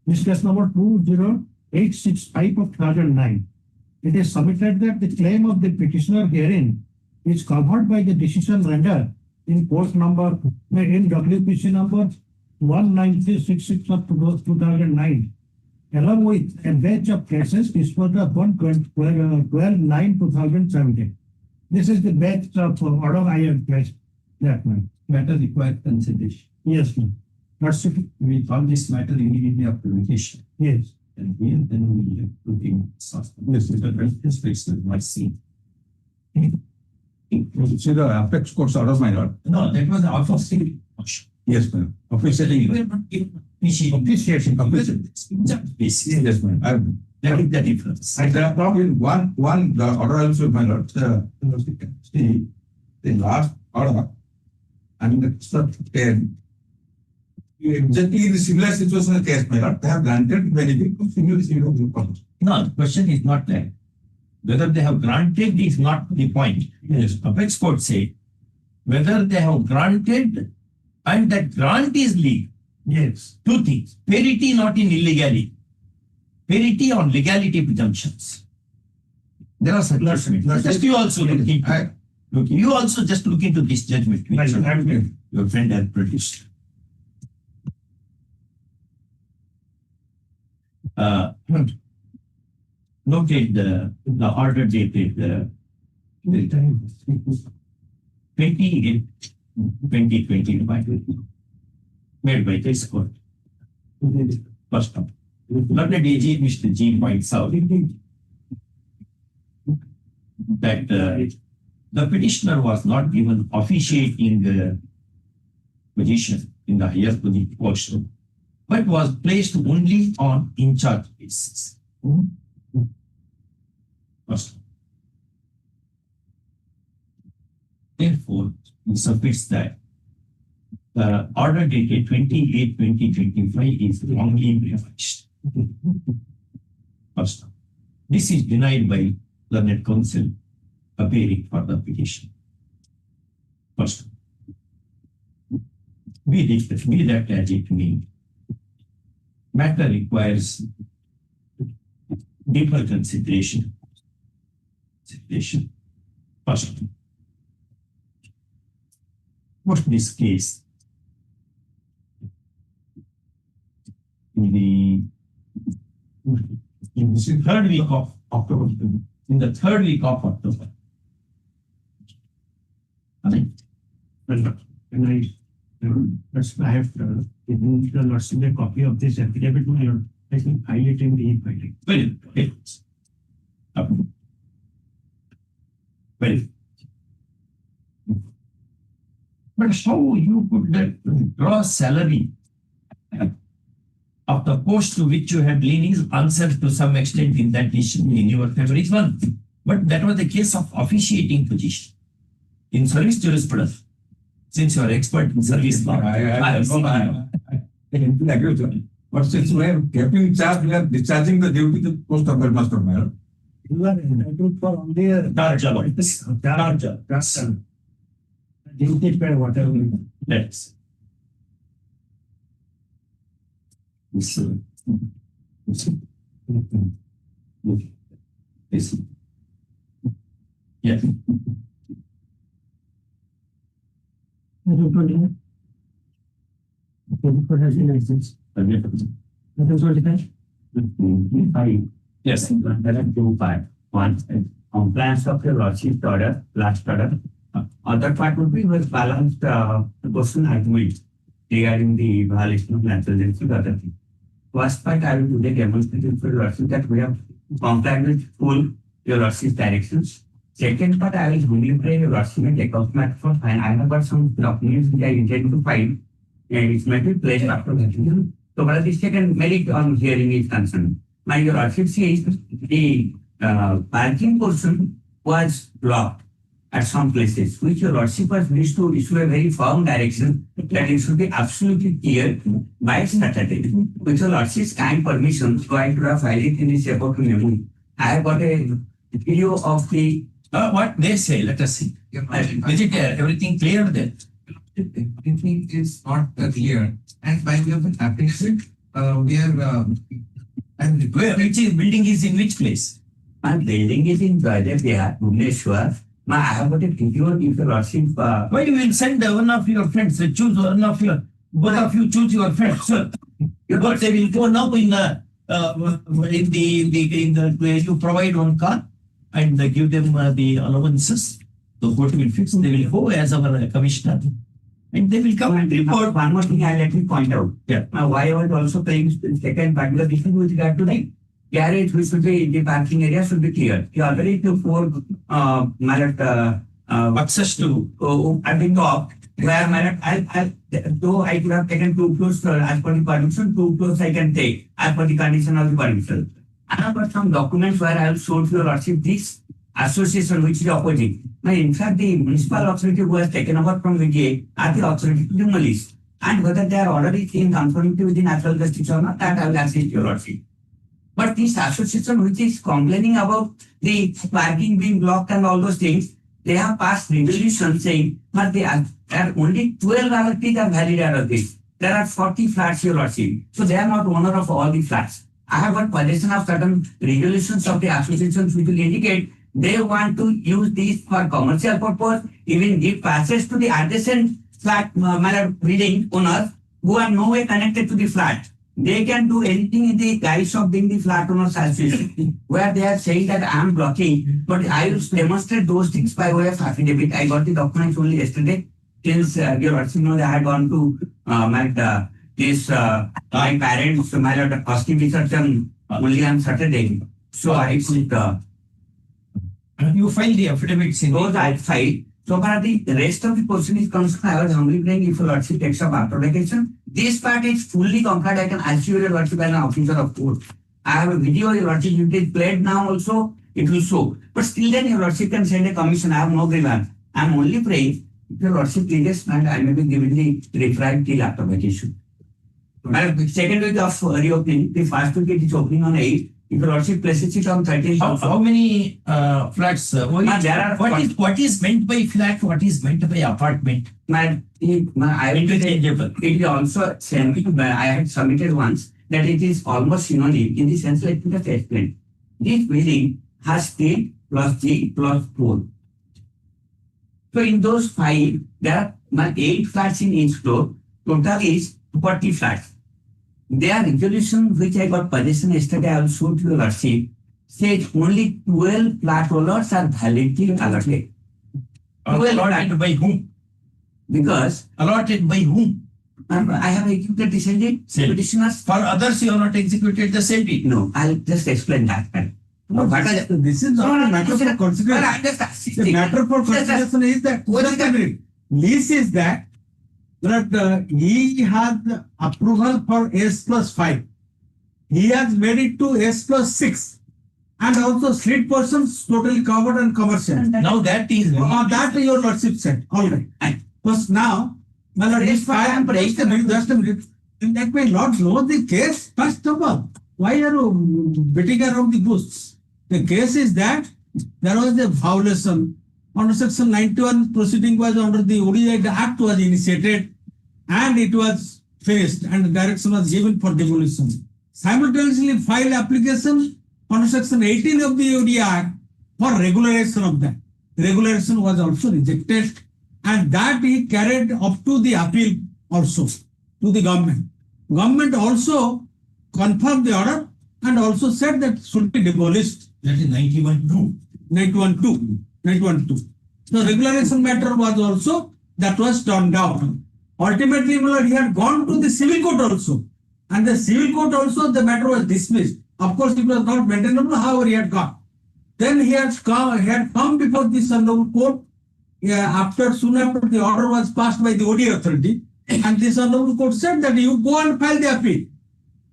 This case number 20865 of 2009. It is submitted that the claim of the petitioner herein is covered by the decision rendered in court number in WPC number 19366 of 2009, along with a batch of cases disposed of on 12/9/2017. This is the batch of order I have placed. That man. Matter required consideration. Yes, ma'am. That's it. We call this matter immediately after vacation. Yes. And then we have to think. Yes, this fix my scene. See the apex court's orders, my lord. No, that was out of state. Yes, ma'am. Officially. Appreciation. Yes, ma'am. That is the difference. And there are probably one the order also, my lord. See, the last order, and exactly the similar situation in the case, my lord. They have granted benefit to similar group. No, the question is not that. Whether they have granted is not the point. Yes. Apex court said whether they have granted and that grant is legal. Yes. Two things. Parity not in illegality. Parity on legality presumptions. There are such judgments. Just you also look into. You also just look into this judgment which your friend has produced. Noted the order dated 20/8/2025 made by this court. First up, learned AG Mr. G points out that the petitioner was not given officiating position in the highest position, but was placed only on in-charge basis. First. Therefore, it submits that the order dated 28/2025 is wrongly revised. First, this is denied by learned counsel appearing for the petition. First, be that as it may, matter requires deeper consideration. First, what's this case? In the third week of October. In the third week of October. I have given the lordship a copy of this affidavit. I can file it in the e-filing. Well, but how you could draw salary of the post to which you had leanings answered to some extent in that decision in your favor is one. But that was the case of officiating position. In service jurisprudence, since you are expert in service law, I have seen agree with you. But since we are keeping charge, we are discharging the duty to post of headmaster, my lord. You are entitled for only a charge. duty pay whatever. Let's. This. Yes. Has been licensed. Yes. One, compliance of the lordship order, last order. Other part would be with balanced question argument. regarding the violation of natural justice and other things. First part, I will today demonstrate to your lordship that we have complied with full your lordship's directions. Second part, I will humbly pray your lordship and take off matter for fine. I have got some documents which I intend to file, and it might be placed after that. So, what the second merit on hearing is concerned. My your lordship says the parking portion was blocked at some places, which your lordship was wished to issue a very firm direction that it should be absolutely clear by Saturday. With your lordship's kind permission, so I could have filed it in the shape of a memo. I have got a video of the What they say, let us see. Is it everything clear there? Everything is not clear, and by way of an affidavit, we are and Which is building is in which place? my building is in Jaydev Bihar, Bhubaneswar. I have got a video if your lordship. Why you will send one of your friends? Choose one of your, both of you choose your friends. Sir. But they will go now in the where you provide one car and give them the allowances. The court will fix. They will go as our commissioner, and they will come and report. One more thing I let me point out. Yeah. Why I was also playing second particular issue with regard to the garage, which should be the parking area should be clear. You already took four Access to at the top where though I could have taken 2 floors as per the permission, 2 floors I can take as per the condition of the permission. I have got some documents where I have showed to your lordship this association which is opposite. Now, in fact, the municipal authority who has taken over from VGA are the authority to demolish. And whether they are already in conformity with the natural justice or not, that I will assist your lordship. But this association which is complaining about the parking being blocked and all those things, they have passed resolution saying that there are only 12 RFPs are valid out of this. There are 40 flats, your lordship. So they are not owner of all the flats. I have got possession of certain regulations of the associations which will indicate they want to use these for commercial purpose, even give passes to the adjacent flat building owners who are no way connected to the flat. They can do anything in the guise of being the flat owners association, where they are saying that I am blocking, but I will demonstrate those things by way of affidavit. I got the documents only yesterday. Since your lordship knows I had gone to my parents, my asking research only on Saturday. So I could you file the affidavits in those I filed. So far the rest of the portion is concerned, I was humbly praying if your lordship takes up after vacation. This part is fully complied. I can assure your lordship as an officer of court. I have a video, your lordship, if it is played now also, it will show. But still then your lordship can send a commission. I have no grievance. I am only praying if your lordship pleases and I may be given the reprieve till after vacation. Second week of reopening, the first week is opening on 8th. If your lordship places it on 13th. How many flats? What is meant by flat? What is meant by apartment? I Interchangeable. it is also I had submitted once that it is almost synonym in the sense let me just explain. This building has 3 plus 3 plus 4. So in those 5, there are 8 flats in each floor. Total is 40 flats. Their resolution, which I got possession yesterday, I will show to your lordship, says only 12 flat owners are validly allotted. Allotted by whom? Because Allotted by whom? I have executed the same petitioners. For others, you have not executed the same deed. No, I'll just explain that. This is not a matter for consideration. The matter for consideration is that lease is that he has approval for S plus 5. He has made it to S plus 6. And also street persons totally covered and commercial. Now that is That your lordship said. All right. Because now, my lord, just a minute. Let me not know the case. First of all, why are you beating around the bush? The case is that there was a violation. Under section 91 proceeding was under the Orissa Act was initiated and it was finished and direction was given for demolition. Simultaneously filed application under section 18 of the Orissa Act for regularization of that. Regularization was also rejected and that he carried up to the appeal also to the government. Government also confirmed the order and also said that should be demolished. That is 91-2. 91-2. So regularization matter was also, that was turned down. Ultimately, my lord, he had gone to the civil court also. And the civil court also, the matter was dismissed. Of course, it was not maintainable, however, he had gone. Then he had come before this honorable court, soon after the order was passed by the OD authority. And this honorable court said that you go and file the appeal.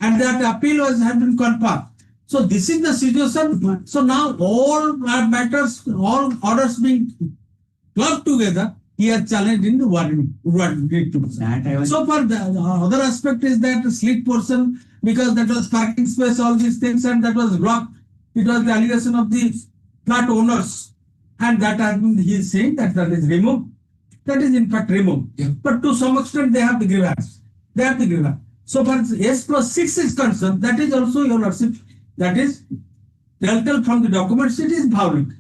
And that appeal had been confirmed. So this is the situation. So now all matters, all orders being clubbed together, he has challenged in the wording. So for the other aspect is that the slit portion, because that was parking space, all these things, and that was blocked. It was the allegation of the flat owners. And that has been, he is saying that is removed. That is in fact removed. Yeah. But to some extent they have the grievance. They have the grievance. So far as S+6 is concerned, that is also your lordship. That is telltale from the documents, it is violent.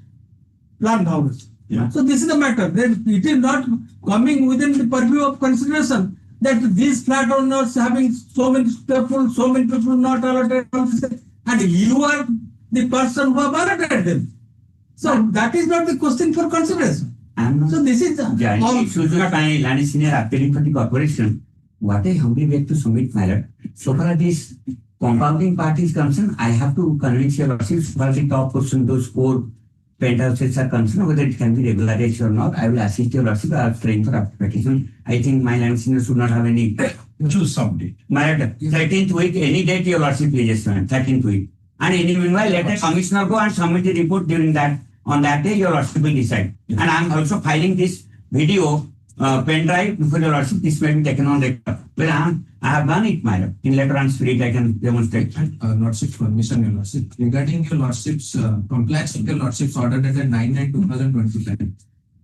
Plan violence. Yeah. So this is the matter. Then it is not coming within the purview of consideration that these flat owners having so many people not allotted, and you are the person who have allotted them. So that is not the question for consideration. So this is my land engineer appealing for the corporation. What I humbly beg to submit, my lord. So far as this compounding part is concerned, I have to convince your lordship, so far as the top portion, those 4 penthouses are concerned, whether it can be regularized or not. I will assist your lordship. I am praying for application. I think my land engineer should not have any. Choose some date. My lord, 13th week, any date your lordship pleases, 13th week. And in the meanwhile, let a commissioner go and submit the report during that. On that day, your lordship will decide. And I am also filing this video pen drive before your lordship. This may be taken on record. But I have done it, my lord. In letter and spirit, I can demonstrate. Lordship's permission, your lordship. Regarding your lordship's compliance with your lordship's order dated 9/9/2025,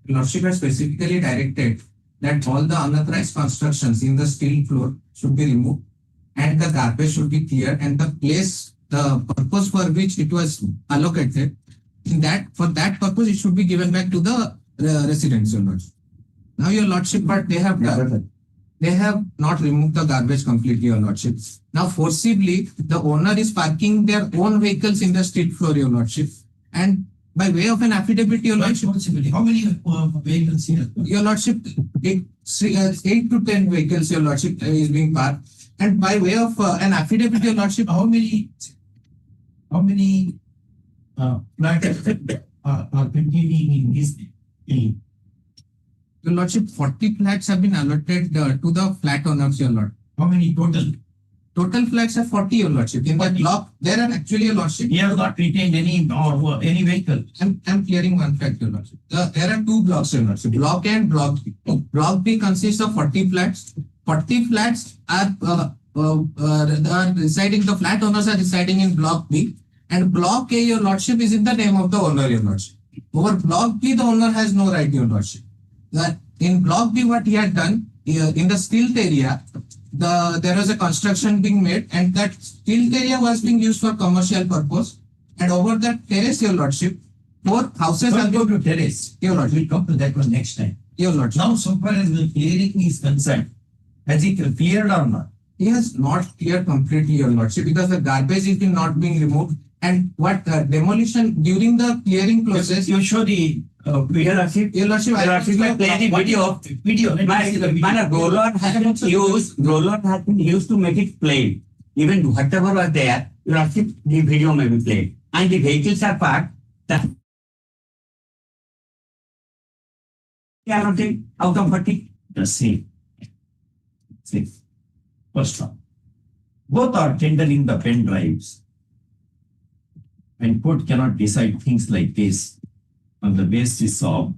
your lordship has specifically directed that all the unauthorized constructions in the steel floor should be removed and the garbage should be cleared, and the purpose for which it was allocated, for that purpose it should be given back to the residents, your lordship. Now, your lordship, but they have not removed the garbage completely, your lordship. Now, forcibly, the owner is parking their own vehicles in the street floor, your lordship. And by way of an affidavit, your lordship. How many vehicles here? Your lordship, 8 to 10 vehicles, your lordship, is being parked. And by way of an affidavit, your lordship. How many flats are continuing in this bill? Your lordship, 40 flats have been allotted to the flat owners, your lord. How many total? Total flats are 40, your lordship. In that block, there are actually, your lordship. He has not retained any vehicle. I'm clearing one fact, your lordship. There are 2 blocks, your lordship. Block A and Block B. Block B consists of 40 flats. 40 flats are residing, the flat owners are residing in Block B. And Block A, your lordship, is in the name of the owner, your lordship. Over Block B, the owner has no right, your lordship. That in Block B, what he had done, in the stilt area, there was a construction being made, and that stilt area was being used for commercial purpose. And over that terrace, your lordship, 4 houses Don't go to terrace. Your lordship. We'll come to that one next time. Your lordship. Now, so far as the clearing is concerned, has he cleared or not? He has not cleared completely, your lordship, because the garbage is not being removed. And what demolition during the clearing process. You show the your lordship. Your lordship, I play the video. My roller has been used to make it plain. Even whatever was there, your lordship, the video may be played. And the vehicles are parked. Out of 40. The same. First one. Both are tendering the pen drives. And court cannot decide things like this on the basis of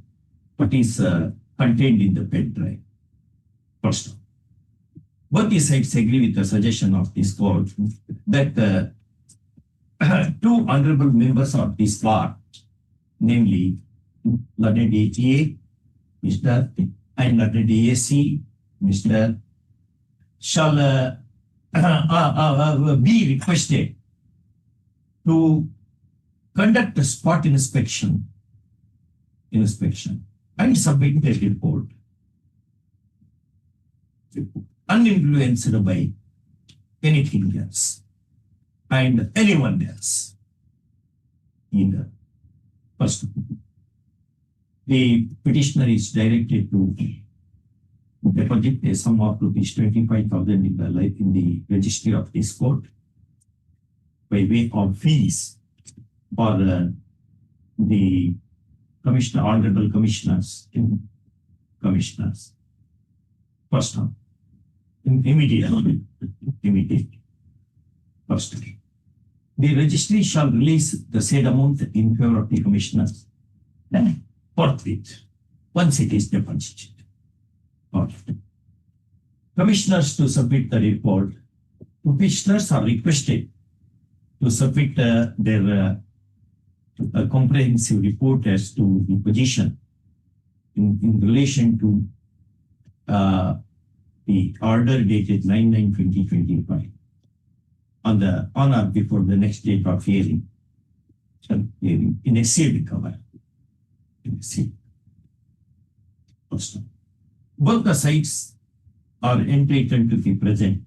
what is contained in the pen drive. First one. Both the sides agree with the suggestion of this court that 2 honorable members of this bar, namely Learned A, Mr. and Learned AC, Mr. shall be requested to conduct a spot inspection and submit the report uninfluenced by anything else and anyone else. Either. First, the petitioner is directed to deposit a sum of rupees 25,000 in the registry of this court by way of fees for the commissioner, honorable commissioners, first time, immediate, first. The registry shall release the said amount in favor of the commissioners forthwith, once it is deposited. Okay. Commissioners to submit the report. Commissioners are requested to submit their comprehensive report as to the position in relation to the order dated 9/9/2025 on or before the next date of hearing. In a sealed cover. Both the sides are entitled to be present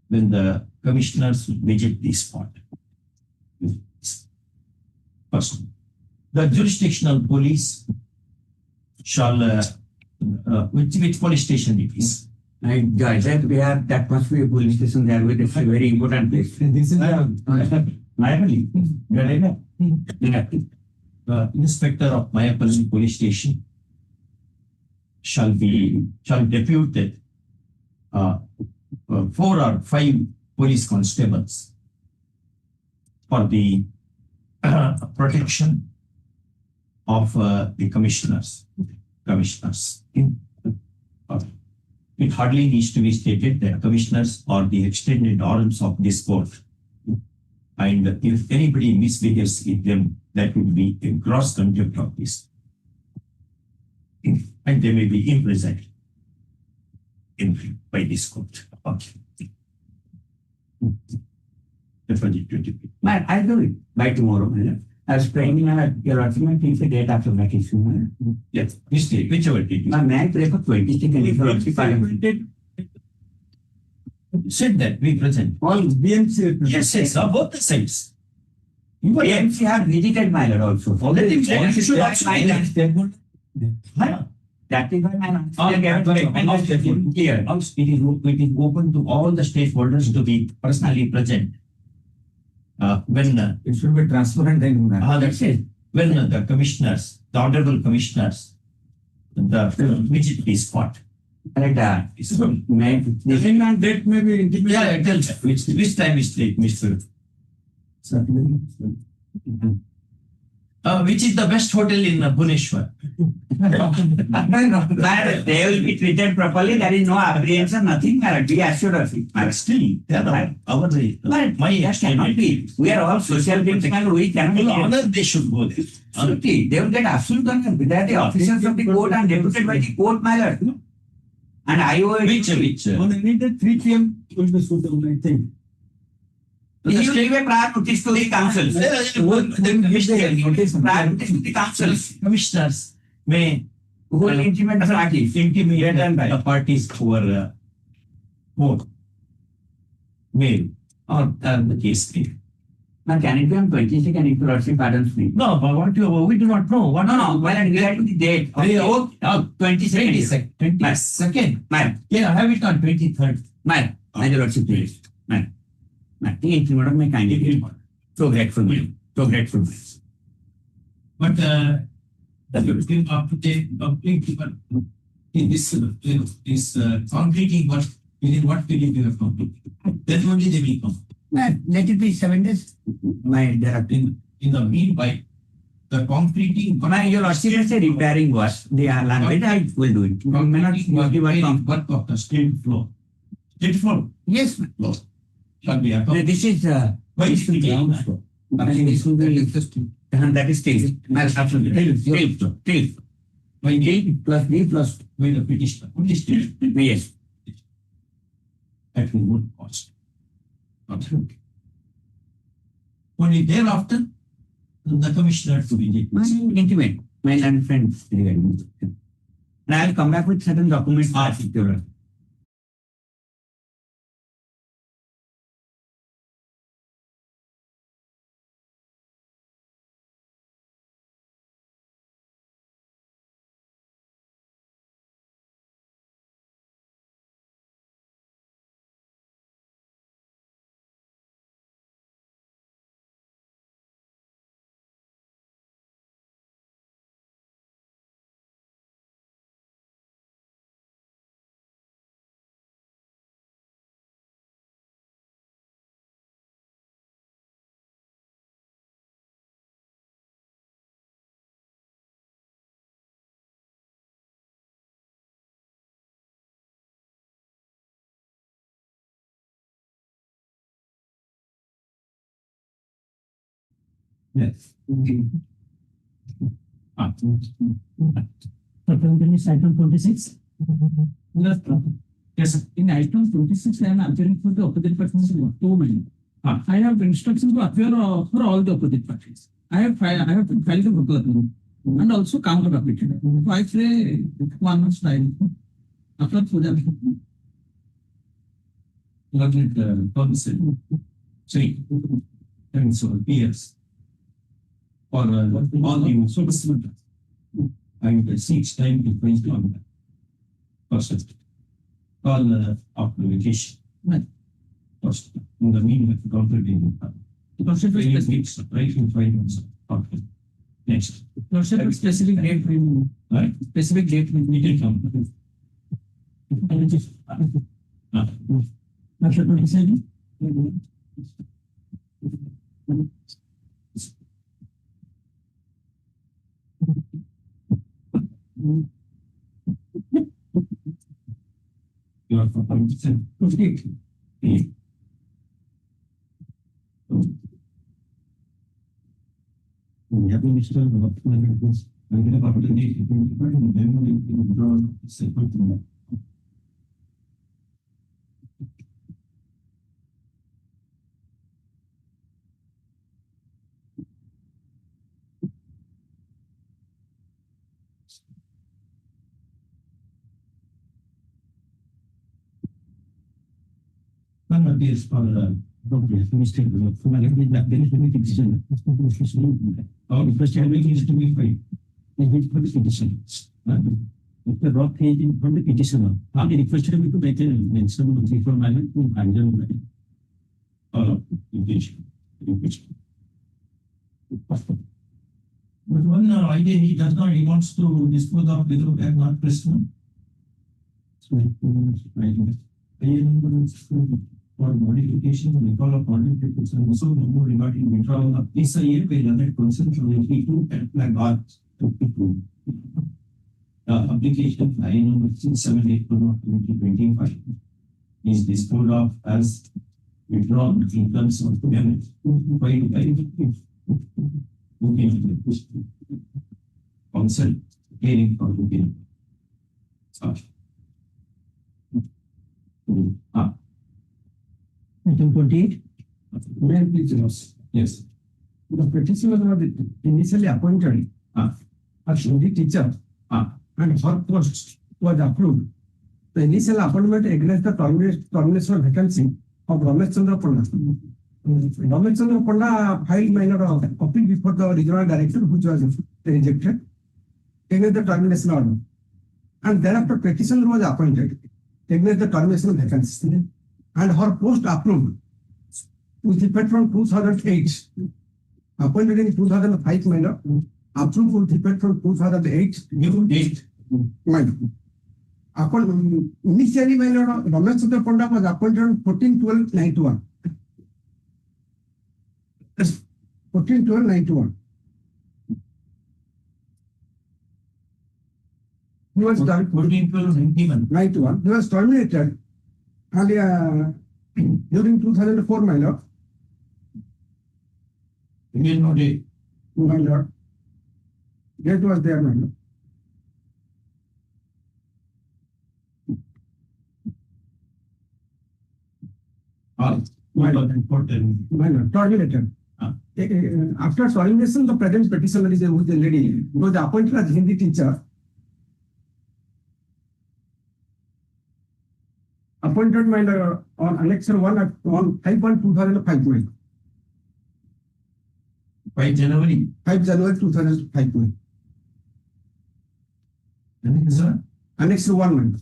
when the commissioners visit the spot. First, the jurisdictional police shall, which police station it is? That we have, that must be a police station there, which is a very important place. This is The inspector of Mayapalli police station shall depute 4 or 5 police constables for the protection of the commissioners. It hardly needs to be stated that commissioners are the extended arms of this court. And if anybody misbehaves with them, that would be a gross contempt of this. And they may be imprisoned by this court. Okay. Man, I'll do it by tomorrow. I was praying your document is a date after vacation. Yes, which day, whichever date. May I pray for 22nd? Said that we present. All BMC. Yes, both the sides. BMC have visited my lord also. That is why clear. It is open to all the stakeholders to be personally present. When it should be transparent then. that's it. When the commissioners, the honorable commissioners, visit the spot. Date may be intimate. Yeah, tell me which time is date, Mr. Which is the best hotel in Bhubaneswar? They will be treated properly. There is no apprehension, nothing. Be assured of it. Still, they are my That cannot be. We are all social beings and we cannot honor, they should go there. Absolutely. They will get absolute honor. They are the officers of the court and deputed by the court, my lord. And I owe it. Which? Only the 3 p.m. will be suitable, I think. He will give a prior notice to the council. Prior notice to the council. Commissioners may Who will intimate the parties. intimate the parties who are male or the case may. Now, can it be on 22nd if lordship pardons me? No, but we do not know. What? No, well, and we are to the date of the 22nd. 22nd. Ma'am, Yeah, have it on 23rd. ma'am, my lordship, please. Ma'am, the intimate of my kindly. So grateful, ma'am. So grateful. But the thing after the complete work in this completing work within what period you have completed? Then only they will come. Ma'am, let it be 7 days. My director. In the meanwhile, the completing My your lordship is a repairing work. The language I will do it. You may not use the word work of the state floor. State floor Yes, ma'am. shall be accomplished. This is By this will be ground floor. And this will be that is still. Absolutely. Still. By D plus B plus by the petitioner. Only state. yes. At good cost. Absolutely. Only thereafter, the commissioner to visit. My intimate, my land friends regarding this. And I will come back with certain documents. Yes. Item 26. Yes, in item 26, I am appearing for the opposite parties in 2 minutes. I have instructions to appear for all the opposite parties. I have filed a proposal and also counter appeal. So I say 1 month's time. After Puja. Policy. 3. And so PS. For all the sources. And 6 time to place on that. First. Call application. First. In the meaning of the contract. Right in 5 months. Okay. Next. Specific date. Right? Specific date. Meeting come. After 27. You are for 100%. 58. We have to install the documents. I'm going to have to need it. And then we draw separate. One appears for mistake. Decision. Our first having is to be filed. For the petition. If the rock page from the petitioner, the requested me to make a mention of 3 for minor to handle or impeachment. But one idea he does not, he wants to dispose of without and not prisoner. So, for modification and recall of modifications and also more regarding withdrawal of this year by other consent from 82 and flag R 52. Application file number 678/2025 is disposed of as withdrawn in terms of payment by consent hearing for the Item 28. May I please announce? Yes. The petitioner was initially appointed as Hindi teacher and her post was approved. The initial appointment against the termination of vacancy of Ramesh Chandra Panda. Ramesh Chandra Panda filed minor appeal before the regional director, which was rejected against the termination order. And thereafter petitioner was appointed against the termination of vacancy. And her post approved with effect from 2008. Appointed in 2005 minor, approved with effect from 2008. New date. Minor. Initially minor, Ramesh Chandra Panda was appointed on 14/12/91. 14/12/91. He was 14/12/91. He was terminated. And during 2004 minor, Again, no date. minor, date was there minor. Minor. Terminated. After termination, the present petitioner is a lady who was appointed as Hindi teacher. Appointed minor on Annexure 1 on 5/1/2005. 5 January. 5 January 2005. Annexure 1.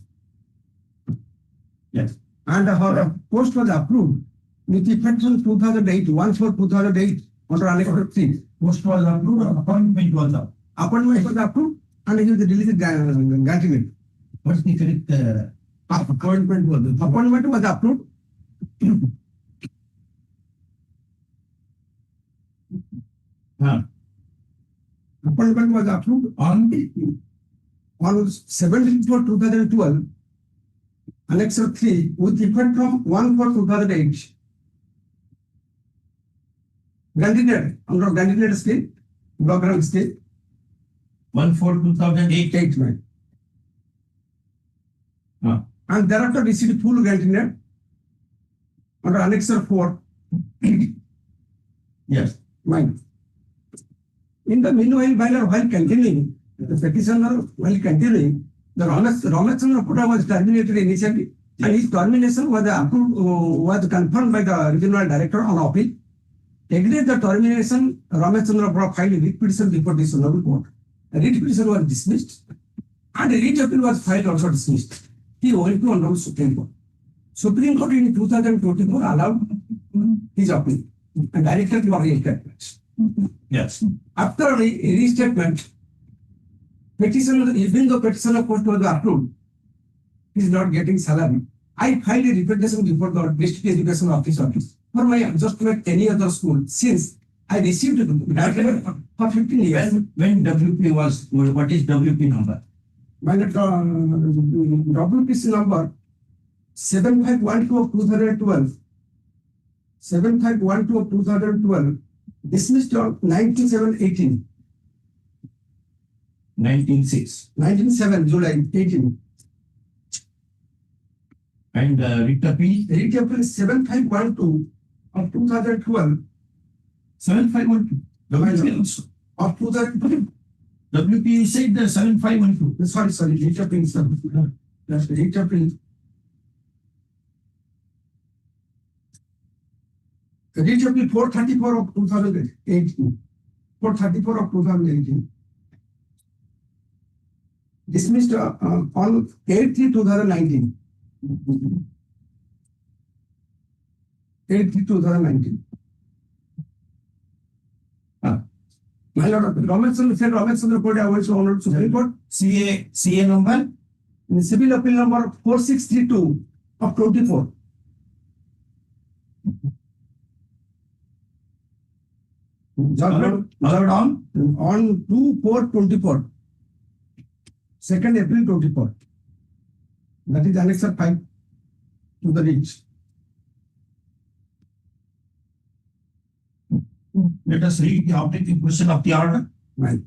Yes. And her post was approved with effect from 2008, 1/4/2008 under Annexure 3. Post was approved, appointment was up. Appointment was approved and he was released granting it. What's the correct appointment was? Appointment was approved. Appointment was approved On 17/4/2012. Annexure 3 with effect from 1/4/2008. Granted, under granted scale, Bureaucratic scale, 1/4/2008. 8 man. And thereafter received full granted under Annexure 4. Yes. Mine. In the meanwhile, while continuing, the petitioner while continuing, the Ramachandra Kota was terminated initially, and his termination was approved, was confirmed by the regional director on appeal. Against the termination, Ramachandra Kota filed a writ petition before this Hon'Ble Court. A writ petition was dismissed, and a writ appeal was filed also dismissed. He went to Hon'Ble Supreme Court. Supreme Court in 2024 allowed his appeal and directed for reinstatement. Yes. After restatement, petitioner, even though petitioner post was approved, he is not getting salary. I filed a representation before the district education office for my adjustment any other school since I received document for 15 years. When WP was, what is WP number? My WPC number 7512 of 2012. 7512 of 2012. Dismissed on 97/18. 19/6. 19/7 July 18. And writ appeal? Writ appeal 7512 of 2012 7512. WP also. of 2012. WP you said 7512. Sorry, writ appeal, sir. That's the writ appeal. Writ appeal 434 of 2018. 434 of 2018. Dismissed on 8/3/2019. 8/3/2019. My Lord, Ramachandra Court, I was honored Supreme Court. CA number? In civil appeal number 4632 of 24. Judgment on 2/4/24. 2nd April 24. That is Annexure 5 to the reach. Let us read the objective question of the order. Right.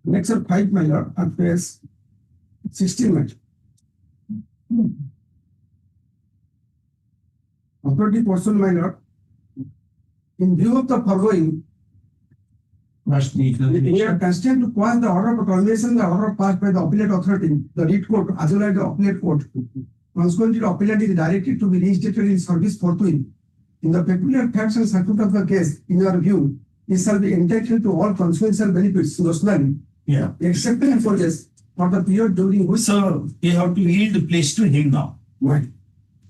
Annexure 5, my Lord, at page 16, my. Authority portion, my Lord. In view of the foregoing, we are constrained to quash the order of termination, the order passed by the appellate authority, the writ court, as well as the appellate court. Consequently, the appellant is directed to be reinstated in service forthwith. In the peculiar facts and circumstances of the case, in your view, he shall be entitled to all consequential benefits nationally, except in forces for the period during which. So you have to yield the place to him now. Right.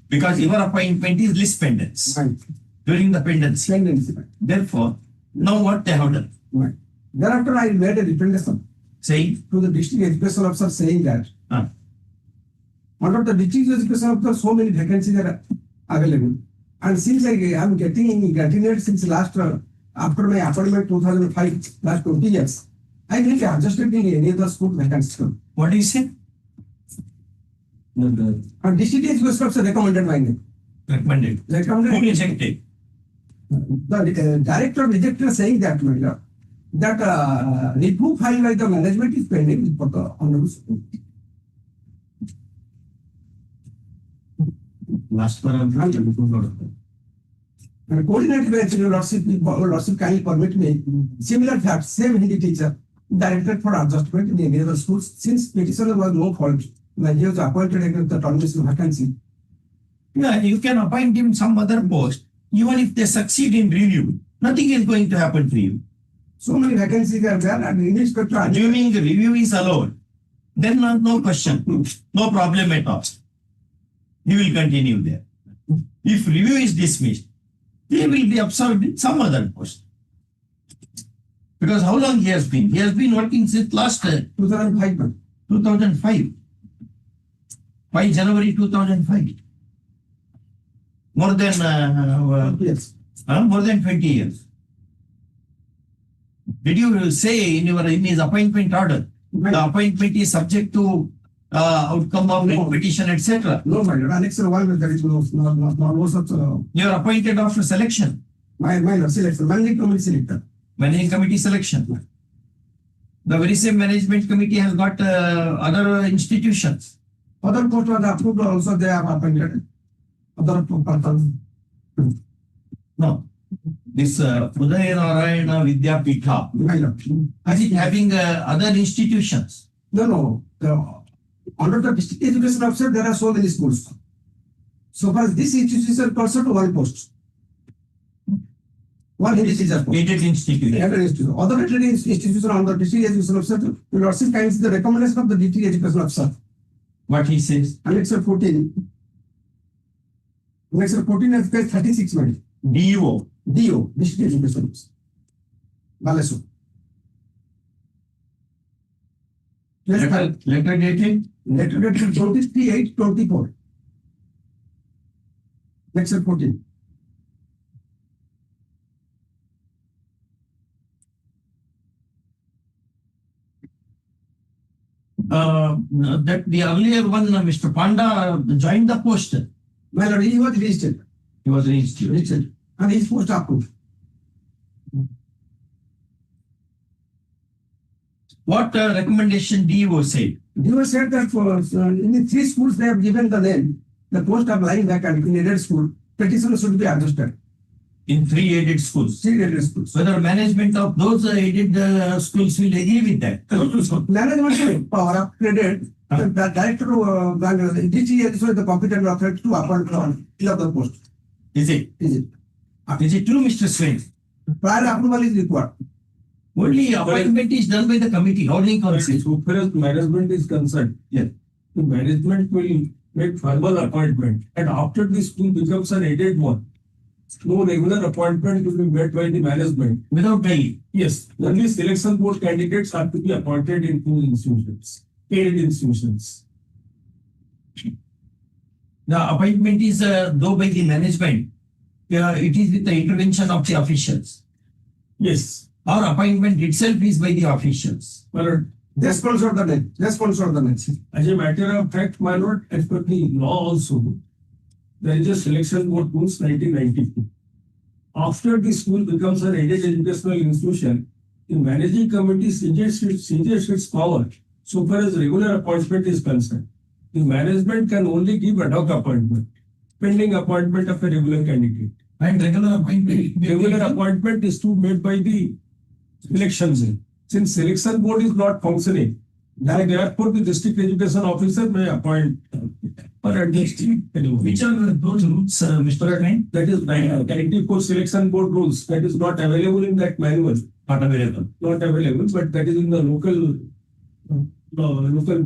Because your appointment is list pendants. Right. During the pendency. Right. Therefore, now what they have done? Right. Thereafter, I made a representation Saying, to the district education officer saying that under the district education officer, so many vacancies are available. And since I am getting graduated since last, after my appointment 2005, last 20 years, I think I adjusted in any other school vacancy. what do you say? And district education officer recommended my name. Recommended. Who Recommended. rejected? The director rejected saying that, my lord, that review filed by the management is pending for the Hon'Ble Supreme. Last paragraph. And coordinated bench, your lordship kindly permit me, similar facts, same Hindi teacher, directed for adjustment in any other schools, since petitioner was no fault, when he was appointed against the termination vacancy. Yeah, you can appoint him some other post. Even if they succeed in review, nothing is going to happen to you. So many vacancies are there, and inspector. Assuming the review is allowed, then no question, no problem at all. He will continue there. If review is dismissed, he will be absorbed in some other post. Because how long he has been? He has been working since last 2005. 2005. 5 January 2005. More than Yes. more than 20 years. Did you say in his appointment order, the appointment is subject to outcome of No. petition, etc. No, my lord, Annex 1, there is no such, You are appointed after selection, my lord, selection, managing committee selector. managing committee selection. The very same management committee has got other institutions. Other posts are approved also, they are appointed. Other persons. No. This Uday Narayana Vidyapitha, My lord. is it having other institutions? No. Under the district education officer, there are so many schools. So far, this institution concerned one post. One teacher post. Aided institution. Other institution. Other institution under district education officer, will also kinds the recommendation of the district education officer. What he says? Annex 14. Annex 14 has page 36 minutes. DO. DO, district education officer. Balasu. Letter dated Letter dated 23/8/24. Annex 14. that the earlier one, Mr. Panda joined the post. My lord, he was registered. He was registered. Registered. And his post approved. What recommendation DO said? DO said that for in the 3 schools they have given the name, the post of lying vacant in aided school, petition should be adjusted. In 3 aided schools. 3 aided schools. Whether management of those aided schools will agree with that. Management power of credit, the director of DG is the competent authority to appoint fill up the post. Is it? Is it? Is it true, Mr. Swain? Prior approval is required. Only appointment is done by the committee, holding council. So far as management is concerned, Yeah. the management will make formal appointment, and after the school becomes an aided one, no regular appointment will be made by the management. Without delay. Yes, only selection board candidates have to be appointed in 2 institutions, aided institutions. The appointment is though by the management, it is with the intervention of the officials. Yes, Our appointment itself is by the officials. but They sponsor the name. They sponsor the name. as a matter of fact, my lord, as per the law also, there is a selection board rules 1992. After the school becomes an aided educational institution, the managing committee seizes its power so far as regular appointment is concerned. The management can only give ad hoc appointment, pending appointment of a regular candidate. And regular appointment. Regular appointment is to made by the elections. Since selection board is not functioning, therefore the district education officer may appoint per district. Which are those rules, Mr. Swain? That is 94 selection board rules. That is not available in that manual. Not available. Not available, but that is in the local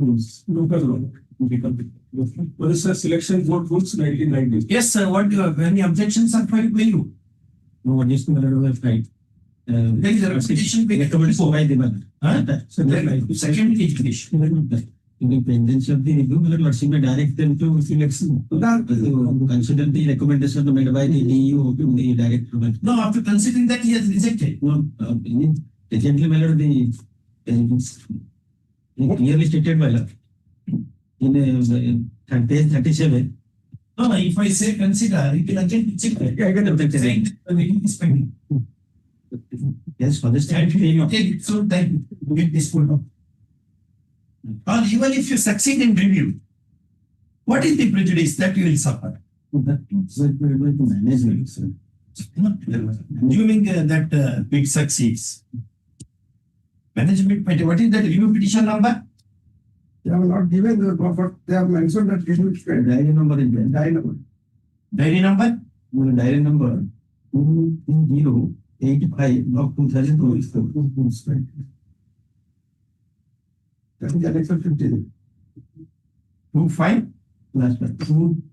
rules, local law. Orissa selection board rules 1990. Yes, sir. What do you have? Any objections are filed by you? No, this matter was right. There is a petition being By the matter. second petition. In the pendency of the review, the lordship may direct them to selection. To consider the recommendation made by the DU to the director. No, after considering that he has rejected. No, recently, my lord, the clearly stated, my lord, in page 37. No, if I say consider, it will again reject. I can object. Saying that the review is pending. Yes, for this And time. you take its own time to get this pulled up. Or even if you succeed in review, what is the prejudice that you will suffer? That is management, sir. Assuming that it succeeds. Management, what is that review petition number? They have not given the, but they have mentioned that it will spend. Diary number is there. Diary number. Diary number? Diary number 2085 of 2024. That is Annex 50. 25? Last one.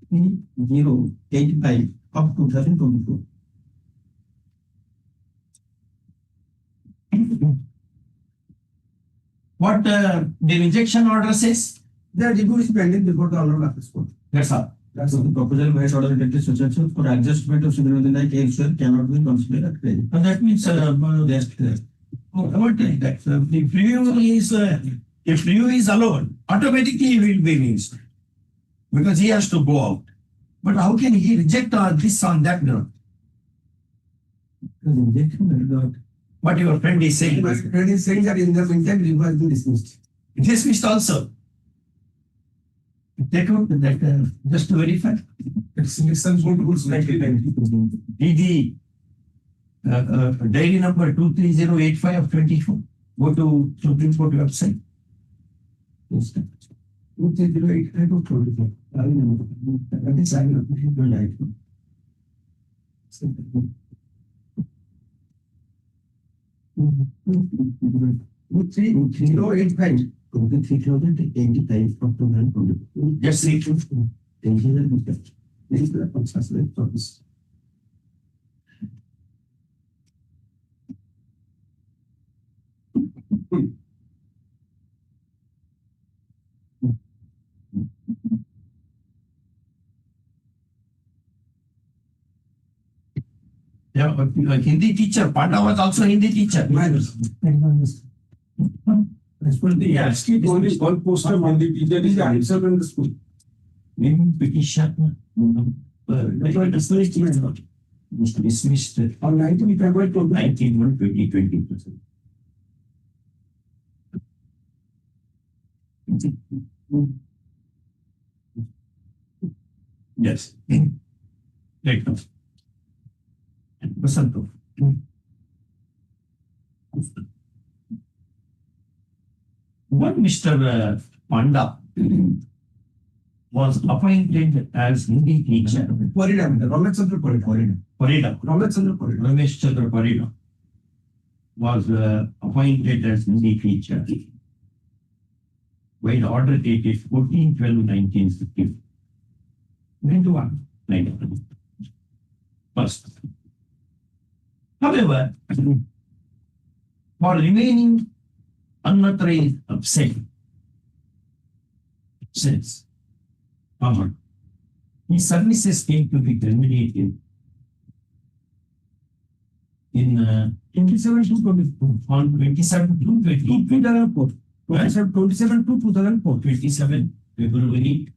2085 of 2024. What the rejection order says? The review is pending before the honorable office court. That's all. So the proposal by order directed successful for adjustment of Sudhirandana case cannot be considered a credit. And that means That what is that? The review is If review is allowed, automatically he will be reinstated because he has to go out. But how can he reject this on that ground? What your friend is saying. My friend is saying that in the meantime, review has been dismissed. Dismissed also. Take out that just to verify. It's some good rules like it. DD diary number 23085 of 24. Go to Supreme Court website. 23085 of 24. That is I will right. 23085. 23,085 of 2022. Just see. This is the consensus purpose. Yeah, but Hindi teacher, Panda was also Hindi teacher. Yeah, only one poster on the teacher is the answer in the school. Maybe petition. Dismissed On 19 February 19 2020. Yes. Right now. Basanto. One Mr. Panda was appointed as Hindi teacher. Ramesh Chandra Parida. Ramesh Chandra Parida was appointed as Hindi teacher. By the order dated 14/12/1950. 91. First. However, for remaining unauthorized absent, since his services came to be terminated in 27/2/24. on 27/2/2024. 27/2/2004. 27 February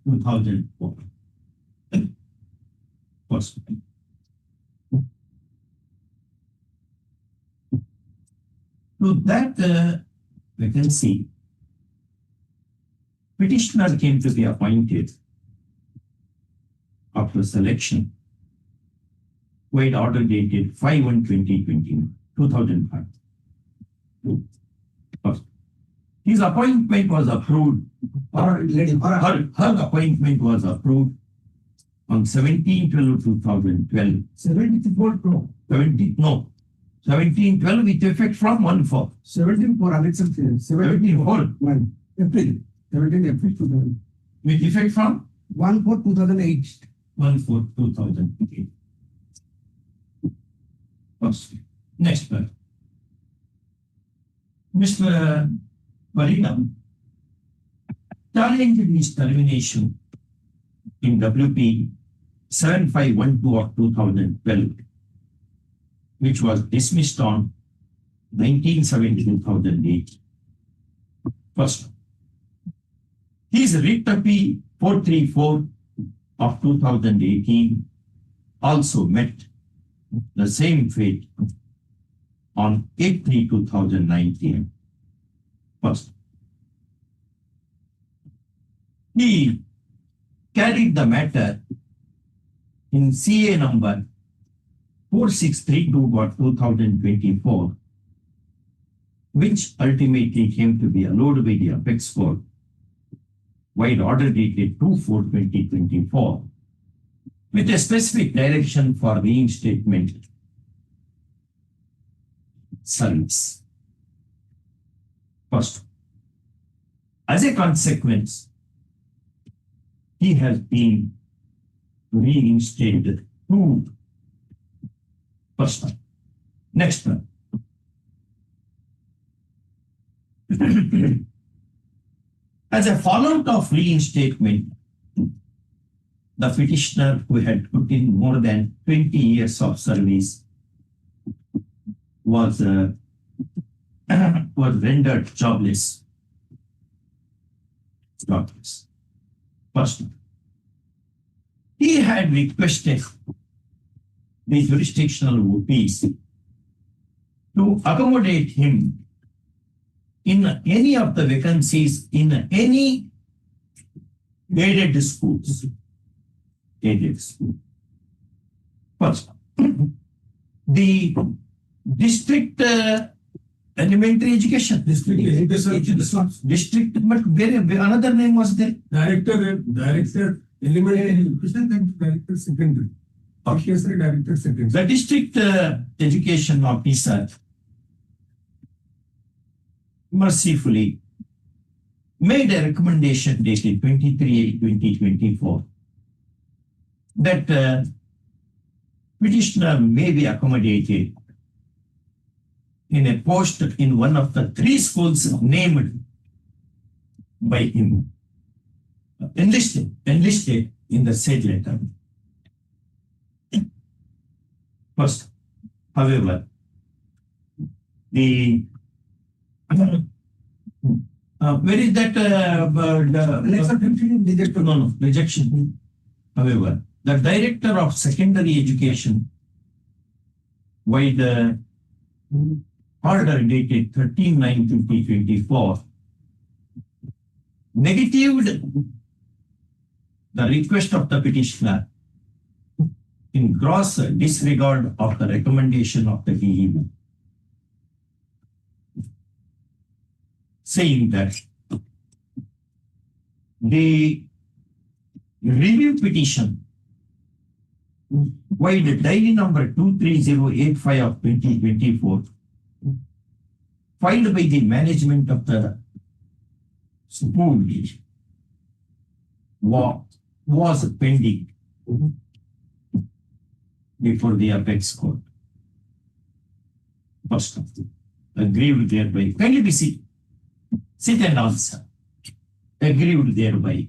2004. First. So that vacancy, petitioner came to be appointed after selection, with order dated 5/1/2020, 2005. His appointment was approved. Her appointment was approved on 17/12/2012. 17/12 with effect from 1/4. 17/4 April. 17 April 2000. With effect from 1/4/2008. 1/4/2008. First. Next one. Mr. Parinam challenged his termination in WP 7512 of 2012, which was dismissed on 19/7/2008. First, his writ P 434 of 2018 also met the same fate on 8/3/2019. First, he carried the matter in CA number 4632/2024, which ultimately came to be allowed by the apex court, while order dated 2/4/2024, with a specific direction for reinstatement service. First, as a consequence, he has been reinstated to first one. Next one. As a fallout of reinstatement, the petitioner, who had put in more than 20 years of service, was rendered jobless documents. First, he had requested the jurisdictional OPs to accommodate him in any of the vacancies in any aided schools. Aided school. First, the district elementary education. District education. District, but another name was there. Director elementary education and director secondary. Obviously, director secondary. The district education officer mercifully made a recommendation dated 23/8/2024 that petitioner may be accommodated in a post in one of the 3 schools named by him, enlisted in the said letter. First, however, the where is that rejection. However, the director of secondary education, by the order dated 13/9/2024, negatived the request of the petitioner in gross disregard of the recommendation of the DEB, saying that the review petition by the diary number 23085 of 2024 filed by the management of the school was pending before the apex court. First, aggrieved thereby. Kindly be sit and answer. Aggrieved thereby.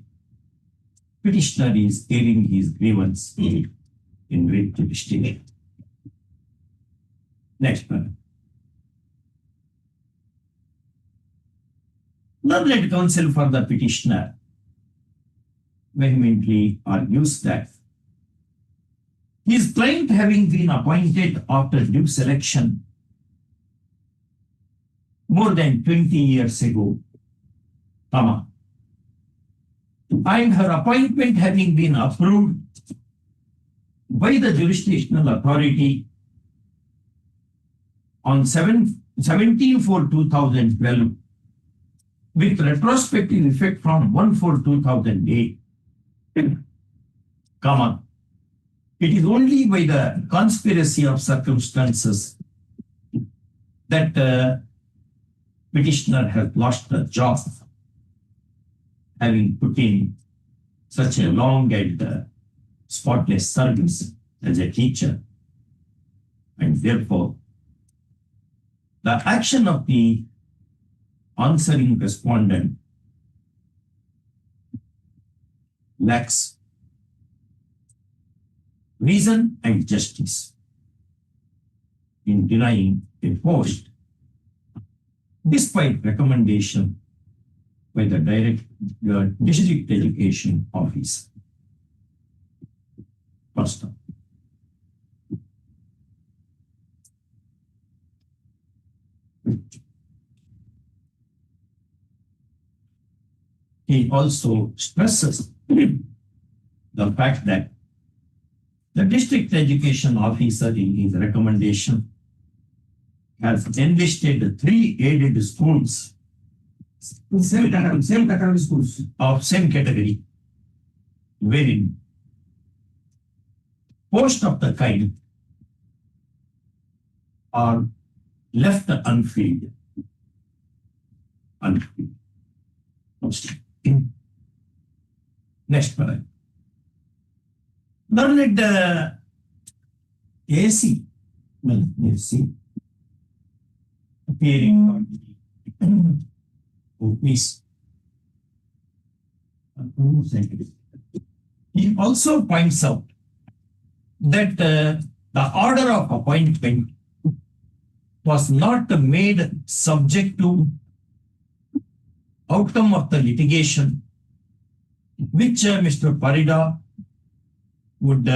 Petitioner is airing his grievance in writ to district. Next one. Learned counsel for the petitioner vehemently argues that his client, having been appointed after due selection more than 20 years ago, and her appointment having been approved by the jurisdictional authority on 17/4/2012 with retrospective effect from 1/4/2008, it is only by the conspiracy of circumstances that petitioner has lost the job, having put in such a long and spotless service as a teacher. And therefore, the action of the answering respondent lacks reason and justice in denying a post despite recommendation by the district education officer. First, he also stresses the fact that the district education officer in his recommendation has enlisted 3 aided schools Same category schools. of same category, wherein posts of the kind are left unfilled. Next paragraph. Learned AC, appearing on the OPs. He also points out that the order of appointment was not made subject to outcome of the litigation which Mr. Parida would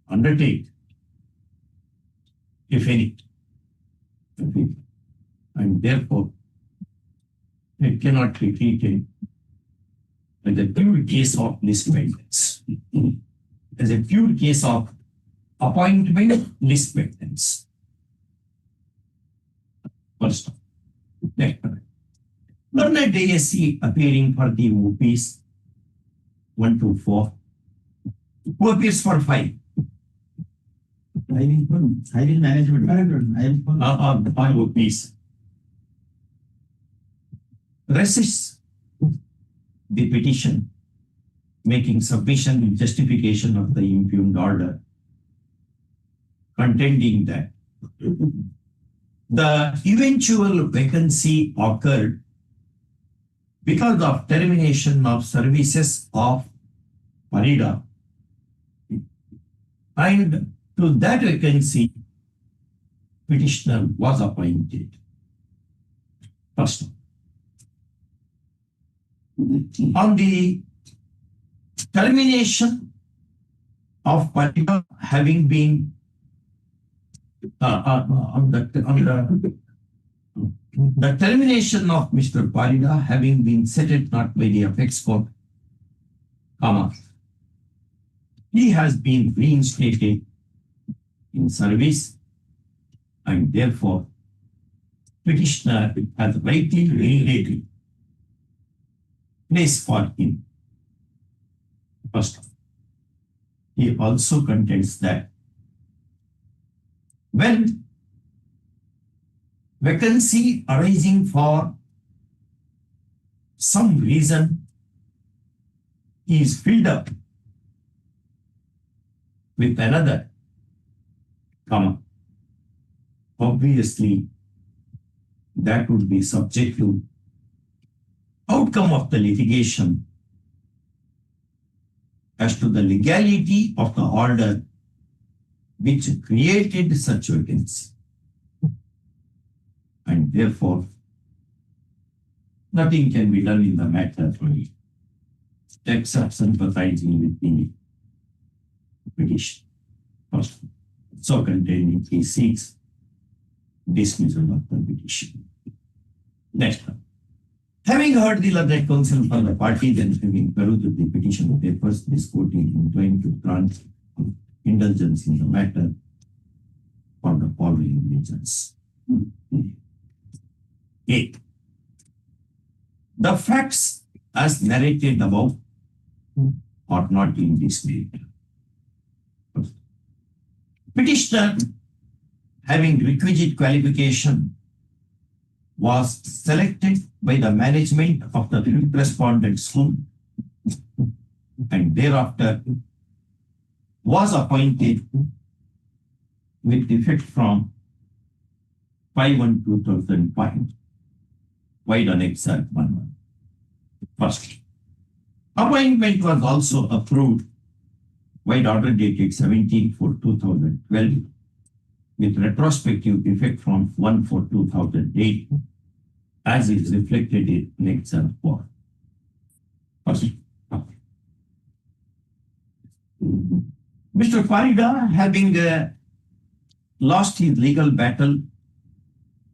undertake, if any. And therefore, it cannot be treated as a pure case of list maintenance, as a pure case of appointment list maintenance. First, next one. Learned ASC appearing for the OPs 1 to 4, who appears for 5. I will management. On OPs. Resists the petition, making sufficient justification of the impugned order, contending that the eventual vacancy occurred because of termination of services of Parida, and to that vacancy, petitioner was appointed. First, on the termination of Parida having been the termination of Mr. Parida having been settled not by the apex court, he has been reinstated in service, and therefore petitioner has rightly regulated place for him. First, he also contends that when vacancy arising for some reason is filled up with another, obviously that would be subject to outcome of the litigation as to the legality of the order which created such vacancy. And therefore, nothing can be done in the matter except sympathizing with the petition. First, so containing he seeks dismissal of the petition. Next one. Having heard the learned counsel for the party, then having perused the petition papers, this court is inclined to grant indulgence in the matter for the following reasons. A. The facts as narrated above are not in dispute. Petitioner, having requisite qualification, was selected by the management of the fifth respondent school and thereafter was appointed with effect from 5/1/2005. Wide annexure 1. First, appointment was also approved wide order dated 17/4/2012 with retrospective effect from 1/4/2008 as is reflected in annexure 4. First, Mr. Parida, having lost his legal battle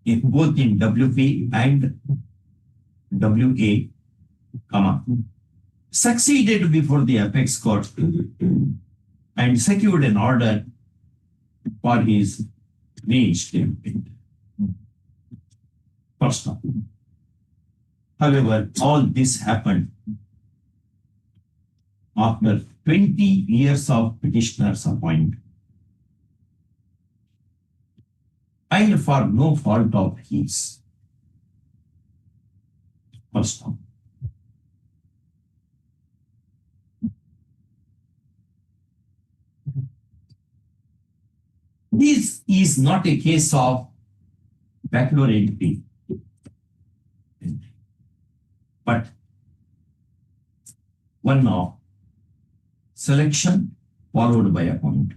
in both in WP and WA, succeeded before the apex court and secured an order for his reinstatement. First off. However, all this happened after 20 years of petitioner's appointment and for no fault of his. First off. This is not a case of backward entry, but one of selection followed by appointment.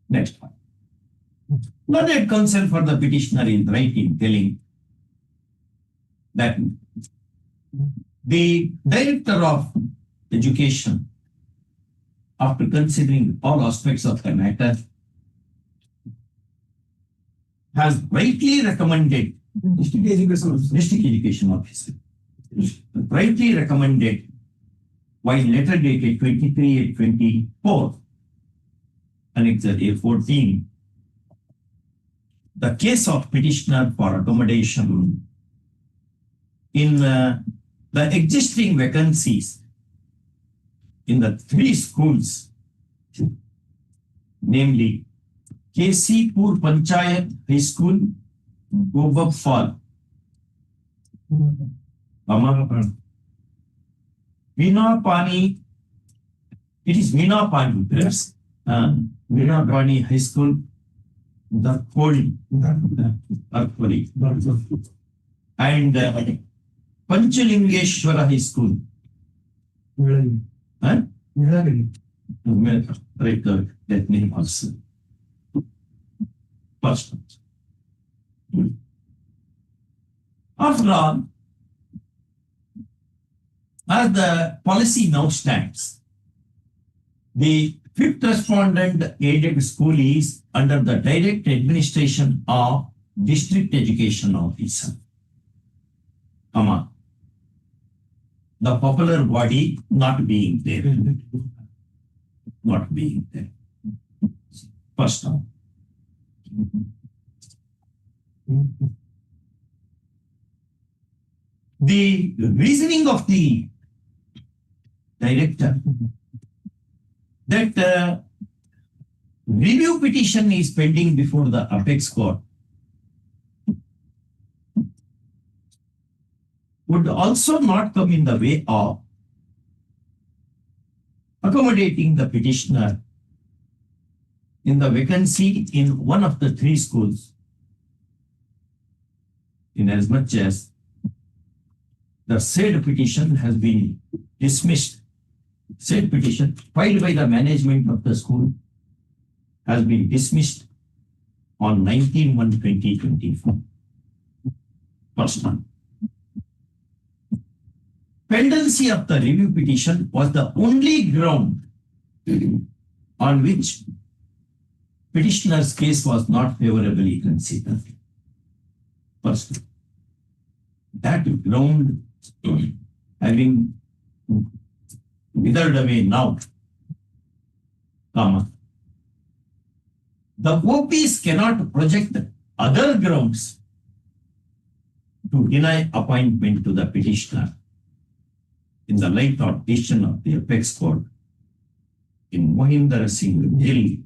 Next one. Learned counsel for the petitioner is right in telling that the director of education, after considering all aspects of the matter, has rightly recommended district education officer, rightly recommended, while letter dated 23/24, Annex A14, the case of petitioner for accommodation in the existing vacancies in the 3 schools, namely KC Pur Panchayat High School, Gobab Fall, Meena Pani, it is Meena Pani, perhaps, Meena Pani High School, Darkoli, and Panchalingeshwara High School. Huh? Right, that name also. First. After all, as the policy now stands, the 5th respondent aided school is under the direct administration of district education officer, the popular body not being there. Not being there. First now. The reasoning of the director that review petition is pending before the apex court would also not come in the way of accommodating the petitioner in the vacancy in one of the 3 schools, in as much as the said petition has been dismissed. Said petition filed by the management of the school has been dismissed on 19/1/2024. First one. Pendency of the review petition was the only ground on which petitioner's case was not favorably considered. First, that ground having withered away now, the OPs cannot project other grounds to deny appointment to the petitioner in the light of decision of the apex court in Mohinder Singh Gill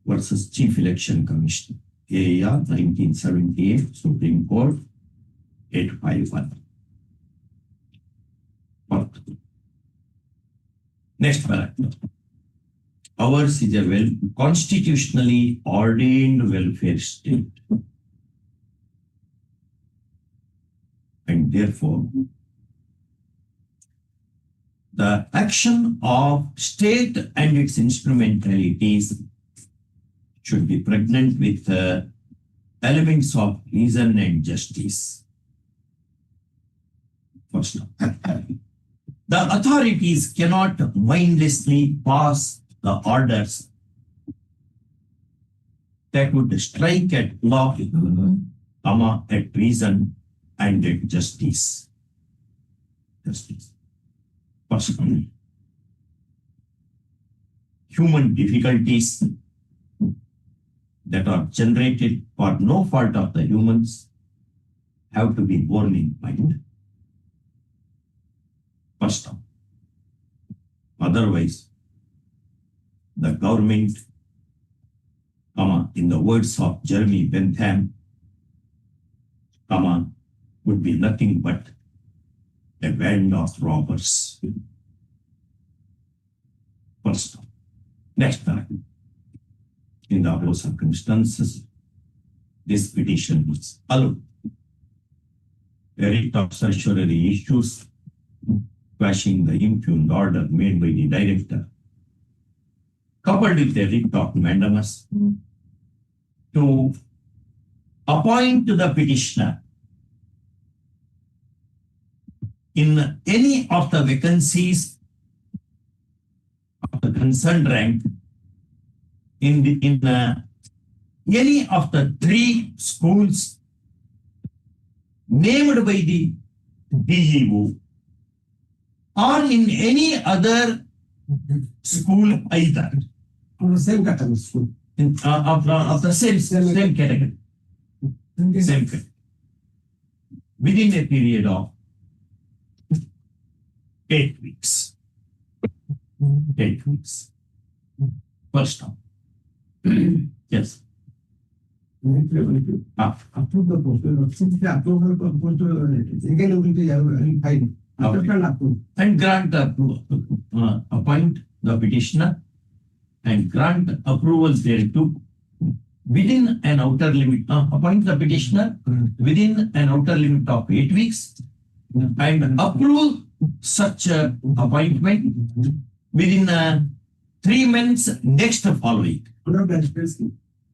versus Chief Election Commissioner, AAR 1978, Supreme Court 851. Next paragraph. Ours is a constitutionally ordained welfare state, and therefore the action of state and its instrumentalities should be pregnant with elements of reason and justice. First, the authorities cannot mindlessly pass the orders that would strike at law, at reason and at justice. First, human difficulties that are generated for no fault of the humans have to be borne in mind. First, otherwise, the government, in the words of Jeremy Bentham, would be nothing but a band of robbers. First, next time, in the above circumstances, this petition is allowed. A writ of certiorari issues quashing the impugned order made by the director, coupled with a writ of mandamus to appoint the petitioner in any of the vacancies of the concerned rank in any of the 3 schools named by the DEO or in any other school either On the same category school. of the same category. Same category. Within a period of 8 weeks. 8 weeks. First time. Yes. Approve the post. Since they approve the post, again, we will fine. And grant appoint the petitioner and grant approval thereto within an outer limit. Appoint the petitioner within an outer limit of 8 weeks and approve such appointment within 3 months next following.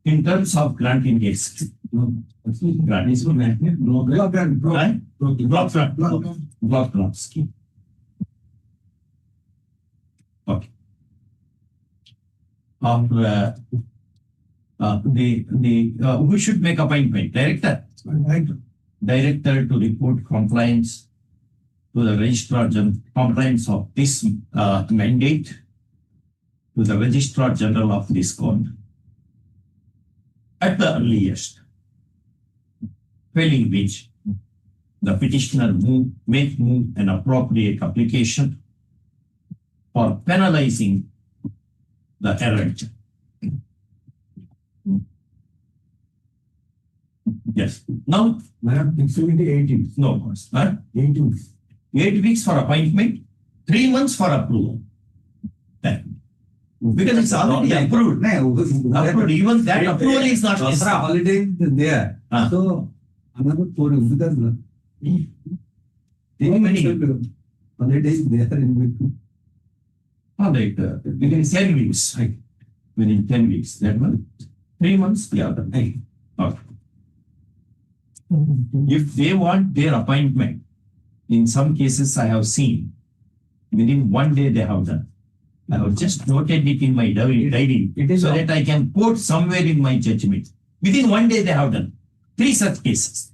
In terms of granting case. Block scheme. Okay. Who should make appointment? Director. Director to report compliance to the registrar compliance of this mandate to the registrar general of this court at the earliest, failing which the petitioner may move an appropriate application for penalizing the errant. Yes. Now, It's 18. no, 18. 8 weeks for appointment, 3 months for approval. Because it's already approved. Approved. Even that approval is not necessary. Holiday is there. So another 4 because holiday is there in between. Like within 10 weeks. Right? Within 10 weeks. That one. 3 months, the other. Okay. If they want their appointment, in some cases I have seen, within 1 day they have done. I have just noted it in my diary so that I can quote somewhere in my judgment. Within 1 day they have done 3 such cases.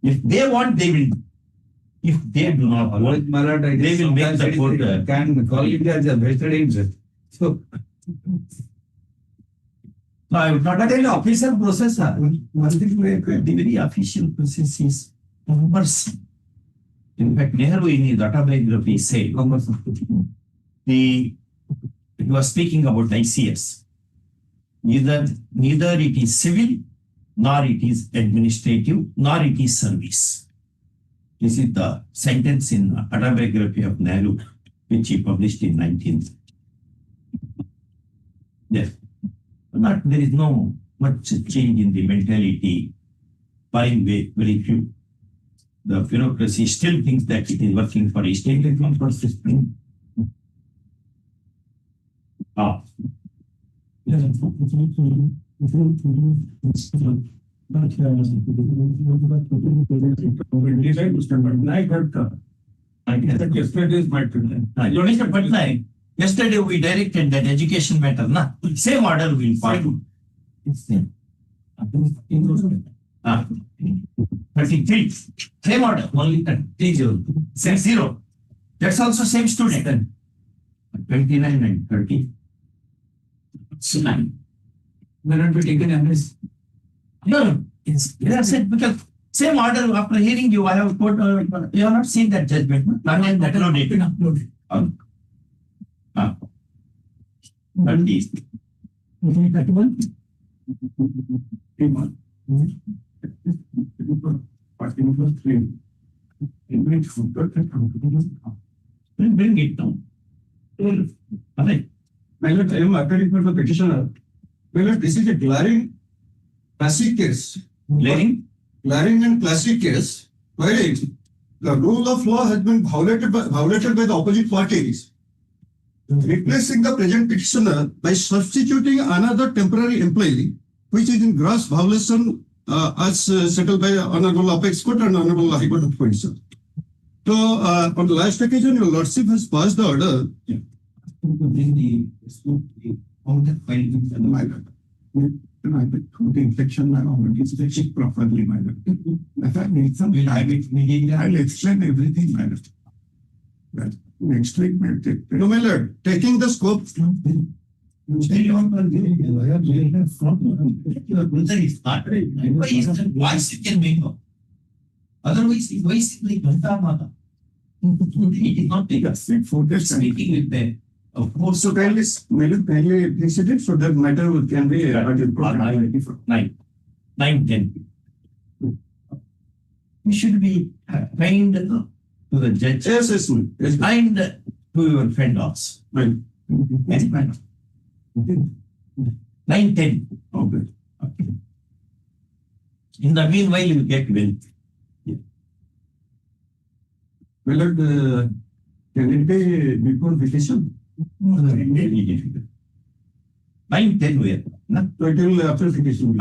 If they want, they will. If they do not want, they will make the court. Can call it as a vested interest. So, No, I would not. but in official process, one thing The very official process is cumbersome. In fact, Nehru in his autobiography said, he was speaking about ICS. Neither it is civil, nor it is administrative, nor it is service. This is the sentence in autobiography of Nehru, which he published in 19th. Yes. There is no much change in the mentality. Very few. The bureaucracy still thinks that it is working for a state and for system. Yesterday we directed that education matter, na? Same order will follow. 33. Same order, only 30. Same 0. That's also same student. 29 and 30. So 9. may not be taken as No, that's it. Because same order after hearing you, I have put, you have not seen that judgment. No? Not yet uploaded. Ah. 30. 31. Bring it down. Okay. My lord, I am appealing for the petitioner. My lord, this is a glaring classic case. Glaring And classic case wherein the rule of law has been violated by the opposite parties, replacing the present petitioner by substituting another temporary employee which is in gross violation as settled by Honorable Apex Court and Honorable High Court of Orissa. So on the last occasion, your Lordship has passed the order. The infection is checked properly, madam. If I need some, I'll explain everything, madam. But next week, no, my lord, taking the scope. Voice you can make up. Otherwise, the voice is like Bhanta. It is not take us. Speaking with them. Of course. So kindly, kindly visit it so that matter can be 9:10. We should be kind to the judge. Yes, yes, ma'am. Yes, ma'am. Kind to your friend also. Right. Yes, madam. 9:10. Okay. In the meanwhile, you get well. My lord, can it be before vacation? 9:10 where? So it will after vacation.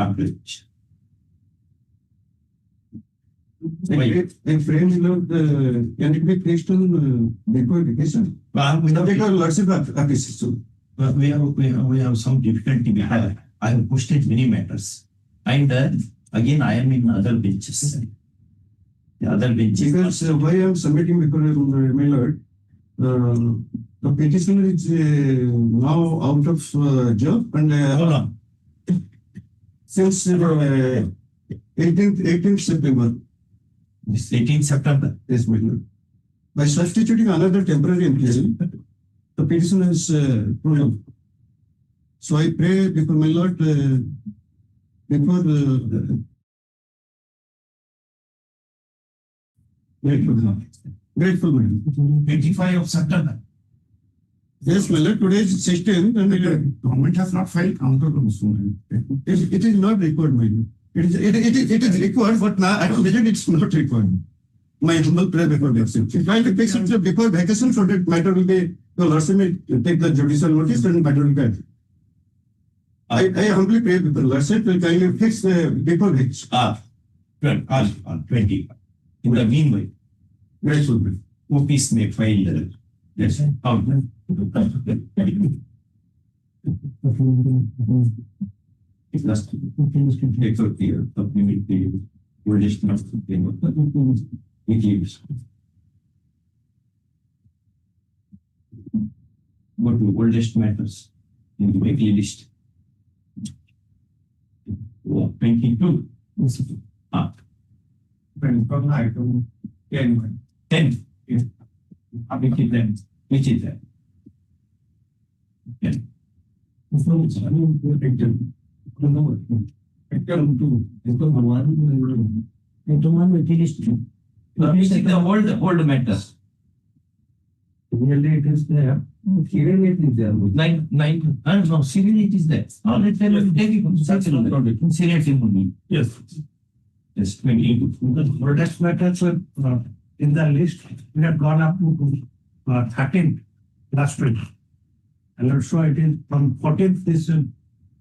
And friends, Lord, can it be placed on before vacation? Subject of Lordship appreciation. We have some difficulty because I have posted many matters. And again, I am in other benches. The other benches. Because why I am submitting before my lord, the petitioner is now out of job and Hold on. since 18th September. This 18th September. Yes, my lord. By substituting another temporary employee, the petitioner is proved. So I pray before my lord, before grateful, madam. 25 of September. Yes, my lord, today is 16th and the government has not filed counter to this one. It is not required, my lord. It is required, but now at present it's not required. My humble prayer before vacation. If I fix it before vacation, so that matter will be, the Lordship may take the judicial notice and matter will be. I humbly pray that the Lordship will kindly fix before vacation. 20. In the meanwhile, Grateful, madam. OPs may file. Yes. Last take out the supplement the oldest matter it is. Go to oldest matters in the weekly list. 22. From item 10. 10. Which is that? Yeah. Which is the old matters. Really it is there. Serial it is there. Nine. No, serial it is there. Oh, let's take it from serial only. Yes. Yes, 22. The oldest matters were in the list, we have gone up to 13th last week. And also it is from 14th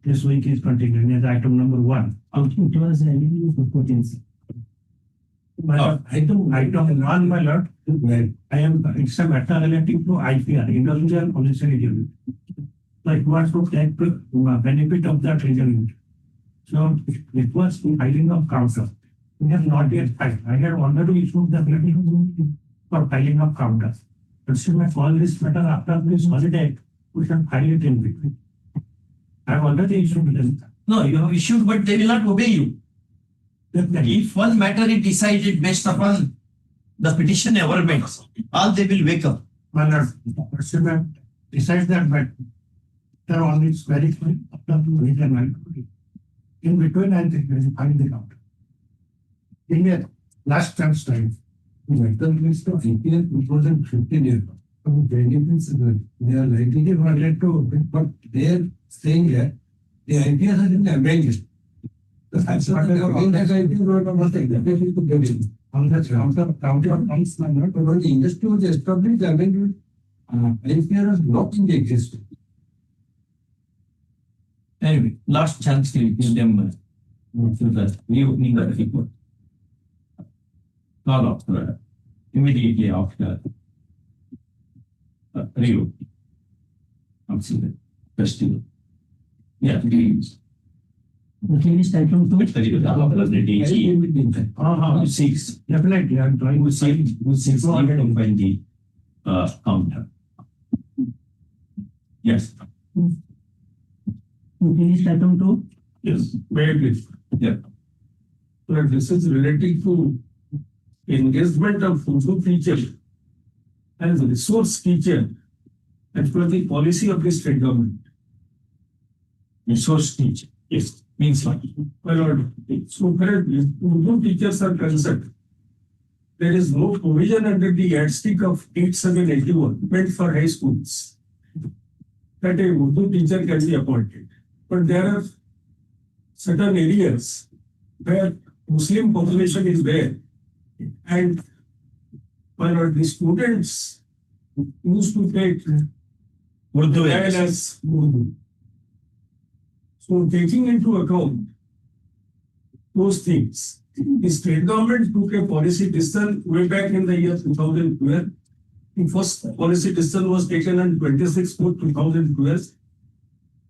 this week is continuing as item number 1. It was 14th. Item 1, my lord, it's a matter relating to IPR, individual policy review. So it was to take the benefit of that review. So it was filing of counter. We have not yet filed. I had already issued the petition for filing of counter. But should I call this matter after this holiday, we can file it in between. I have already issued them. No, you have issued, but they will not obey you. If one matter is decided based upon the petition amendments, all they will wake up. My lord, besides that matter on its very fine, in between I think we find the counter. In the last chance time, the matter is to IPL 2015 year. Benefits they are likely wanted to, but they are saying that the IPL has been amended. The on the counter funds not about the industry was established, amendment IPL is not in the existence. Anyway, last chance to give them to the reopening of the court. Not after, immediately after reopening. Consider festival. Yeah, please. Please type on to. Six. Definitely, I'm trying Who to see. six combine the counter. Yes. Please type on to. Yes, very please. Yeah. So this is relating to engagement of Urdu teacher as a resource teacher as per the policy of the state government. Resource teacher, yes, means what? My lord, so far as Urdu teachers are concerned, there is no provision under the yardstick of 8781 meant for high schools that a Urdu teacher can be appointed. But there are certain areas where Muslim population is there, and while the students used to take Urdu as Urdu. So taking into account those things, the state government took a policy decision way back in the year 2012. The first policy decision was taken on 26/4/2012.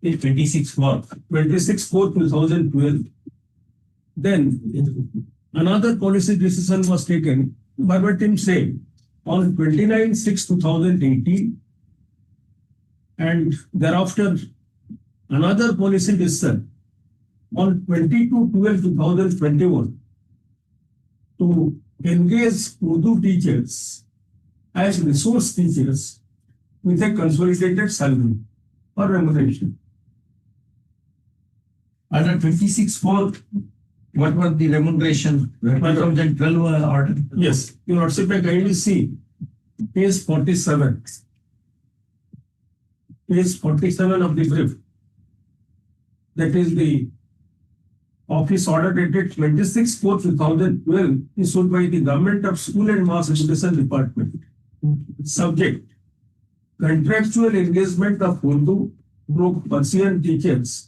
26/4/2012. Then another policy decision was taken, verbatim same, on 29/6/2018, and thereafter another policy decision on 22/12/2021 to engage Urdu teachers as resource teachers with a consolidated salary or remuneration. Under 26/4, what was the remuneration? 2012 order? Yes, your Lordship may kindly see page 47. Page 47 of the brief. That is the office order dated 26/4/2012 issued by the Government of School and Mass Education Department. Subject: contractual engagement of Urdu Persian teachers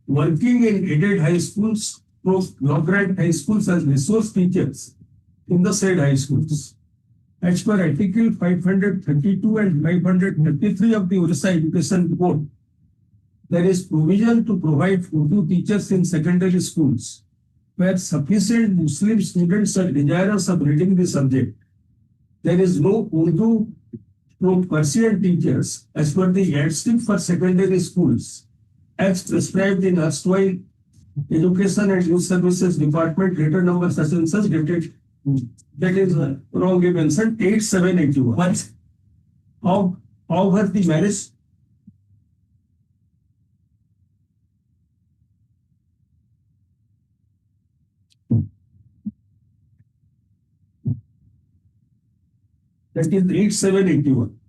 working in aided high schools, block grant high schools as resource teachers in the said high schools. As per Article 532 and 533 of the Orissa Education Code, there is provision to provide Urdu teachers in secondary schools where sufficient Muslim students are desirous of reading the subject. There is no Urdu Persian teachers as per the yardstick for secondary schools as prescribed in erstwhile Education and Youth Services Department letter number such and such dated, that is wrongly mentioned, 8781. What? How was the marriage? That is 8781.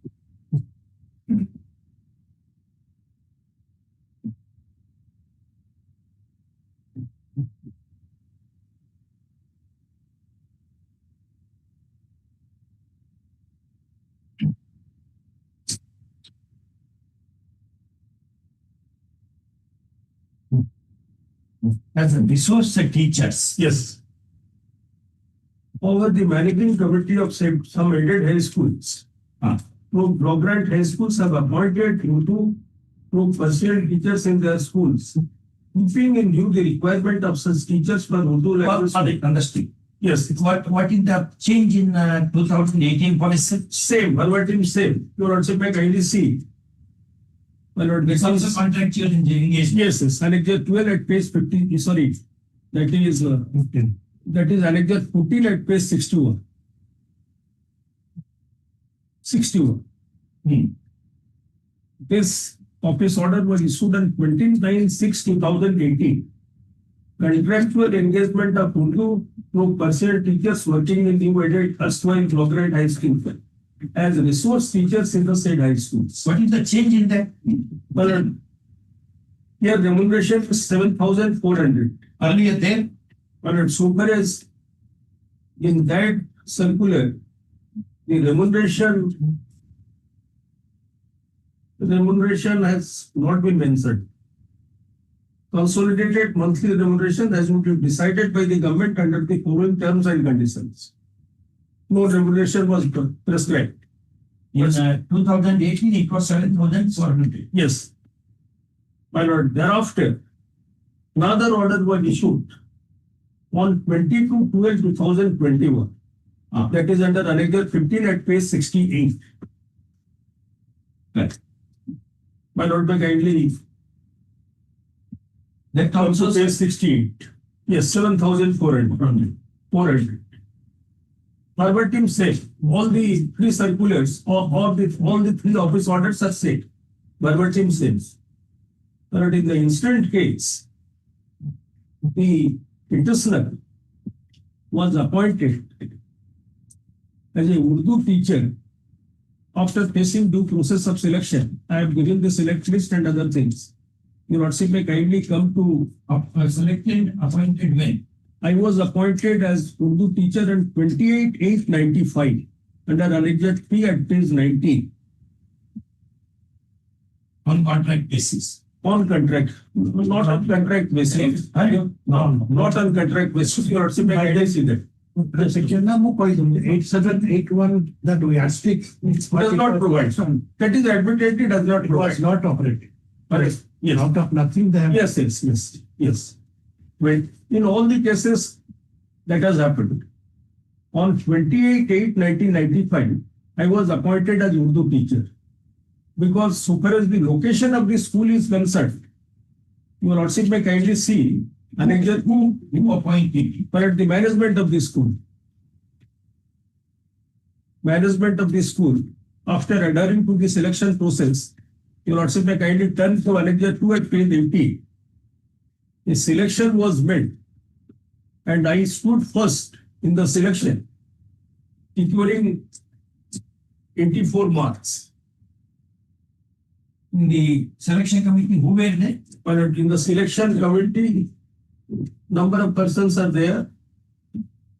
As a resource teachers. Yes. Over the managing committee of some aided high schools, block grant high schools have appointed Urdu Persian teachers in their schools, keeping in view the requirement of such teachers for Urdu language. Understood. Yes, What is the change in 2018 policy? same, verbatim same. Your Lordship may kindly see. My Lord, It's also contractual engagement. yes, Annexure 12 at page 50, sorry, that is 15. That is Annexure 14 at page 61. 61. This office order was issued on 29/6/2018. Contractual engagement of Urdu Persian teachers working in the aided erstwhile block grant high school as resource teachers in the said high schools. What is the change in that? Well, here remuneration is 7,400. Earlier there? But so far as in that circular, the remuneration has not been mentioned. consolidated monthly remuneration as would be decided by the government under the following terms and conditions. No remuneration was prescribed. In 2018, it was 7,400. Yes. My lord, thereafter, another order was issued on 22/12/2021. That is under Annexure 15 at page 68. Right. My lord, may kindly That come also to page 68. Yes, 7,400. 400. Verbatim said, all the three circulars or all the three office orders are said. Verbatim says. But in the instant case, the petitioner was appointed as a Urdu teacher after facing due process of selection. I have given the select list and other things. Your Lordship may kindly come to selected, appointed when? I was appointed as Urdu teacher on 28/8/95 under Annexure 3 at page 19. On contract basis. On contract, not on contract basis. No. Not on contract basis. Your Lordship may kindly see that. The section number 8781 that we are stick. Does not provide. That is admittedly does not It was provide. not operated. Correct. Yes. Out of nothing they have. Yes. Wait, in all the cases that has happened, on 28/8/1995, I was appointed as Urdu teacher. Because so far as the location of the school is concerned, your Lordship may kindly see Annexure 2 Who appointed? for the management of the school. Management of the school, after adhering to the selection process, your Lordship may kindly turn to Annexure 2 at page 80. A selection was made and I stood first in the selection, securing 84 marks. In the selection committee, who were there? But in the selection committee, number of persons are there.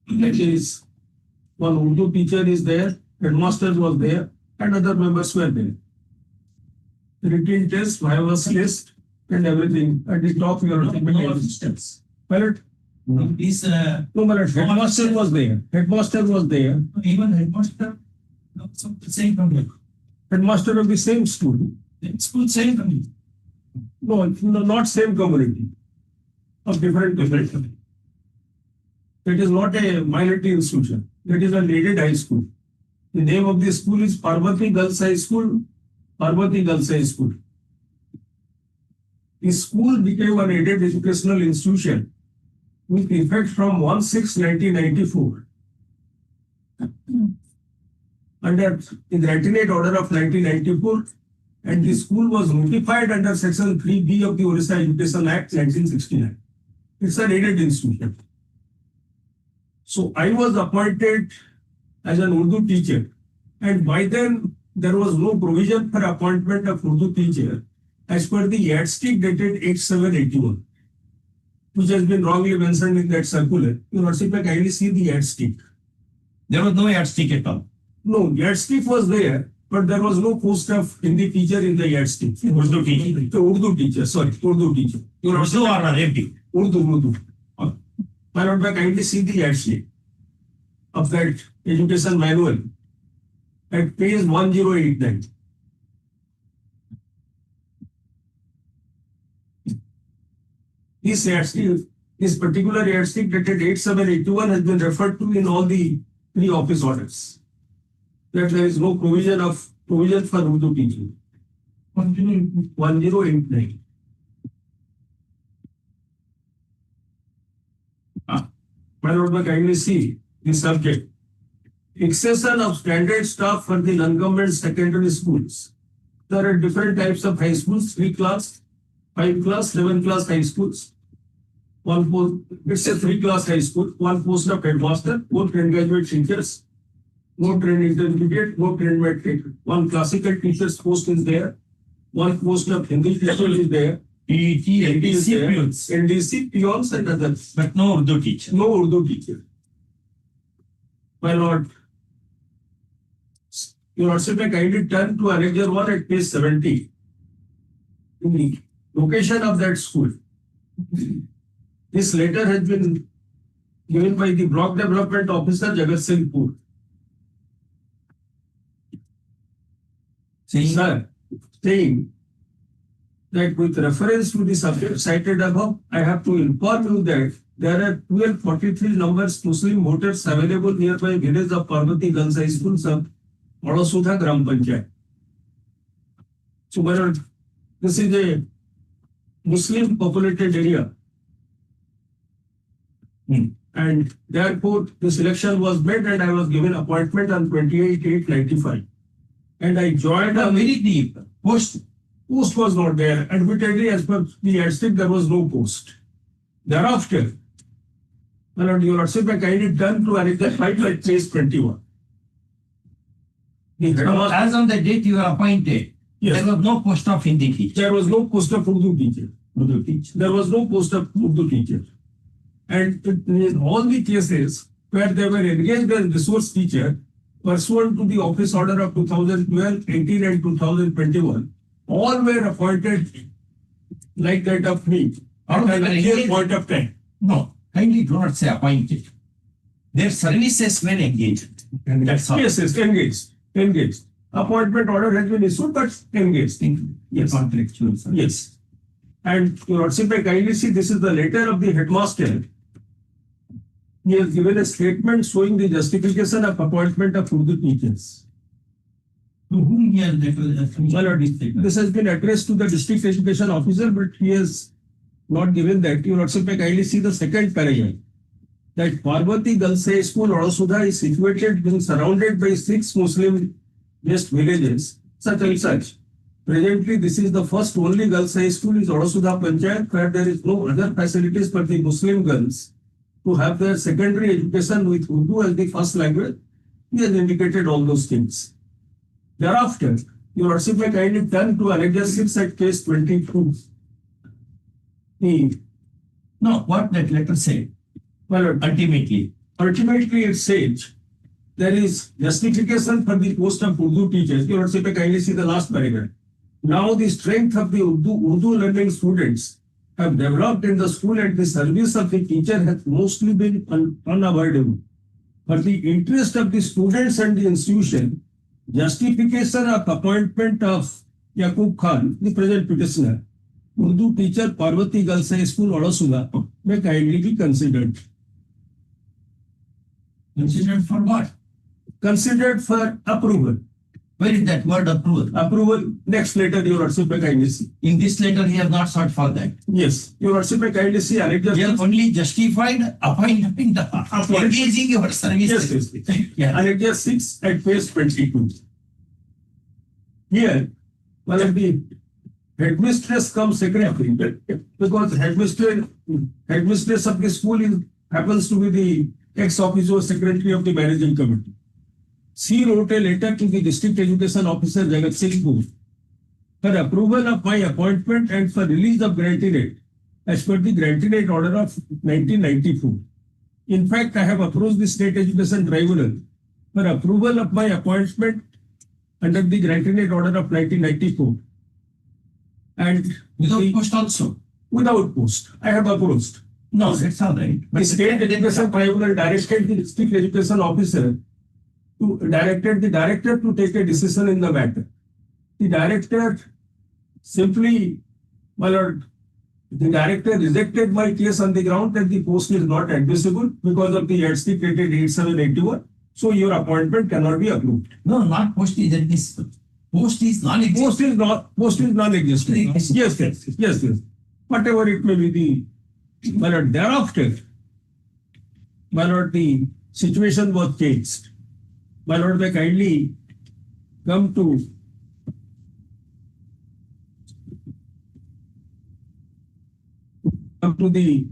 That is, one Urdu teacher is there, headmaster was there, and other members were there. Written test, violence list, and everything. At the top, your No assistance. Pilot. This, No, my lord, headmaster was there. Headmaster was there. even headmaster, also the same company. Headmaster of the same school. School same company. No, not same community. Of different community. It is not a minority institution. It is a aided high school. The name of the school is Parvati Girls High School. Parvati Girls High School. The school became an aided educational institution with effect from 1/6/1994. Under in the Antinate Order of 1994, and the school was notified under Section 3B of the Orissa Education Act 1969. It's an aided institution. So I was appointed as an Urdu teacher, and by then there was no provision for appointment of Urdu teacher as per the yardstick dated 8/7/81, which has been wrongly mentioned in that circular. You Lordship may kindly see the yardstick. There was no yardstick at all. No, yardstick was there, but there was no post of Hindi teacher in the yardstick. Urdu teacher. Urdu teacher, sorry, Urdu teacher. You Urdu or Arabic? Urdu. My lord, may kindly see the yardstick of that education manual at page 1089. This yardstick, this particular yardstick dated 8/7/81 has been referred to in all the three office orders. That there is no provision for Urdu teaching. 1089. My lord, may kindly see the subject. Accession of standard staff for the non-government secondary schools. There are different types of high schools, 3 class, 5 class, 7 class high schools. One post, it's a 3 class high school, one post of headmaster, 4 trained graduate teachers, no trained intermediate, no trained metric. One classical teacher's post is there, one post of Hindi teacher is there, PET, LDC, peons. NDC, peons and others. But no Urdu teacher. No Urdu teacher. My lord, your Lordship may kindly turn to Annexure 1 at page 70. In the location of that school, This letter has been given by the Block Development Officer Jagatsinghpur. Saying that with reference to the subject cited above, I have to inform you that there are 1243 numbers Muslim voters available nearby village of Parvati Girls High School, sub Odasudha Gram Panchayat. So, my lord, this is a Muslim populated area. And therefore, the selection was made and I was given appointment on 28/8/95. And I joined a very deep post. Post was not there. Admittedly, as per the yardstick, there was no post. Thereafter, my lord, your lordship, I kindly done to arrange the flight like page 21. As on the date you are appointed, Yes. there was no post of Hindi teacher. There was no post of Urdu teacher. There was no post of Urdu teacher. And in all the cases where they were engaged as resource teacher, pursuant to the office order of 2012, 18 and 2021, all were appointed like that of me at an earlier point of time. No, kindly do not say appointed. Their services were engaged. And that's all. Yes, engaged. Engaged. Appointment order has been issued, but engaged. Yes. Contractual service. Yes. And your lordship, I kindly see this is the letter of the headmaster. He has given a statement showing the justification of appointment of Urdu teachers. To whom he has statement? This has been addressed to the district education officer, but he has not given that. Your lordship, I kindly see the second paragraph. That Parvati Girls High School, Odasudha, is situated being surrounded by 6 Muslim-based villages, such and such. Presently, this is the first only girls' high school in Odasudha Panchayat where there is no other facilities for the Muslim girls to have their secondary education with Urdu as the first language. He has indicated all those things. Thereafter, your lordship may kindly turn to Annexure 6 at case 22. No, what that letter said? Well, Ultimately, it says there is justification for the post of Urdu teachers. Your lordship may kindly see the last paragraph. Now the strength of the Urdu learning students have developed in the school and the service of the teacher has mostly been unavoidable. For the interest of the students and the institution, justification of appointment of Yaqub Khan, the present petitioner, Urdu teacher, Parvati Girls High School, Odasudha, may kindly be considered. considered for what? Considered for approval. Where is that word approval? Approval, next letter, your lordship may kindly see. In this letter, he has not sought for that. Yes, your lordship may kindly see. He has only justified appointment, engaging your services. Yes. Yeah. Annexure 6 at page 22. Here, one of the headmistress come secretary, because headmistress of the school happens to be the ex-officio secretary of the managing committee. She wrote a letter to the district education officer Jagatsinghpur for approval of my appointment and for release of grantee rate as per the grantee rate order of 1994. In fact, I have approached the state education tribunal for approval of my appointment under the grantee rate order of 1994. And Without post also. without post, I have approached. No, that's all right. The state education tribunal directed the district education officer directed the director to take a decision in the matter. The director simply, my lord, the director rejected my case on the ground that the post is not admissible because of the yardstick rated 8781. So your appointment cannot be approved. No, not post is admissible. Post is non-existent. Post is non-existent. Yes. Whatever it may be, my lord, thereafter, my lord, the situation was changed. My lord, may kindly come to the,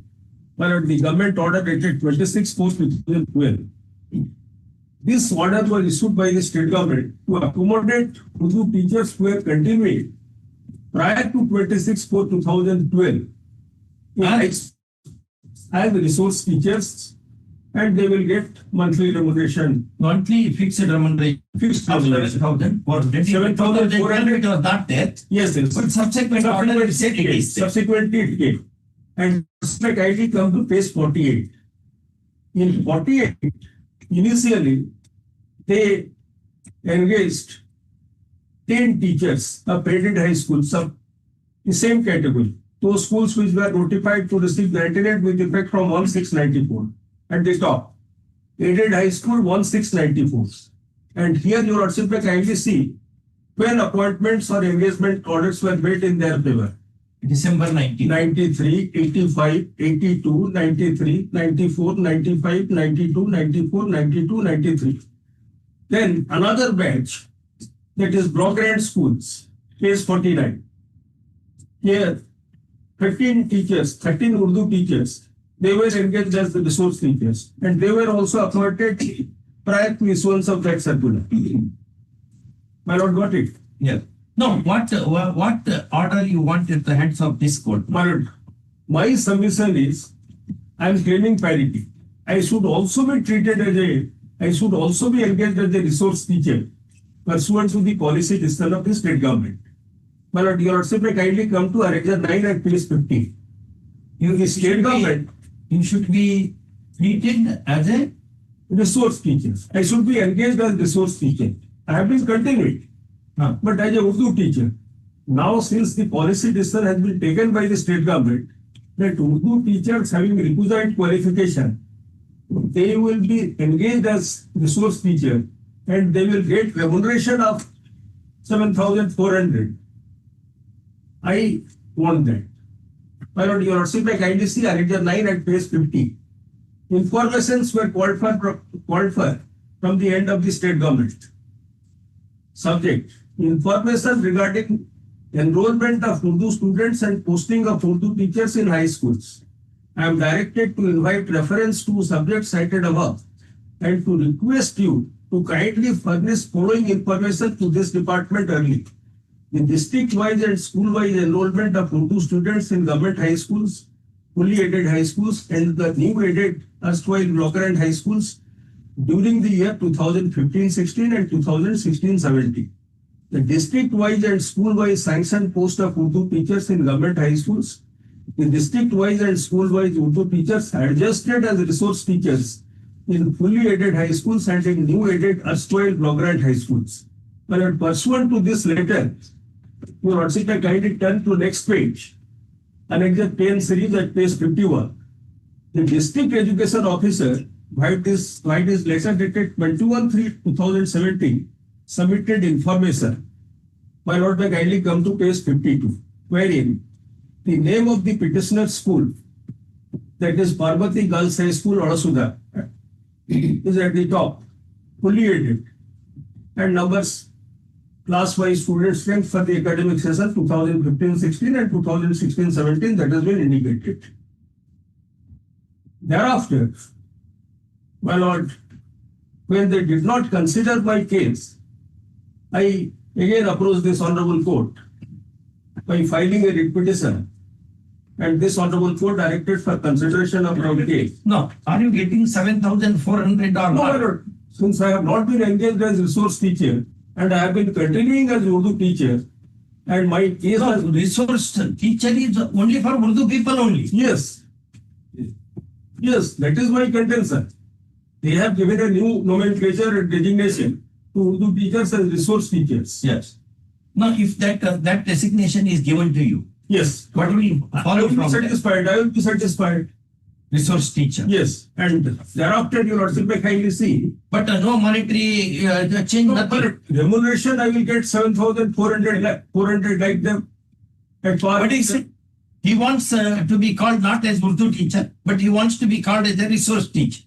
my lord, the government order dated 26/4/2012. This order was issued by the state government to accommodate Urdu teachers who were continuing prior to 26/4/2012 as resource teachers, and they will get monthly remuneration. Monthly fixed remuneration. Fixed 7,000. For 7,400. it was not there. Yes. But subsequent order said it is there. Subsequently it came. And like ID come to page 48. In 48, initially, they engaged 10 teachers of graded high schools of the same category. Those schools which were notified to receive the internet with effect from 1694 at the top. Aided high school 1694. And here your Lordship may kindly see when appointments or engagement orders were made in their favor. December 93, 85, 82, 93, 94, 95, 92, 94, 92, 93. Then another batch, that is block grade schools, page 49. Here, 13 teachers, 13 Urdu teachers, they were engaged as the resource teachers, and they were also appointed prior to issuance of that circular. My Lord, got it? Yeah. No, what order you want at the hands of this court? My Lord, my submission is, I am claiming parity. I should also be treated as I should also be engaged as a resource teacher pursuant to the policy decision of the state government. My Lord, your Lordship may kindly come to Article 9 at page 50. You State government, you should be treated as a resource teacher. I should be engaged as resource teacher. I have been continuing, but as a Urdu teacher. Now, since the policy decision has been taken by the state government that Urdu teachers having requisite qualification, they will be engaged as resource teacher and they will get remuneration of 7,400. I want that. My Lord, your Lordship may kindly see Article 9 at page 50. Informations were called for from the end of the state government. Subject: information regarding enrollment of Urdu students and posting of Urdu teachers in high schools. I am directed to invite reference to subjects cited above and to request you to kindly furnish following information to this department early. The district-wise and school-wise enrollment of Urdu students in government high schools, fully aided high schools, and the new aided erstwhile blocker and high schools during the year 2015-16 and 2016-17. The district-wise and school-wise sanctioned post of Urdu teachers in government high schools, the district-wise and school-wise Urdu teachers adjusted as resource teachers in fully aided high schools and in new aided erstwhile blocker and high schools. But pursuant to this letter, your Lordship may kindly turn to next page. Annex 10 series at page 51. The district education officer, by this letter dated 21/3/2017, submitted information. My Lord may kindly come to page 52, wherein the name of the petitioner school, that is Parvati Girls High School, Orissa, is at the top, fully aided, and numbers class-wise student strength for the academic session 2015-16 and 2016-17 that has been indicated. Thereafter, my Lord, when they did not consider my case, I again approached this Honorable Court by filing a writ petition, and this Honorable Court directed for consideration of my case. No, are you getting 7,400 or No, my not? Lord, since I have not been engaged as resource teacher, and I have been continuing as Urdu teacher, and my case No, was, resource teacher is only for Urdu people only. yes, yes, that is my contention. They have given a new nomenclature and designation to Urdu teachers as resource teachers. Yes. Now, if that designation is given to you, Yes. what will you I follow will be from that? satisfied. I will be satisfied. Resource teacher. Yes. And thereafter, your Lordship may kindly see. But no monetary change, nothing. Remuneration, I will get 7,400 like them. At par. What is it? He wants to be called not as Urdu teacher, but he wants to be called as a resource teacher.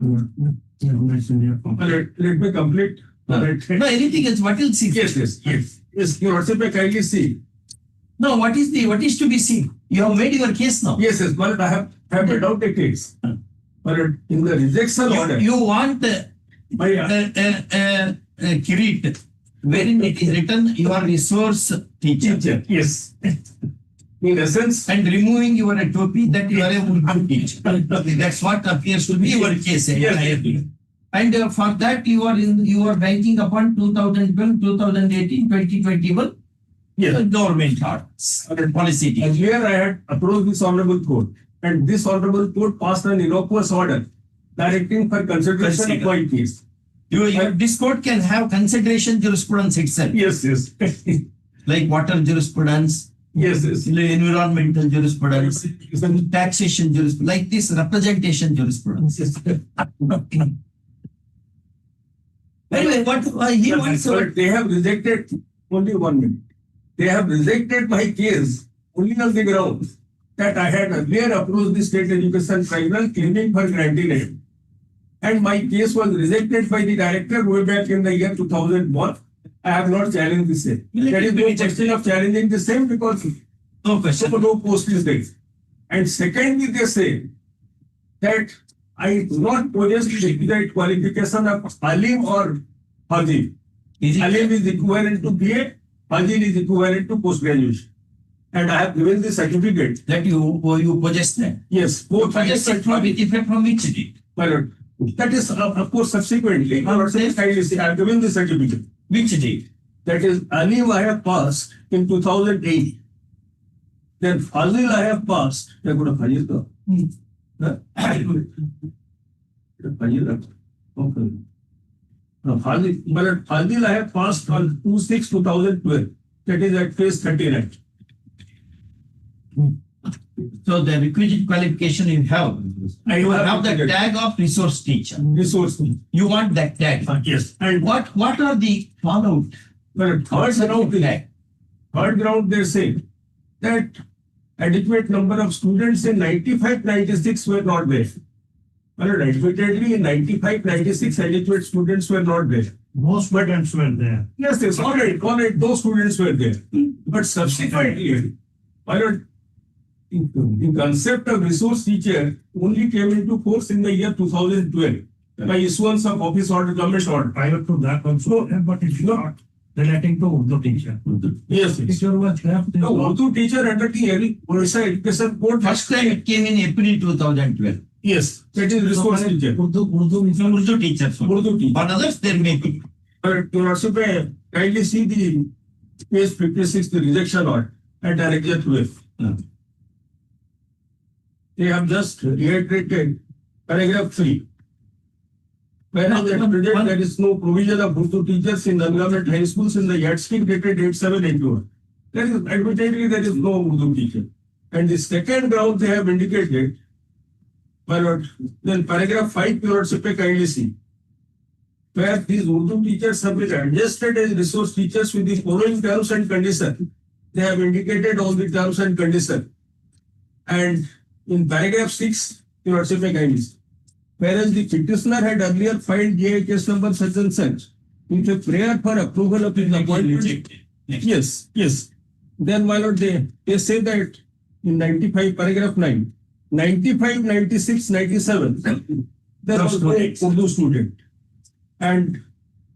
Let me complete. No, anything else, what else is? Yes, your Lordship may kindly see. No, what is to be seen? You have made your case now. Yes, but I have made out a case. But in the rejection order, You want my, kirit, wherein it is written you are resource teacher. Yes. In essence, And removing your topi that you are a Urdu teacher. That's what appears to be your case. Yes. And for that you are banking upon 2012, 2018, 2021. Yes, government orders, policy. And here I had approached this honorable court, and this honorable court passed an innocuous order directing for consideration of my case. This court can have consideration jurisprudence itself. Yes, yes. Like water jurisprudence, Yes, yes. environmental jurisprudence, taxation jurisprudence, like this representation jurisprudence. Anyway, what he wants But they have rejected only 1 minute. They have rejected my case only on the grounds that I had earlier approached the State Education Tribunal claiming for granting it. And my case was rejected by the director way back in the year 2001. I have not challenged the same. There is no question of challenging the same because no question. no post is there. And secondly, they say that I do not possess the requisite qualification of Alim or Haji. Alim is equivalent to BA, Haji is equivalent to post-graduation. And I have given the certificate. That you possess that. Yes, both Possess it from with effect from which date? My lord, that is of course subsequently. My lord, kindly say, I have given the certificate. Which date? That is, Alim I have passed in 2008. Then Fazil I have passed. I could have Fazil. Fazil. Okay. Now, Fazil I have passed on 2/6/2012. That is at phase 39. So the requisite qualification you have, you have the tag of resource teacher. Resource. You want that tag. Yes. And what are the fallout? Well, third ground they say that adequate number of students in 95-96 were not there. Well, admittedly in 95-96 adequate students were not there. Most students were there. Yes, yes, all right, those students were there. But subsequently, the concept of resource teacher only came into force in the year 2012 by issuance of office order, government order. Prior to that also, but it's not relating to Urdu teacher. Yes, yes. Teacher was left. The Urdu teacher under the Orissa Education Code. First time it came in April 2012. Yes, that is resource teacher. Urdu teacher. Urdu teacher. For others, there may be. But you also may kindly see the page 56, the rejection order at an exact way. They have just reiterated paragraph 3. Whereas they have project there is no provision of Urdu teachers in non-government high schools in the yardstick dated 8781. There is admittedly there is no Urdu teacher. And the second ground they have indicated, then paragraph 5 you also kindly see. Where these Urdu teachers have been adjusted as resource teachers with the following terms and conditions. They have indicated all the terms and conditions. And in paragraph 6, you also kindly see. Whereas the petitioner had earlier filed GI case number such and such with a prayer for approval of his appointment. Yes, yes. Then my lord, they say that in 95, paragraph 9, 95, 96, 97, there was no Urdu student. And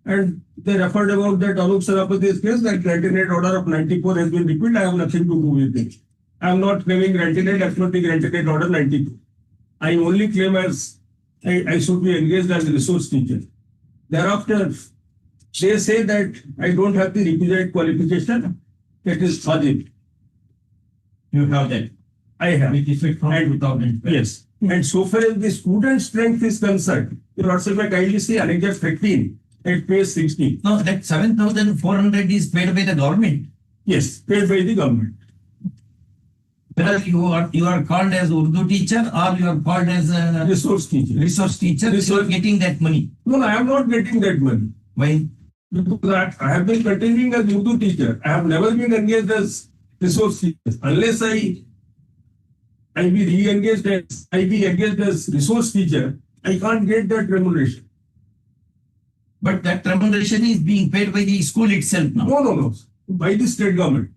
they referred about that Anup Sarapati's case that granted order of 94 has been repealed. I have nothing to do with it. I am not claiming granted, absolutely granted order 92. I only claim as I should be engaged as a resource teacher. Thereafter, they say that I don't have the requisite qualification. That is Fajib. You have that. I have. With effect from 2012. Yes. And so far as the student strength is concerned, you also may kindly see Annexure 13 at page 16. No, that 7,400 is paid by the government. Yes, paid by the government. Whether you are called as Urdu teacher or you are called as a Resource teacher. resource teacher, you are getting that money. No, I am not getting that money. Why? Because I have been continuing as Urdu teacher. I have never been engaged as resource teacher. Unless I be re-engaged as resource teacher, I can't get that remuneration. But that remuneration is being paid by the school itself now. No. By the state government.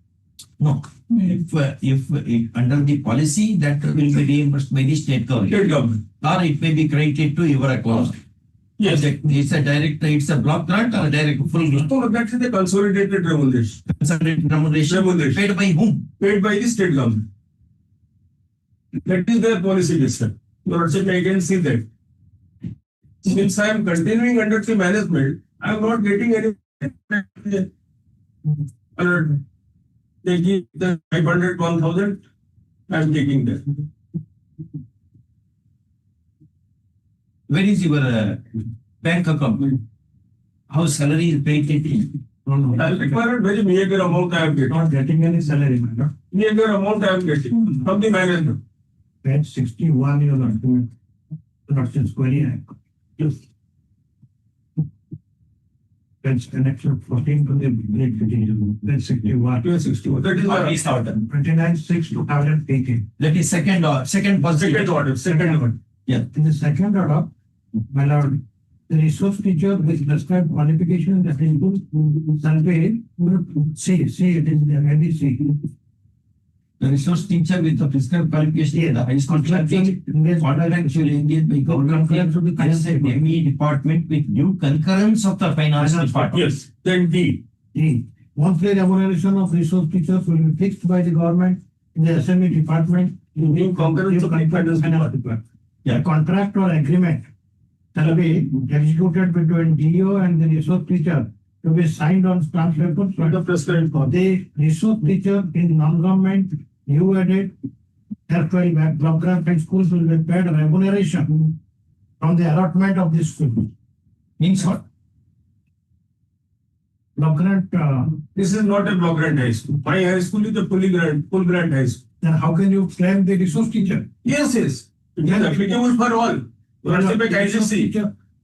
No. If under the policy that will be reimbursed by the state government. State government. Or it may be credited to your account. Yes. It's a direct, it's a block grant or a direct full grant. So that is the consolidated remuneration. Consolidated remuneration paid by whom? Paid by the state government. That is their policy decision. You also may again see that. Since I am continuing under the management, I am not getting any. taking the 500, 1000, I'm taking that. Where is your bank account? How salary is paid? I require very meager amount I am getting. Not getting any salary, madam. Meager amount I am getting from the management. Page 61, your document. Lordship's query. Yes. Page connection 14 to the late petition. Page 61. 261. That is what What is order? 29/6/2018. That is second second order. Second order. Yeah. In the second order, my lord, the resource teacher with prescribed qualification that includes survey, see, it is the ABC. The resource teacher with the prescribed qualification, the highest contractually engaged by government ME department with due concurrence of the finance department. Yes. Then D. D. Monthly remuneration of resource teachers will be fixed by the government in the SME department. Due concurrence of the finance department. A contract or agreement shall be executed between DO and the resource teacher to be signed on stamp paper. The prescribed for The resource teacher in non-government, you added, therefore, block grant and schools will be paid remuneration from the allotment of this school. Means what? Block grant, This is not a block grant high school. My high school is a full grant high school. then how can you claim the resource teacher? Yes, yes. It is applicable for all.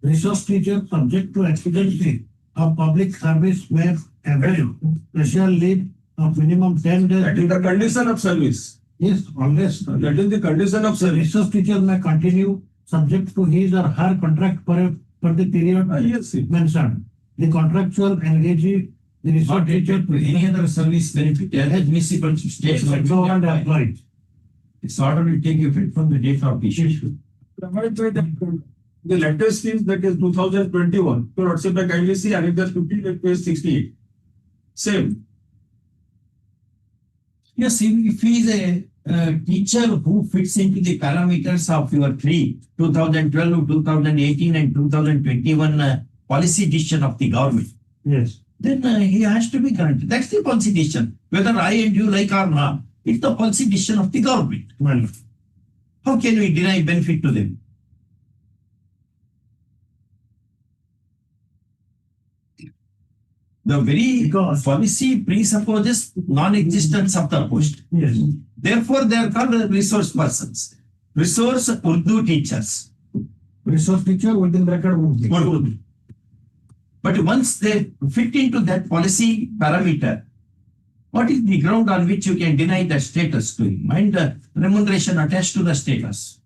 Resource teacher subject to exigency of public service may avail special leave of minimum 10 days. That is the condition of service. Yes, unless That is the condition of the service. resource teacher may continue subject to his or her contract for the period Yes, yes. mentioned. The contractual engagee, the resource Not teacher, related to any other service benefit admissible to state government employee. This order will take effect from the date of issue. The latest is that is 2021. So let's say by kindly see Annex 50 at page 68. Same. Yes, if he is a teacher who fits into the parameters of your 2012, 2018 and 2021 policy decision of the government, Yes. then he has to be granted. That's the policy decision. Whether I and you like or not, it's the policy decision of the government. Well, How can we deny benefit to them? The very Because- policy presupposes non-existence of the post. yes. Therefore, they are called resource persons. Resource Urdu teachers. Resource teacher within record would be. Urdu. But once they fit into that policy parameter, what is the ground on which you can deny the status to him and the remuneration attached to the status?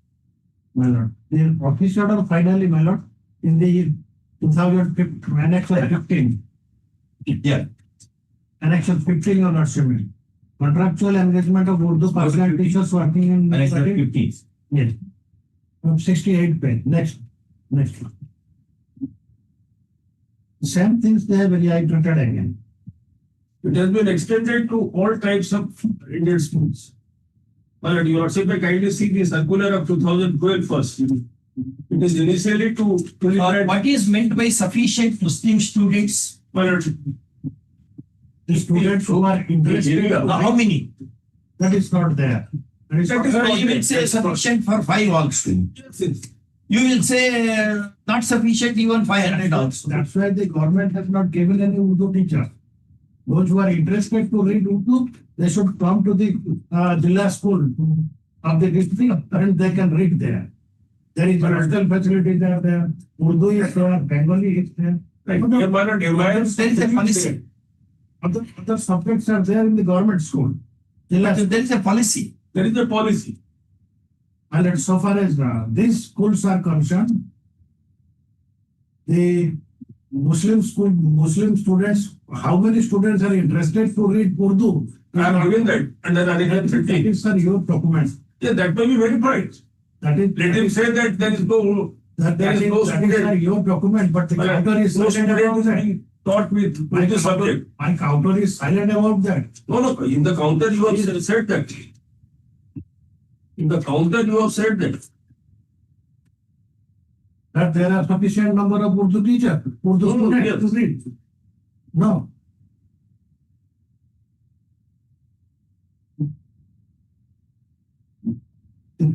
My lord, the office order finally, my lord, in the 2015, Annex 15, Yeah. Annex 15 your lordship. Contractual engagement of Urdu part-time teachers working in. Annex 15. Yes. From 68 page, next. Same things they have reiterated again. It has been extended to all types of Indian schools. But you also may kindly see the circular of 2012 first. It is initially to What is meant by sufficient Muslim students? The students who are interested. How many? That is not there. That is That is not- You will say sufficient for 5 also. You will say not sufficient even 500 also. That's why the government has not given any Urdu teacher. Those who are interested to read Urdu, they should come to the Jilla school of the district and they can read there. There is hostel facility there. Urdu is there, Bengali is there. There There is a policy. Other subjects are there in the government school. Jilla school. There is a policy. There is a policy. And so far as these schools are concerned, the Muslim students, how many students are interested to read Urdu? I am given that under Article 15. That is, sir, your document. Yeah, that may be verified. That is, Let him say that there is no, there is no that is, sir, student. your document, but the counter is No silent student about is that. being taught with Urdu subject. My counter is silent about that. No, in the counter you have said that. In the counter you have said that. That there are sufficient number of Urdu teachers, Urdu No, students yes. to read. No.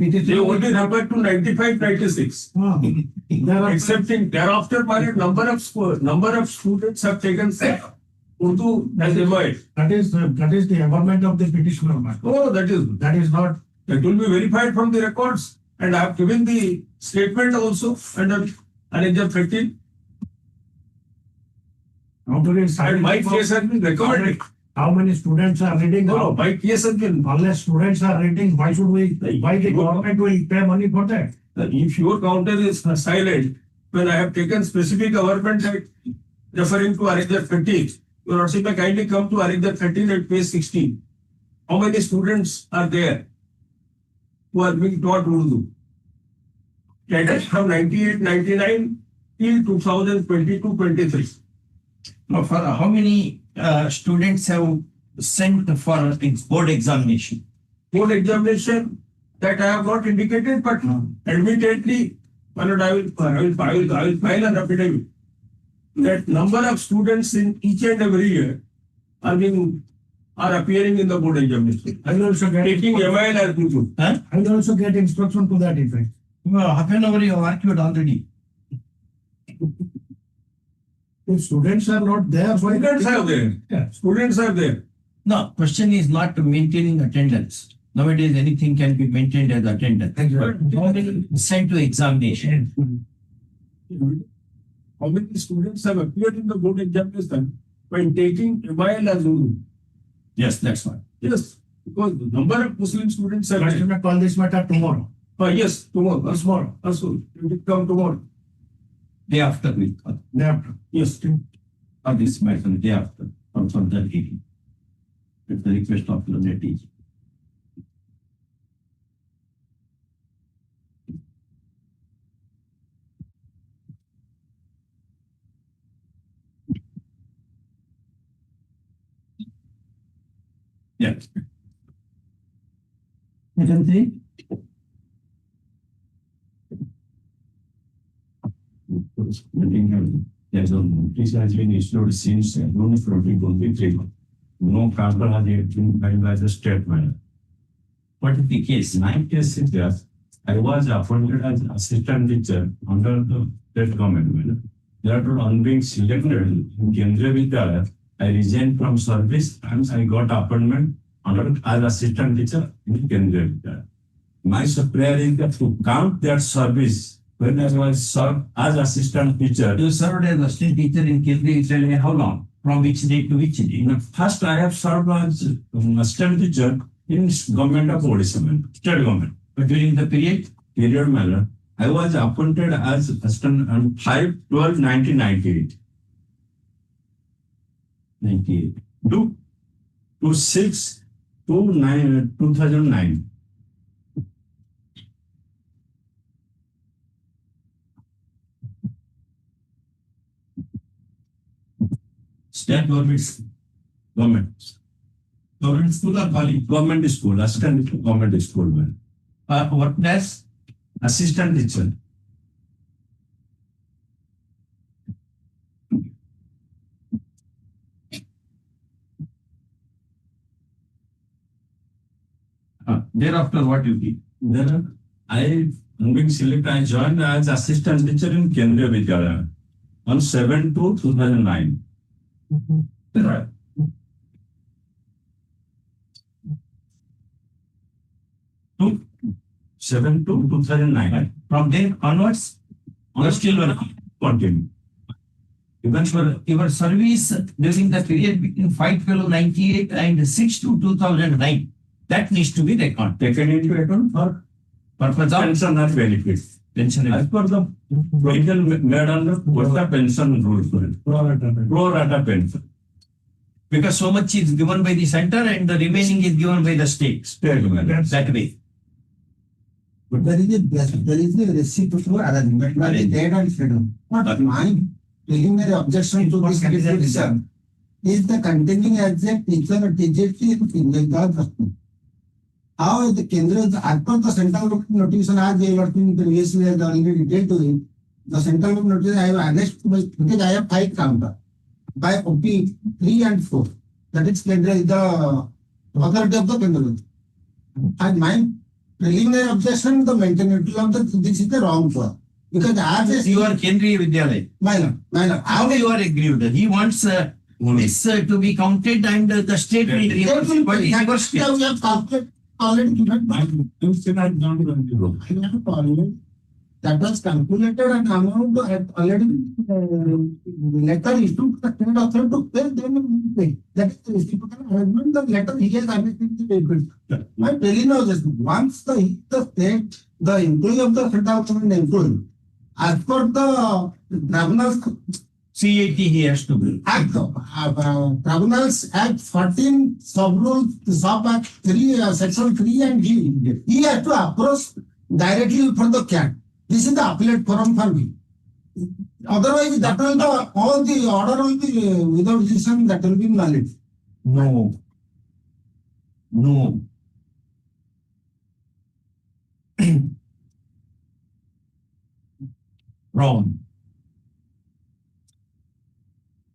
petition. They only refer to 95, 96. There are Excepting thereafter, by the number of students have taken Urdu as emerged. that is the environment of the petitioner. Ma'am. Oh, That is not. that will be verified from the records. And I have given the statement also under Annexure 13. And my case has been recorded. How many students are reading? No, my case has been. Unless students are reading, why the government will pay money for that? If your counter is silent, when I have taken specific government act referring to Annexure 13, your Lordship may kindly come to Annexure 13 at page 16. How many students are there who are being taught Urdu? That is from 98, 99 till 2022-23. Now, for how many students have sent for board examination? Board examination that I have not indicated, but admittedly, I will file an affidavit that number of students in each and every year are appearing in the board examination. I will also get Taking MIL as usual. I will also get instruction to that effect. Half an hour you have argued already. If students are not there, why? Students are there. Yeah. Students are there. No, question is not maintaining attendance. Nowadays, anything can be maintained as attendance. Exactly. How many sent to examination? How many students have appeared in the board examination when taking MIL as Urdu? Yes, that's one. Yes, because the number of Muslim students are Last there. time I call this matter tomorrow. Yes, tomorrow. Tomorrow. Also, you will come tomorrow. Day after week. Day after. Yes. Or this matter, day after. Or for that meeting. At the request of the teacher. Yeah. You can see? Yes, notice has been issued since June 2023. No carbon has yet been filed by the state manager. What is the case? My case is that I was appointed as assistant teacher under the state government. Thereafter, on being selected in Kendriya Vidyalaya, I resigned from service and I got appointment under as assistant teacher in Kendriya Vidyalaya. My prayer is that to count their service when I was served as assistant teacher. You served as assistant teacher in Kendriya Vidyalaya how long? From which day to which day? First, I have served as assistant teacher in government of Odisha, state government. But during the period? Period manner, I was appointed as assistant on 5/12/1998. 98. To 6/9/2009. State government school or college? Government school, assistant government school, man. What as? Assistant teacher. Thereafter, what you did? Then being selected, I joined as assistant teacher in Kendriya Vidyalaya on 7/2/2009. Right. To 7/2/2009. From there onwards, you are still working. Continue. Even for your service during the period between 5/12/98 and 6/2/2009, that needs to be recorded. Taken into account for Purpose of pension or benefits. pension. As per the provision made under the pension rules. Pro rata pension. Because so much is given by the center and the remaining is given by the states. State government. That way. But there is a reciprocal arrangement by the state and federal. But my preliminary objection to this decision is the continuing as a teacher or TJT in the how is the Kendra, as per the central government notification, as they were previously as already detailed to him, the central government notification I have annexed because I have 5 counter by OP 3 and 4. That is Kendra is the authority of the Kendra. And my preliminary objection, the maintenance of the, this is the wrong one. Because as a You are Kendriya Vidyalaya. minor. How you are aggrieved? He wants this to be counted and the state will reimburse. But it is your state. We have calculated already given. That was calculated and amount had already letter issued to the state authority to pay, then we pay. That is the reciprocal arrangement, the letter he has everything to pay. I'm telling you this, once the state, the employee of the federal government employee, as per the Tribunals CAT he has to bill. Act, Tribunals Act 14, Sub-Rule, Sub-Act 3, Section 3 and G, he has to approach directly for the CAT. This is the appellate forum for me. Otherwise, that will the all the order will be without decision, that will be valid. No. Wrong.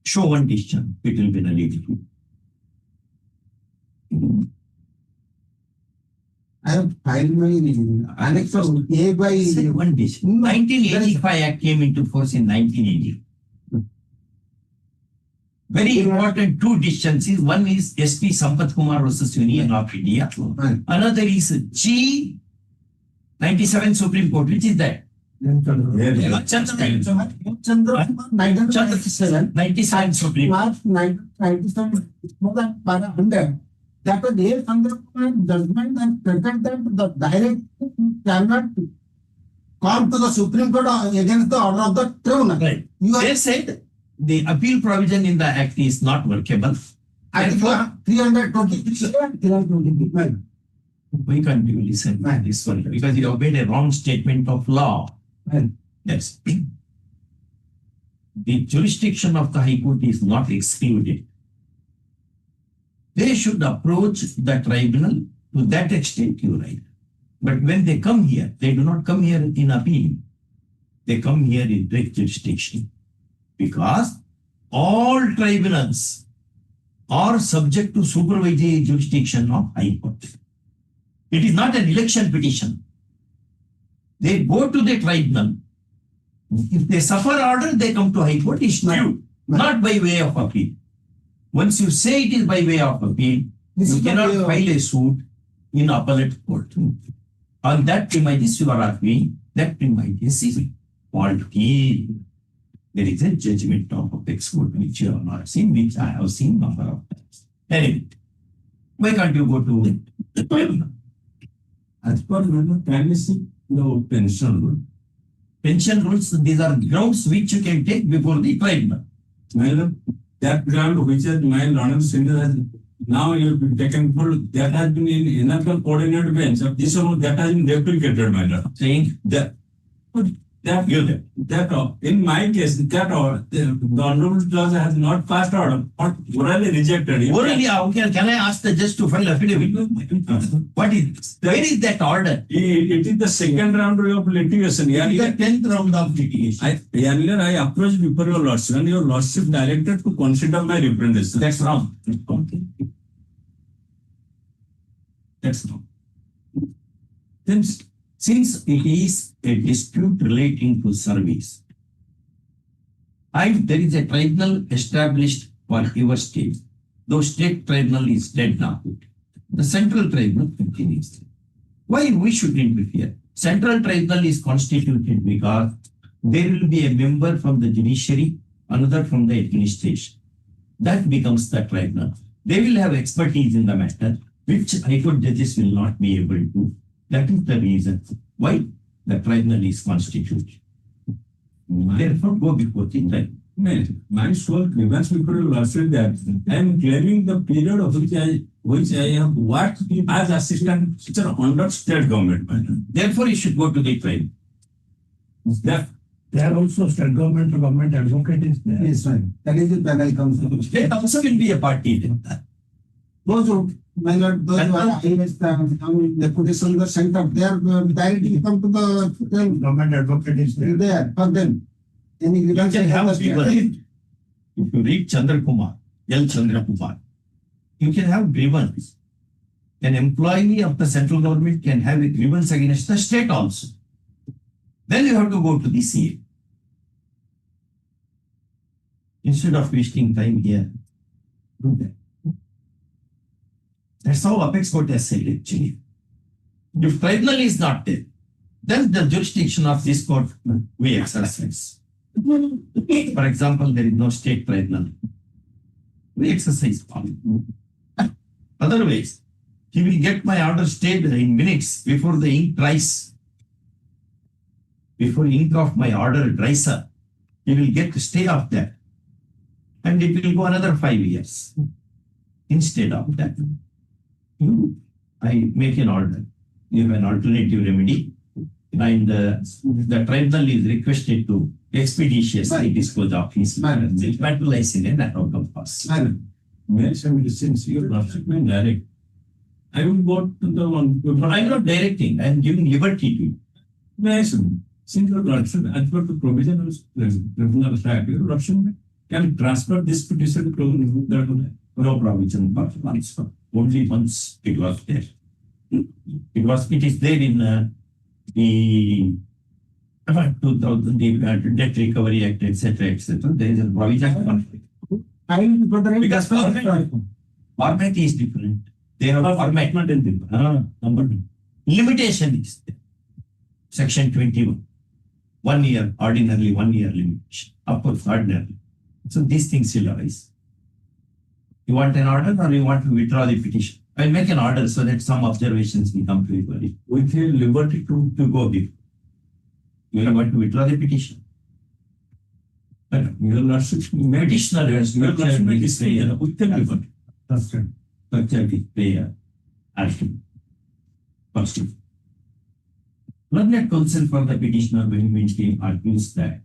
Show one decision, it will be nullified. I have filed my annex of A by Say one decision. 1985 Act came into force in 1980. Very important two decisions is one is SP Sampath Kumar versus Union of India. Another is G 97 Supreme Court, which is that? Chandra 97 Supreme Court. March 1997, more than 100. That was their judgment and stated that the direct cannot come to the Supreme Court against the order of the tribunal. Right. You are They said the appeal provision in the Act is not workable. Article 323 and 323. Why can't you listen to this one? Because you obeyed a wrong statement of law. Yes. The jurisdiction of the High Court is not excluded. They should approach the tribunal to that extent, you're right. But when they come here, they do not come here in appeal. They come here in direct jurisdiction. Because all tribunals are subject to supervisory jurisdiction of High Court. It is not an election petition. They go to the tribunal. If they suffer order, they come to High Court issue, not by way of appeal. Once you say it is by way of appeal, you cannot file a suit in appellate court. On that premises you are arguing, that premises is faulty. There is a judgment of apex court which you have not seen, which I have seen number of times. Anyway, why can't you go to the tribunal? As per can we see the pension rule? Pension rules, these are grounds which you can take before the tribunal. Madam, that ground which is my London Center has now you have taken full, that has been in NFL coordinated bench of this one that has been replicated, madam. Saying That in my case, that the honorable judge has not passed order, or orally rejected. orally, okay, can I ask the judge to file affidavit? What is, where is that order? It is the second round of litigation. It is the 10th round of litigation. Earlier I approached before your lordship and your lordship directed to consider my representation. That's wrong. That's wrong. Then, since it is a dispute relating to service, and there is a tribunal established for your state, though state tribunal is dead now, the central tribunal continues. Why we should interfere? Central tribunal is constituted because there will be a member from the judiciary, another from the administration. That becomes the tribunal. They will have expertise in the matter, which High Court judges will not be able to. That is the reason why the tribunal is constituted. Therefore, go before the tribunal. My sole grievance before your lordship that I am claiming the period of which I have worked as assistant teacher under state government. Therefore, you should go to the tribunal. There also state government advocate is there. Yes, right. That is the panel council. State also will be a party then. Those who, my lord, those who are against the petition the center, they are directly come to the Government advocate is there. there for them. Any You grievance can have have people. If you read Chandra Kumar, L. Chandra Kumar, you can have grievance. an employee of the central government can have a grievance against the state also. Then you have to go to the CA. Instead of wasting time here, do that. That's how Apex Court has said actually. If tribunal is not there, then the jurisdiction of this court we exercise. For example, there is no state tribunal. We exercise power. Otherwise, he will get my order stayed in minutes before the ink dries. Before ink of my order dries up, he will get to stay of that. And it will go another 5 years. Instead of that, I make an order. You have an alternative remedy. And the tribunal is requested to expeditiously dispose of his matter. Will lies in a narrow compass. May I submit since your lordship may direct? I will go to the one. But I'm not directing, I'm giving liberty to you. May I submit? Since your lordship, as per the provision of Tribunal Act, your lordship can transfer this petition to the No provision for once. Only once it was there. It is there in the 2000 the Debt Recovery Act, etc., etc. There is a provision for because format is different. They have format not in different. Number two. Limitation is there. Section 21. 1 year, ordinarily 1 year limitation. Of course, ordinarily. So these things will arise. You want an order or you want to withdraw the petition? I'll make an order so that some observations will come to you. With your liberty to go before. You are going to withdraw the petition. But your lordship, additional your lordship may display with the liberty. That's right. Structure display action. First. Learned counsel for the petitioner when argues that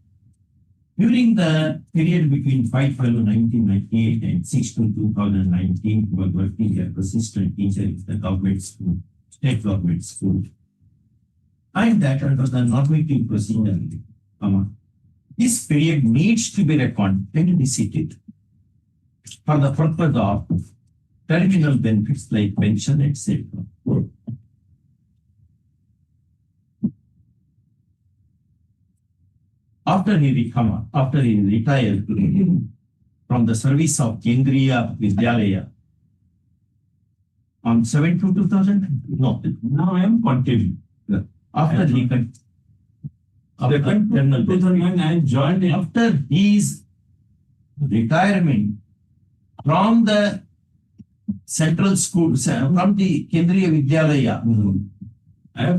during the period between 5/12/1998 and 6/2/2019, he was working as assistant teacher in the government school, state government school. And that under the normative procedure, this period needs to be reckoned and recited for the purpose of terminal benefits like pension, etc. After he retired from the service of Kendriya Vidyalaya on 7/2/2000, no, now I am continuing. After he joined after his retirement from the central school, from the Kendriya Vidyalaya,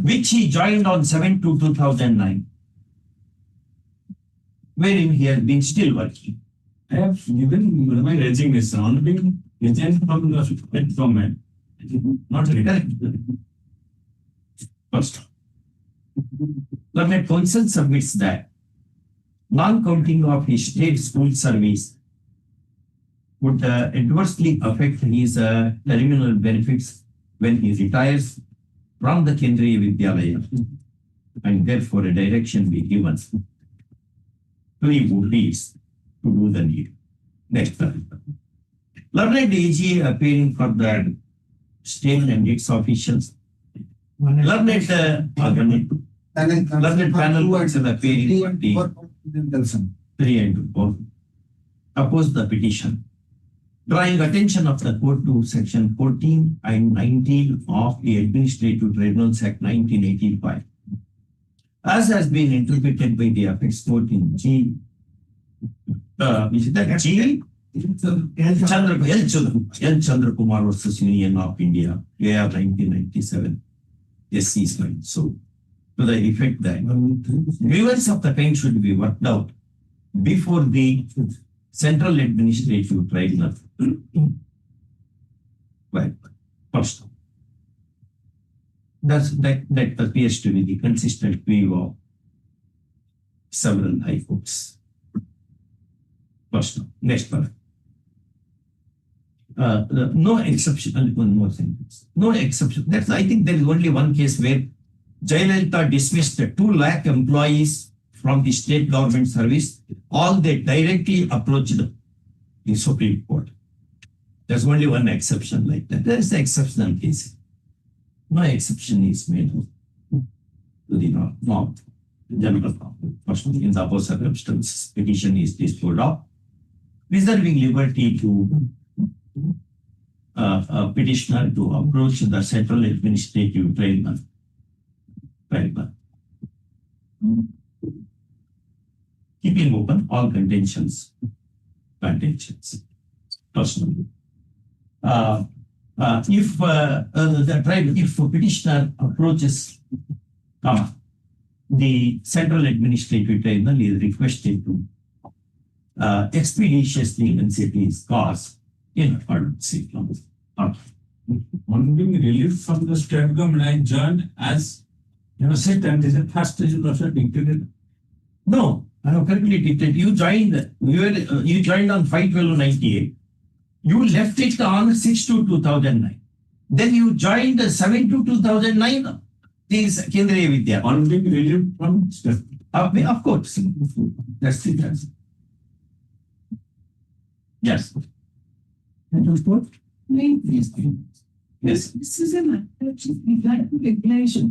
which he joined on 7/2/2009. Wherein he has been still working. I have given my resignation on being resigned from the state government. Not retired. First, learned counsel submits that non-counting of his state school service would adversely affect his terminal benefits when he retires from the Kendriya Vidyalaya, and therefore a direction be given to the police to do the need. Next. Learned AG appearing for the state and its officials. Learned panel counsel appearing for the 3 and 4. Oppose the petition, drawing attention of the court to section 14 and 19 of the Administrative Tribunals Act 1985. As has been interpreted by the Apex Court in G. Is it that G? L. Chandra Kumar versus Union of India, AR 1997. Yes, he's right. So, to the effect that grievance of the kind should be worked out before the Central Administrative Tribunal. Well, first. That appears to be the consistent view of several high courts. First, next part. No exception. One more sentence. No exception. I think there is only one case where Jayalalitha dismissed 2 lakh employees from the state government service. All they directly approached the Supreme Court. There's only one exception like that. There is an exceptional case. no exception is made to the norm, general norm. First, in the above circumstances, petition is disposed of, reserving liberty to petitioner to approach the central administrative tribunal. Keeping open all contentions. Personally. If petitioner approaches, the central administrative tribunal is requested to expeditiously insert his cause in accordance with law. On being released from the state government, I joined as innocent and is a first innocent dictated. No, I have correctly dictated. You joined on 5/12/98. You left it on 6/2/2009. Then you joined 7/2/2009. This Kendriya Vidya. On being relieved from state. Of course. That's it. Yes. Yes. This is a matter of regard to regulation.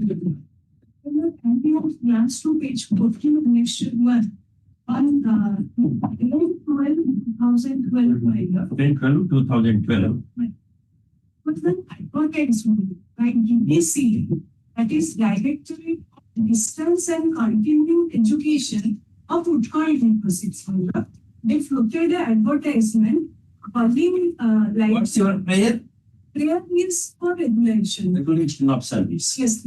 Glance to page 14 of next one on 2012. But then advertisement by DDC, that is Directorate of Distance and Continuing Education of Uttkal Deposits, they floated an advertisement calling like. What's your prayer? Prayer is for regulation. Regulation of service. Yes,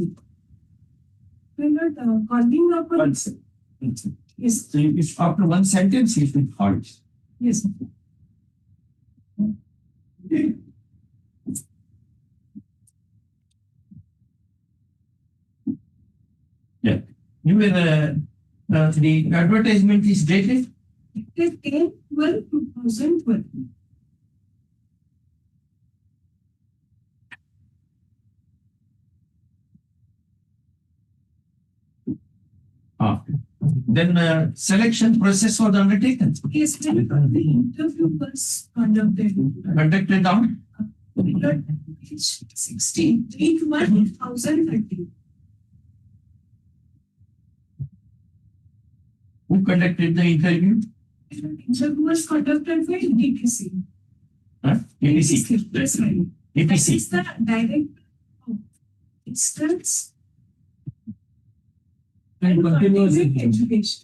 we're not calling up. One second. Yes. So if after one sentence, you should halt. Yes. Yeah. You were the advertisement is dated? It 10/12/2012. Then selection process was undertaken. Yes, the interview was conducted. Conducted on Page 16, 3/1/2013. who conducted the interview? Interview was conducted by DTC. APC. Yes, right. That APC. is the Director of Distance And continuous Education.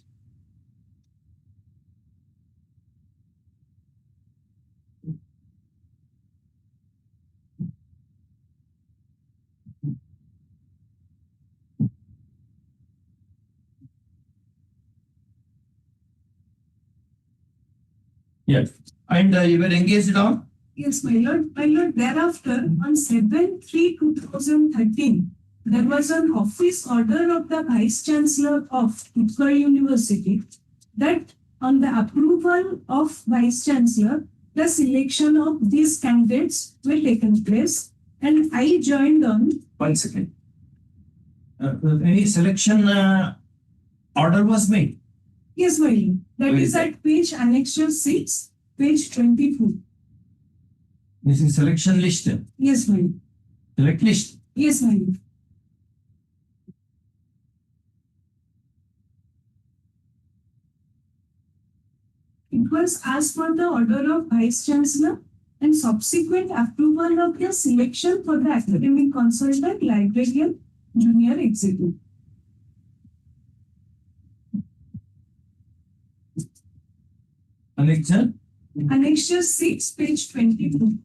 Yes. And you were engaged on? Yes, my lord. My lord, thereafter, on 7/3/2013, there was an office order of the Vice Chancellor of Uttkal University that on the approval of Vice Chancellor, the selection of these candidates were taken place, and I joined on. 1 second. Any selection order was made? Yes, my lord. That Where is is at page annexure 6, page 22. This is selection list. Yes, my lord. Select list. Yes, my lord. It was as per the order of Vice Chancellor and subsequent approval of the selection for the academic consultant, librarian, junior executive. Annexure? Annexure 6, page 22.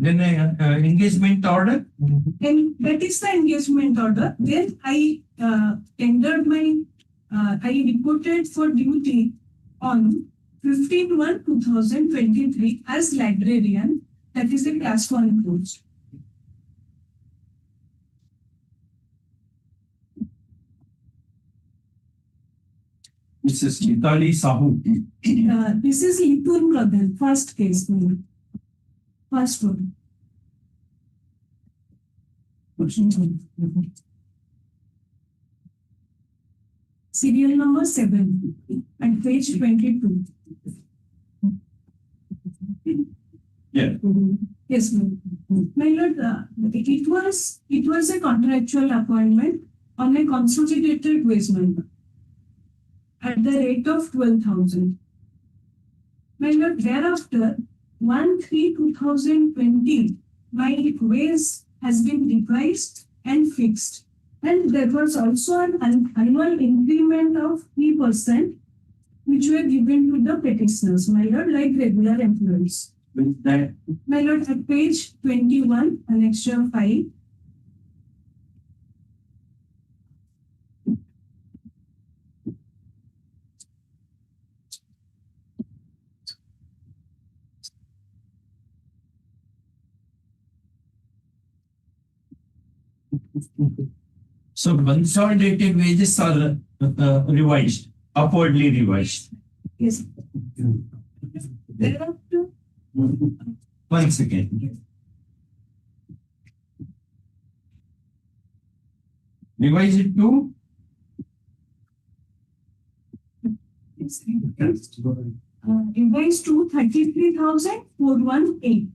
Then engagement order? And that is the engagement order. Then I tendered my, I reported for duty on 15/1/2023 as librarian. That is a class 1 post. Mrs. Chitali Sahu. This is Litun Pradhan, first case. First one. Serial number 7 and page 22. Yeah. Yes, ma'am. My lord, it was a contractual appointment on a consolidated wage member at the rate of 12,000. My lord, thereafter, 1/3/2020, my wage has been revised and fixed. And there was also an annual increment of 3%, which were given to the petitioners, my lord, like regular employees. With that, My lord, at page 21, annexure 5. so consolidated wages are revised, upwardly revised. Yes. Thereafter, 1 second. Revise it to revised to 33,418.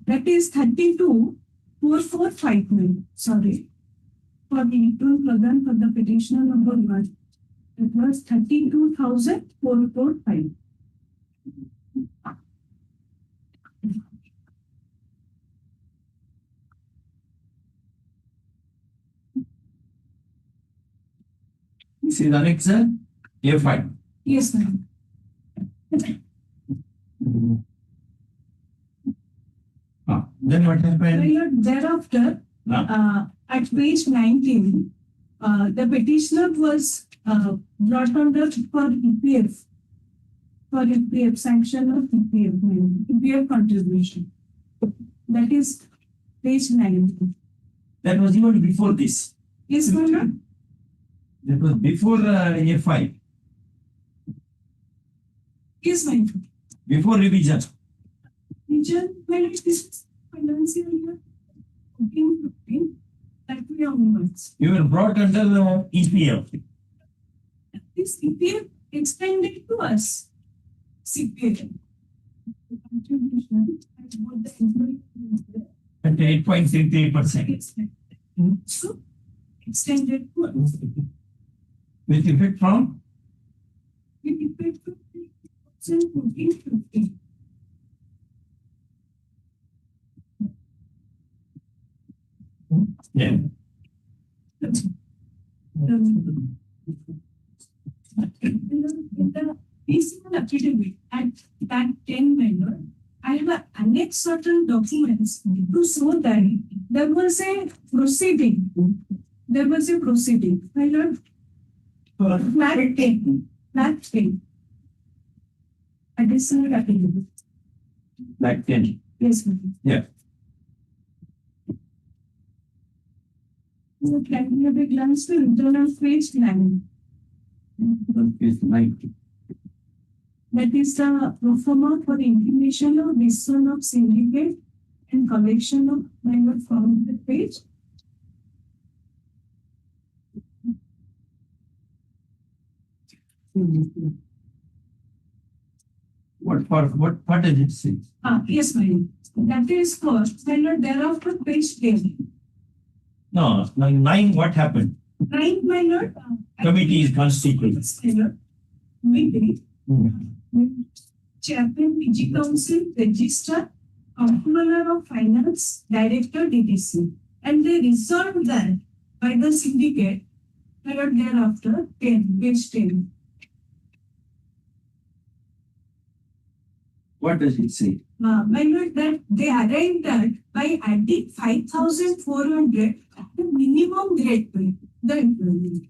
That is 32,445. Sorry. For the equal program for the petitioner number 1. It was 32,445. this is annexure A5. Yes, ma'am. Then what happened? Thereafter, at page 19, the petitioner was brought under for EPF, sanction of EPF contribution. That is page 19. That was even before this. Yes, ma'am. That was before A5, Yes, ma'am. before revision. Region, well, this is financial year 14-15, that way onwards. You were brought under EPF. This EPF extended to us. CPF. Contribution at both the employee At 8.63%. Yes, ma'am. So, extended to us. With effect from With effect to 2014-15. yeah. In the PCL affidavit at that 10 member, I have annexed certain documents to show that there was a proceeding. There was a proceeding. My lord, flat 10. Flat 10. Additional affidavit. Like 10. Yes, ma'am. Yeah. So, can we have a glance to internal page planning? It's 90. That is the pro forma for intimation of decision of syndicate and collection of member from the page. What does it say? Yes, ma'am. That is first, and thereafter page 10. No, 9, what happened? 9, my lord. Committee is constituted. Meeting. Chairman, PG Council, Registrar, Comptroller of Finance, Director, DDC. And they resolved that by the syndicate, my lord, thereafter, 10, page 10. What does it say? My lord, that they arrived at by adding 5,400 the minimum grade pay, the employee.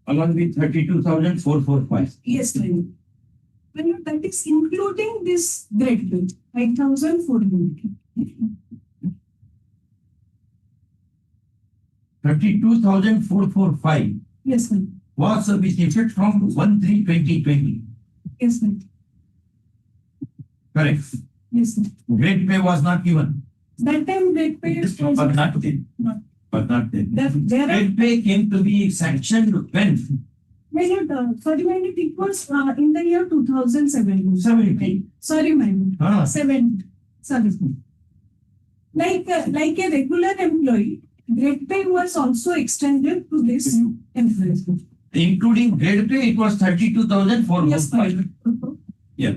Along with 32,445. Yes, my lord. My lord, that is including this grade pay, 5,400. 32,445 Yes, ma'am. was with effect from 1/3/2020. Yes, ma'am. Correct. Yes, ma'am. Grade pay was not given. That time grade pay was But not then. Not. But not then. There are Grade pay came to be sanctioned when My lord, sorry, my lord, it was in the year 2017. 70. Sorry, my lord. Ah. 7. Sorry. Like a regular employee, grade pay was also extended to this employee. Including grade pay, it was 32,400. Yes, my lord. Yeah.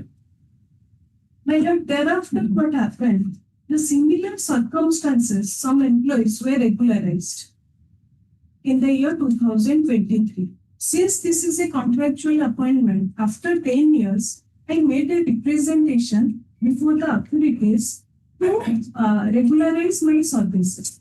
My lord, thereafter what happened? The similar circumstances, some employees were regularized in the year 2023. Since this is a contractual appointment, after 10 years, I made a representation before the authorities to regularize my services.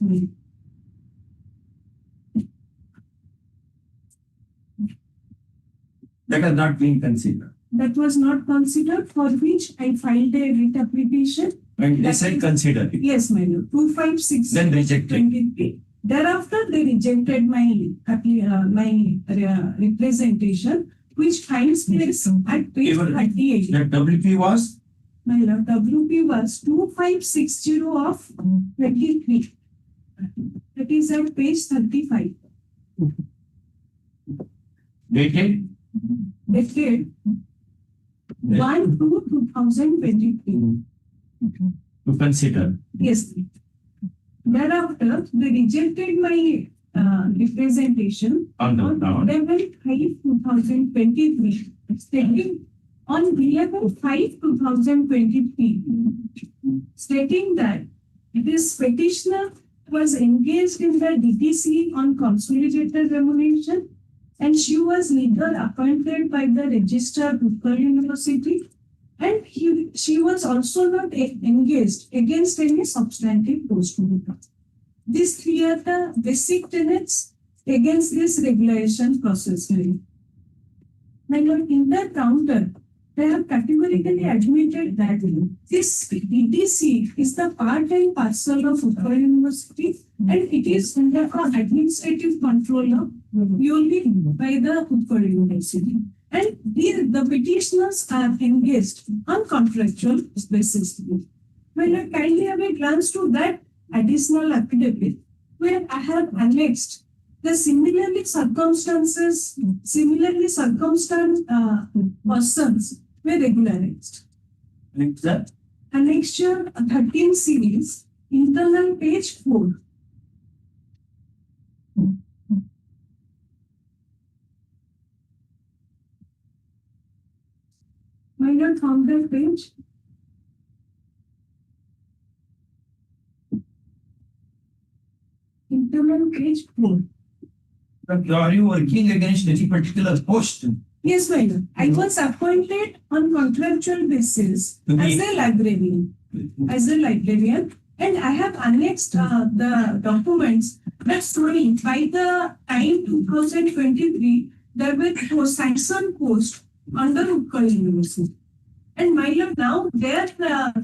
That has not been considered. That was not considered, for which I filed a writ application. And they said consider it. Yes, my lord. 256. Then rejected. 23. Thereafter, they rejected my representation, which finds place at page Even 38. That WP was My lord, WP was 2560 of 23. That is at page 35. dated Dated 1/2/2023. to consider. Yes. Thereafter, they rejected my representation On the on ground. 11/5/2023, stating on 11/5/2023, stating that this petitioner was engaged in the DTC on consolidated remuneration, and she was neither appointed by the Registrar of Utkal University, and she was also not engaged against any substantive post. These three are the basic tenets against this regulation process. My lord, in the counter, they have categorically admitted that this DTC is the part and parcel of Utkal University, and it is under administrative control of purely by the Utkal University. And the petitioners are engaged on contractual basis. My lord, kindly have a glance to that additional affidavit where I have annexed the similarly circumstanced persons were regularized. Like that. Annexure 13 series, internal page 4. My lord, found that page. Internal page 4. But are you working against any particular post? Yes, my lord. I was appointed on contractual basis To be- as a librarian. And I have annexed the documents that showing by the time 2023, there were sanction posts under Utkal University. And my lord, now their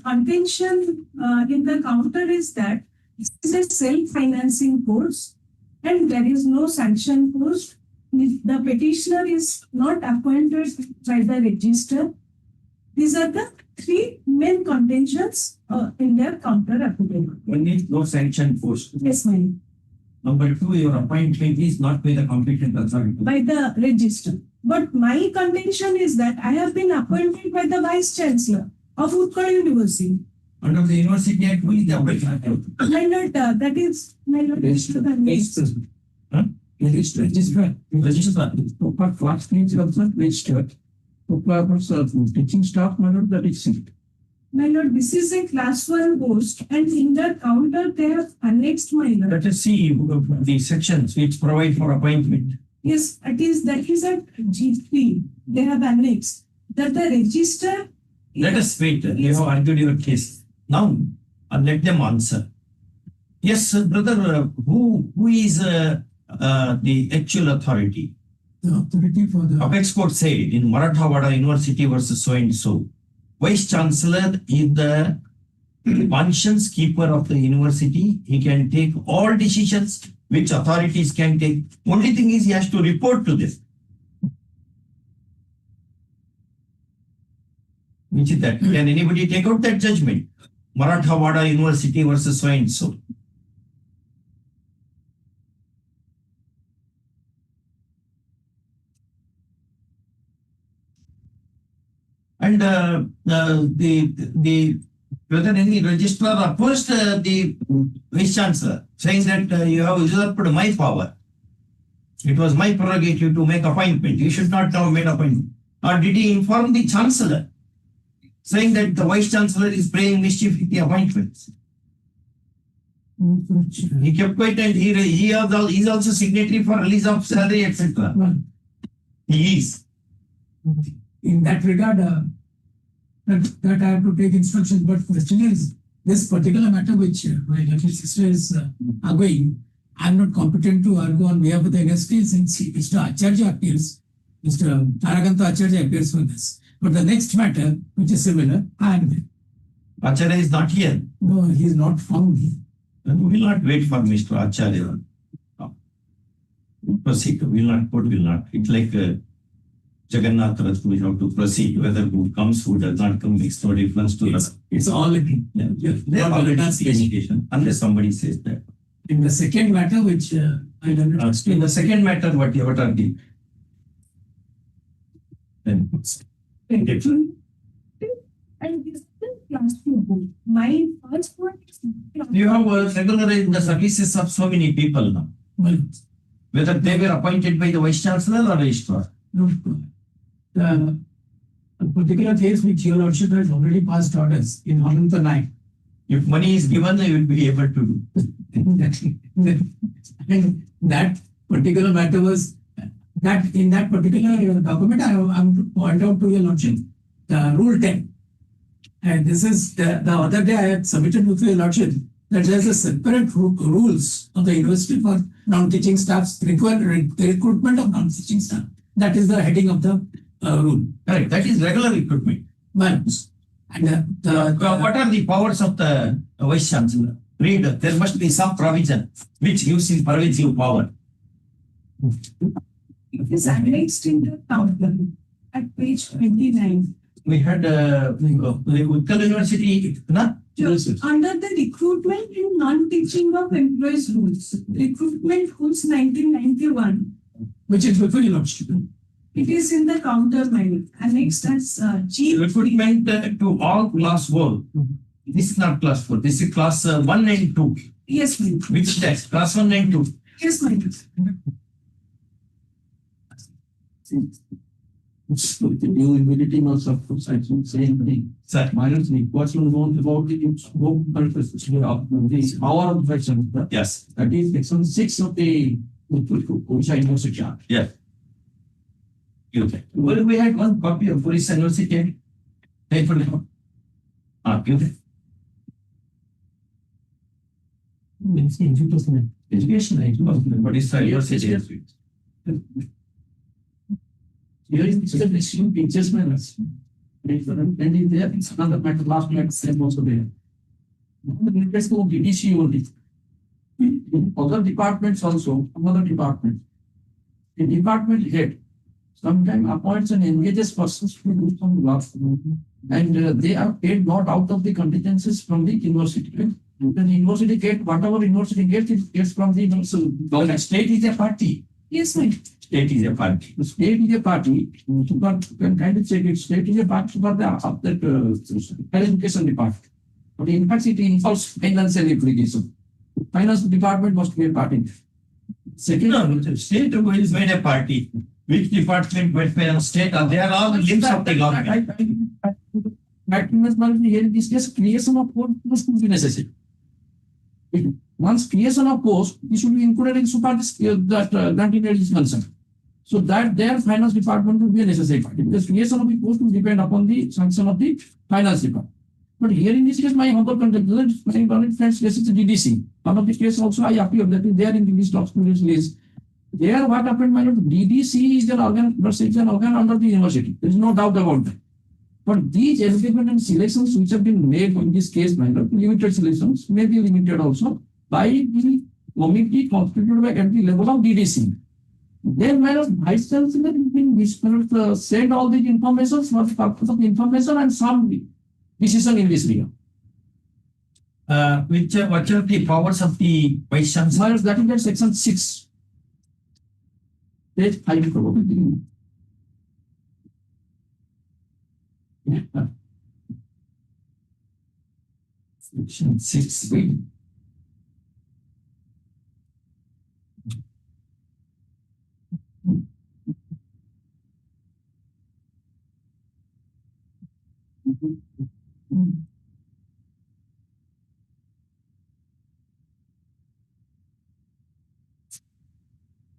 contention in the counter is that this is a self-financing course and there is no sanction post. The petitioner is not appointed by the register. These are the three main contentions in their counter affidavit. One is no sanction post. Yes, my lord. Number two, your appointment is not by the competent authority. By the register. But my contention is that I have been appointed by the Vice Chancellor of Utkal University. Under the University Act, who is the appointment? My lord, that is my lord. Huh? Registrar. For class needs also registered. For teaching staff, my lord, that is it. My lord, this is a class 1 post, and in the counter they have annexed my lord. Let us see the sections which provide for appointment. Yes, that is at G3. They have annexed that the register. Let us wait. You have argued your case. Now, let them answer. Yes, brother, who is the actual authority? The authority for the. Apex Court said in Marathawada University versus so and so. Vice Chancellor is the conscience keeper of the university. He can take all decisions which authorities can take. Only thing is he has to report to this. Which is that? Can anybody take out that judgment? Marathawada University versus so and so. And the whether any registrar opposed the vice chancellor, saying that you have usurped my power. It was my prerogative to make appointment. You should not have made appointment. Or did he inform the chancellor, saying that the vice chancellor is playing mischief with the appointments? He kept quiet, and he is also signatory for release of salary, etc. He is. In that regard, that I have to take instructions. But question is, this particular matter which my little sister is arguing, I am not competent to argue on behalf of the NST since Mr. Acharya appears, Mr. Tarakanta Acharya appears for this. But the next matter, which is similar, I am there. Acharya is not here. No, he is not found here. Then we will not wait for Mr. Acharya. No. Proceed. We will not. It's like Jagannath Rath, we have to proceed. Whether who comes, who does not come, makes no difference to us. It's already. They have already education, unless somebody says that. In the second matter, which I don't know. In the second matter, what are the then? And this is class 2. My first one is You have regularized the services of so many people now. Well, Whether they were appointed by the vice chancellor or registrar. no, the particular case which your lordship has already passed orders in Hon'Ble 9. If money is given, you will be able to do. And that particular matter was that in that particular document, I am to point out to your lordship the rule 10. And this is the other day I had submitted with your lordship that there's a separate rules of the university for non-teaching staffs, the recruitment of non-teaching staff. That is the heading of the rule. Correct. That is regular recruitment. Well, and What are the powers of the vice chancellor? Read. There must be some provision which gives him pervasive power. it is annexed in the counter at page 29. We had Utkal University, na? Under the recruitment and non-teaching of employees rules, recruitment rules 1991. which is before your lordship. It is in the counter manual annexed as chief. Recruitment to all class 4. This is not class 4. This is class 1 and 2. Yes, ma'am. Which text? Class 1 and 2. Yes, ma'am. The new immediately must of same thing. Sir. Minus the what's known about the scope purpose of the power of the section. Yes. That is section 6 of the Orissa University Act. Yes. Okay. Well, we had one copy of Orissa University. Give it. Education. What is the university? Here is the issue pictures matters. And in there, it's another matter, last matter, same also there. Let's go DDC only. In other departments also, another department. The department head sometimes appoints and engages persons to do some work. And they are paid not out of the contingencies from the university. When the university get, whatever university gets, it gets from the the state is a party. Yes, ma'am. State is a party. The state is a party, you can kind of check it, state is a party for the of that education department. But in fact, it involves financial implication. Finance department must be a party. Second, No, state is made a party. Which department, welfare and state, they are all limbs of the government. Here in this case, creation of post would be necessary. Once creation of post, it should be included in super that granting aid is concerned. So that their finance department will be a necessary party because creation of the post will depend upon the sanction of the finance department. But here in this case, my humble contemplation, my government friends case is the DDC. One of the cases also I appear that is there in the list of students list. There, what happened, my lord, DDC is an organ, but it's an organ under the university. There is no doubt about that. But these engagement and selections which have been made in this case, my lord, limited selections may be limited also by the committee constituted by at the level of DDC. Then, my lord, vice chancellor will send all these information for the purpose of information and some decision in this regard. What are the powers of the vice chancellor? My lord, that is at section 6. Page 5 probably. Section 6B.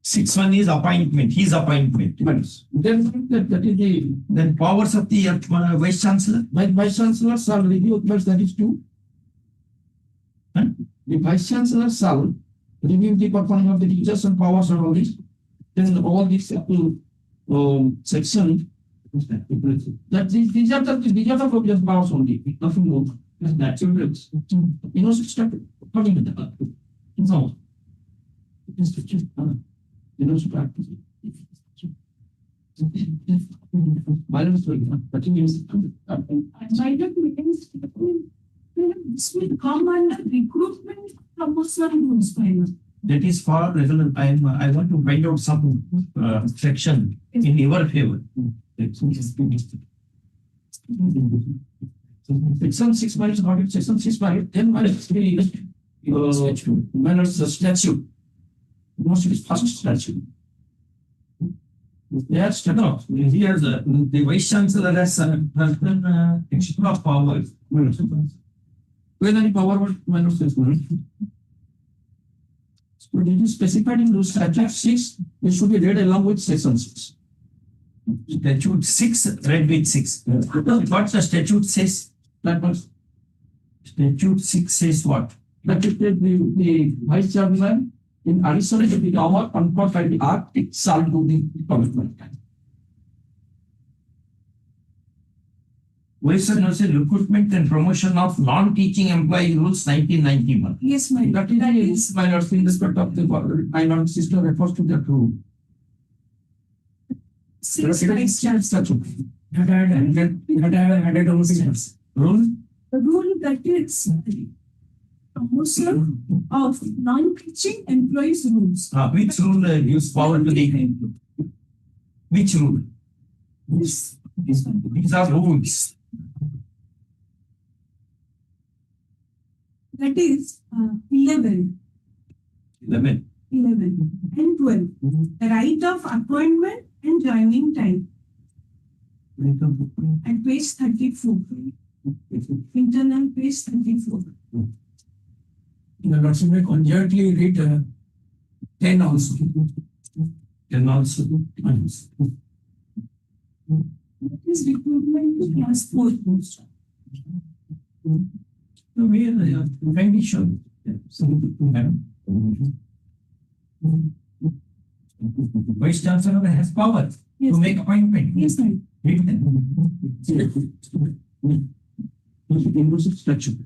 Six one is appointment, his appointment. Then that is the Then powers of the Vice Chancellor. Vice Chancellor shall review, but that is two. Huh? The Vice Chancellor shall review the performance of the teachers and powers and all this. Then all this section. That these are the obvious powers only, nothing more. That's children's. Start coming with that. No. Practice. Violence continues. By the means, this will come under recruitment promotional rules by now. That is for regular. I want to find out some section in your favor. Section 6 by audit, section 6 by then minus minus statute. Most of it first statute. Yes, No, here the Vice Chancellor has extra powers. when any power minus this. So it is specified in those statute 6, it should be read along with section 6. Statute 6 read with 6. What the statute says? That was Statute 6 says what? that is the vice chairman in addition to the power conferred by the act, it shall do the commitment. Vice Chancellor recruitment and promotion of non-teaching employee rules 1991. Yes, my That is minus in respect of the minor system refers to that rule. six vice chancellor. That I had added over the rule. The rule that is promotion of non-teaching employees rules. Which rule gives power to the? Which rule? These are rules. That is 11 and 12. The right of appointment and joining time at page 34. Internal page 34. The Lordship may conjointly read 10 also. 10 also. That is recruitment to class 4 post. No, we are very sure. Vice Chancellor has power Yes, to make appointment. yes, sir. Read them. University statute.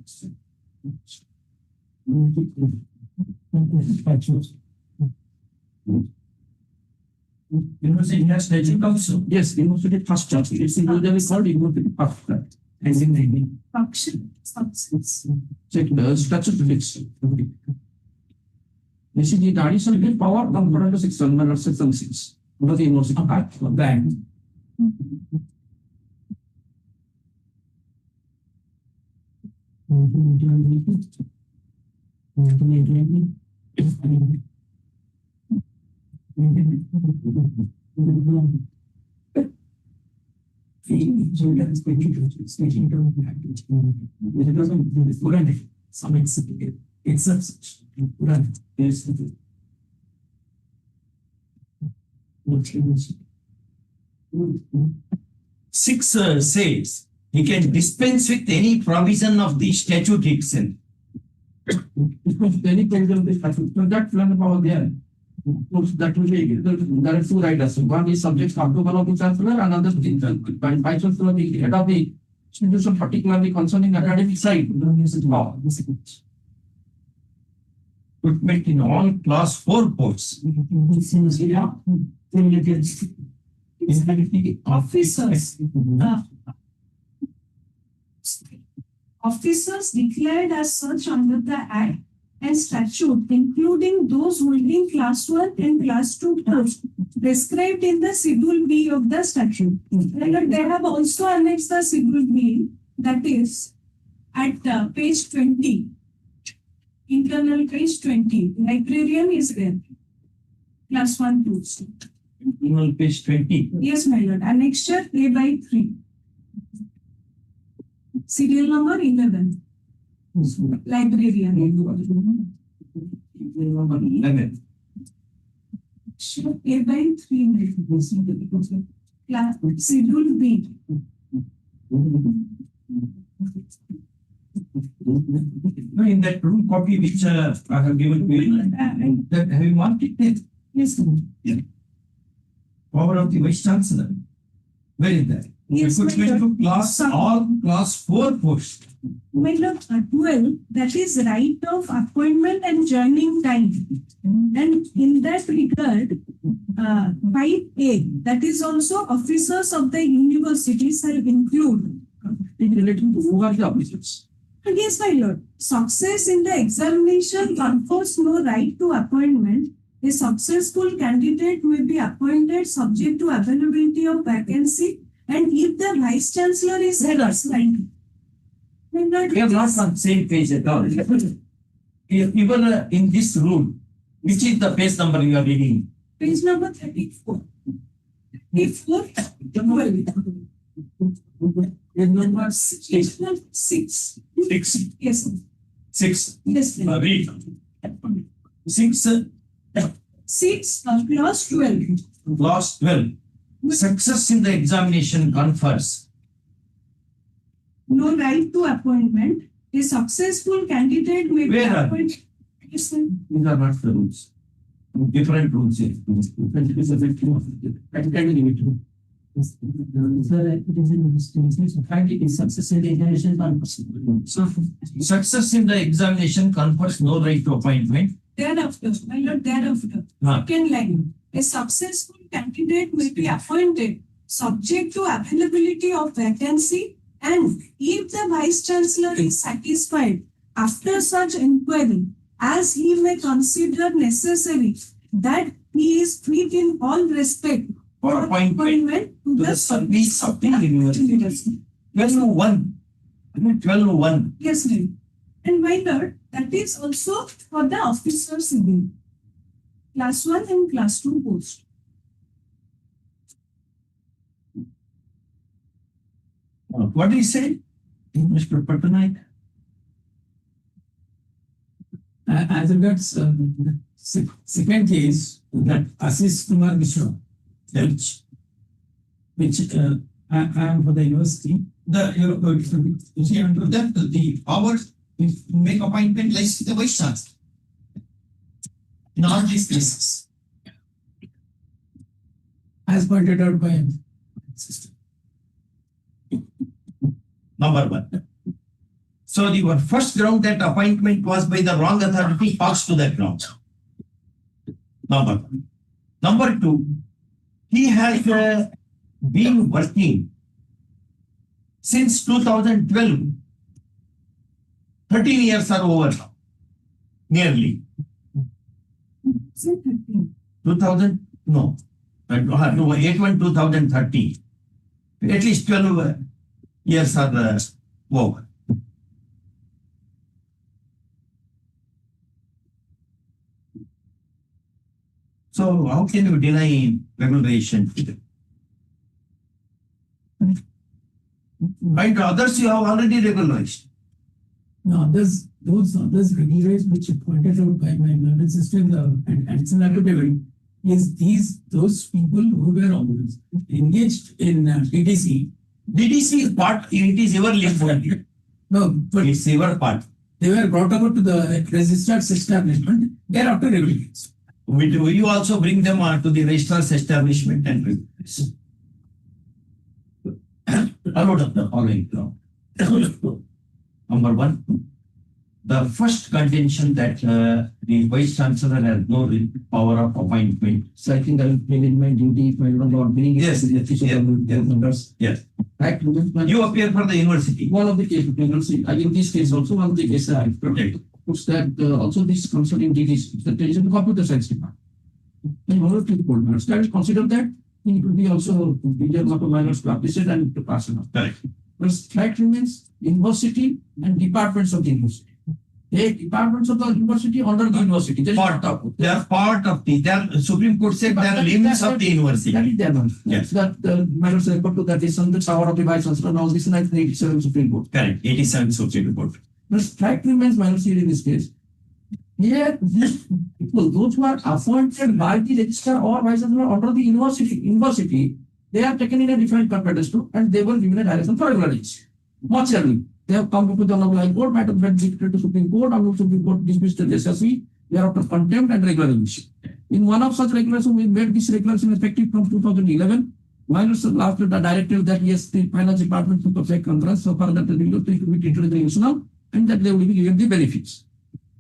University has statute also. Yes, university first chapter. It's usually called university first chapter. As in the Function, substance. check the statute list. This is the additional power conferred to section 6 under the University Act of Bank. Six says he can dispense with any provision of the statute itself. Any provision of the statute. So that plan power there. That will be there are two riders. One is subject to approval of the chancellor, another by chancellor the head of the institution, particularly concerning academic side. Recruitment in all class 4 posts. Officers. Officers declared as such under the Act and statute, including those holding class 1 and class 2 posts described in the Schedule B of the statute. And they have also annexed the Schedule B, that is at page 20, internal page 20. Librarian is there, class 1 post. Internal page 20. Yes, my lord. Annexure A by 3. Serial number 11. Librarian. A by 3. Schedule B. No, in that room copy which I have given to you, that have you marked it there? Yes. Power of the Vice Chancellor. Where is that? Yes, You could my go lord. to class, all class 4 posts. My lord, 12, that is right of appointment and joining time. And in that regard, 5A, that is also officers of the universities are included. Relating to who are the officers? Yes, my lord. Success in the examination confers no right to appointment. A successful candidate may be appointed subject to availability of vacancy, and if the vice chancellor is assigned. My lord, We are not on same page at all. Even in this rule, which is the page number you are reading? page number 34. 34, 12. Page number Page number 6. 6. Yes, sir. 6. Yes, my lord. Read. 6. 6, clause 12. Clause 12. Success in the examination confers. No right to appointment. A successful candidate may be Where are appointed. Yes, sir. These are not the rules. Different rules here. Sir, it is in instances of fact it is success in the examination purpose. So, success in the examination confers no right to appointment. Thereafter, my lord, thereafter. Ah. Second line. A successful candidate may be appointed subject to availability of vacancy, and if the vice chancellor is satisfied after such inquiry, as he may consider necessary, that he is fit in all respect For appointment to to the service of the university. 12:1. 12:1. Yes, ma'am. And my lord, that is also for the officer civil. Class 1 and class 2 post. What do you say, Mr. Patnaik? As regards second case, that Ashish Kumar Mishra, which I am for the university. You see, under that, the powers to make appointment lies with the vice chancellor. In all these cases. As pointed out by sister. Number 1. So your first ground that appointment was by the wrong authority falls to that ground. Number 1. Number 2, he has been working since 2012. 13 years are over now. Nearly. 2000, no. 8/1/2030. At least 12 years are over. So how can you deny regularization? By the others you have already regularized. Now, those others regularized which pointed out by my learned sister and it's an affidavit is those people who were engaged in DDC. DDC is part, it is your link. No, but It's your part. they were brought over to the registered establishment thereafter regularized. You also bring them to the registrar's establishment and regularize. Allowed of the following ground. Number 1, the first contention that the vice chancellor has no power of appointment. So I think I will bring in my duty if I don't know bringing it Yes, to the official members. Yes. Right. You appear for the university. One of the cases, in this case also one of the cases I protect. puts that also this concerning DDC, that there is a computer science department. And one or two report minors. That is consider that it will be also be a lot of minors to appreciate and to pass on. Correct. But fact remains university and departments of the university. They departments of the university under the university. They They are part of the, Supreme Court said they are limits of the university. That is their one. Yes. That minors refer to that is on the power of the vice chancellor. Now this is 1987 Supreme Court. Correct. 87 Supreme Court. The fact remains minors here in this case. Here, these people, those who are appointed by the registrar or vice chancellor under the university, they are taken in a different competence to, and they were given a direction for regularization. Much early. They have come to the Hon'Ble High Court, matter been dictated to Supreme Court, and Supreme Court dismissed the SSC. They are after contempt and regularization. In one of such regulations, we made this regulation effective from 2011. Minors after the directive that yes, the finance department took effect conference so far that the regulatory will be treated as national and that they will be given the benefits.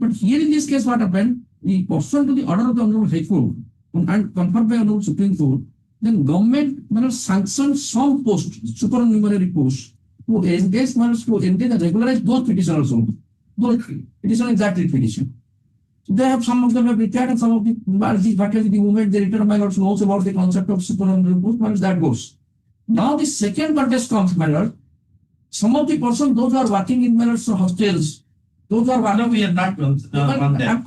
But here in this case, what happened? The pursuant to the order of the Hon'Ble High Court and confirmed by Hon'Ble Supreme Court, then government sanctioned some posts, supernumerary posts, to engage minors to engage and regularize those petitioners only. Those petitioners exactly petition. So they have some of them have retired and some of the vacancy the moment they return minors knows about the concept of supernumerary post minors that goes. Now the second contest comes minors. Some of the persons those who are working in minors hostels, those who are No, we are not on that.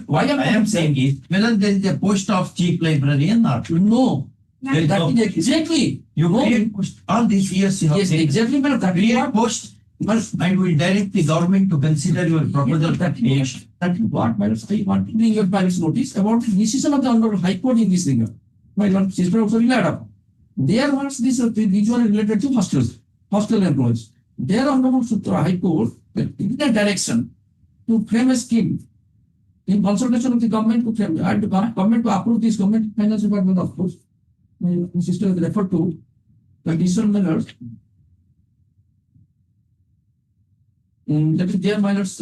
What I am saying is whether there is a post of chief librarian or no. there is no. Exactly. You know, create post all these years you have yes, said, exactly. That create post and will direct the government to consider your proposal for creation. That is what I want to bring your parents notice about the decision of the Hon'Ble High Court in this regard. My one sister also relied upon. There was this these were related to hostel employees. There Hon'Ble High Court in a direction to frame a scheme in consultation with the government to frame and the government to approve this government finance department of course. My sister referred to the decision minors. That is their minors.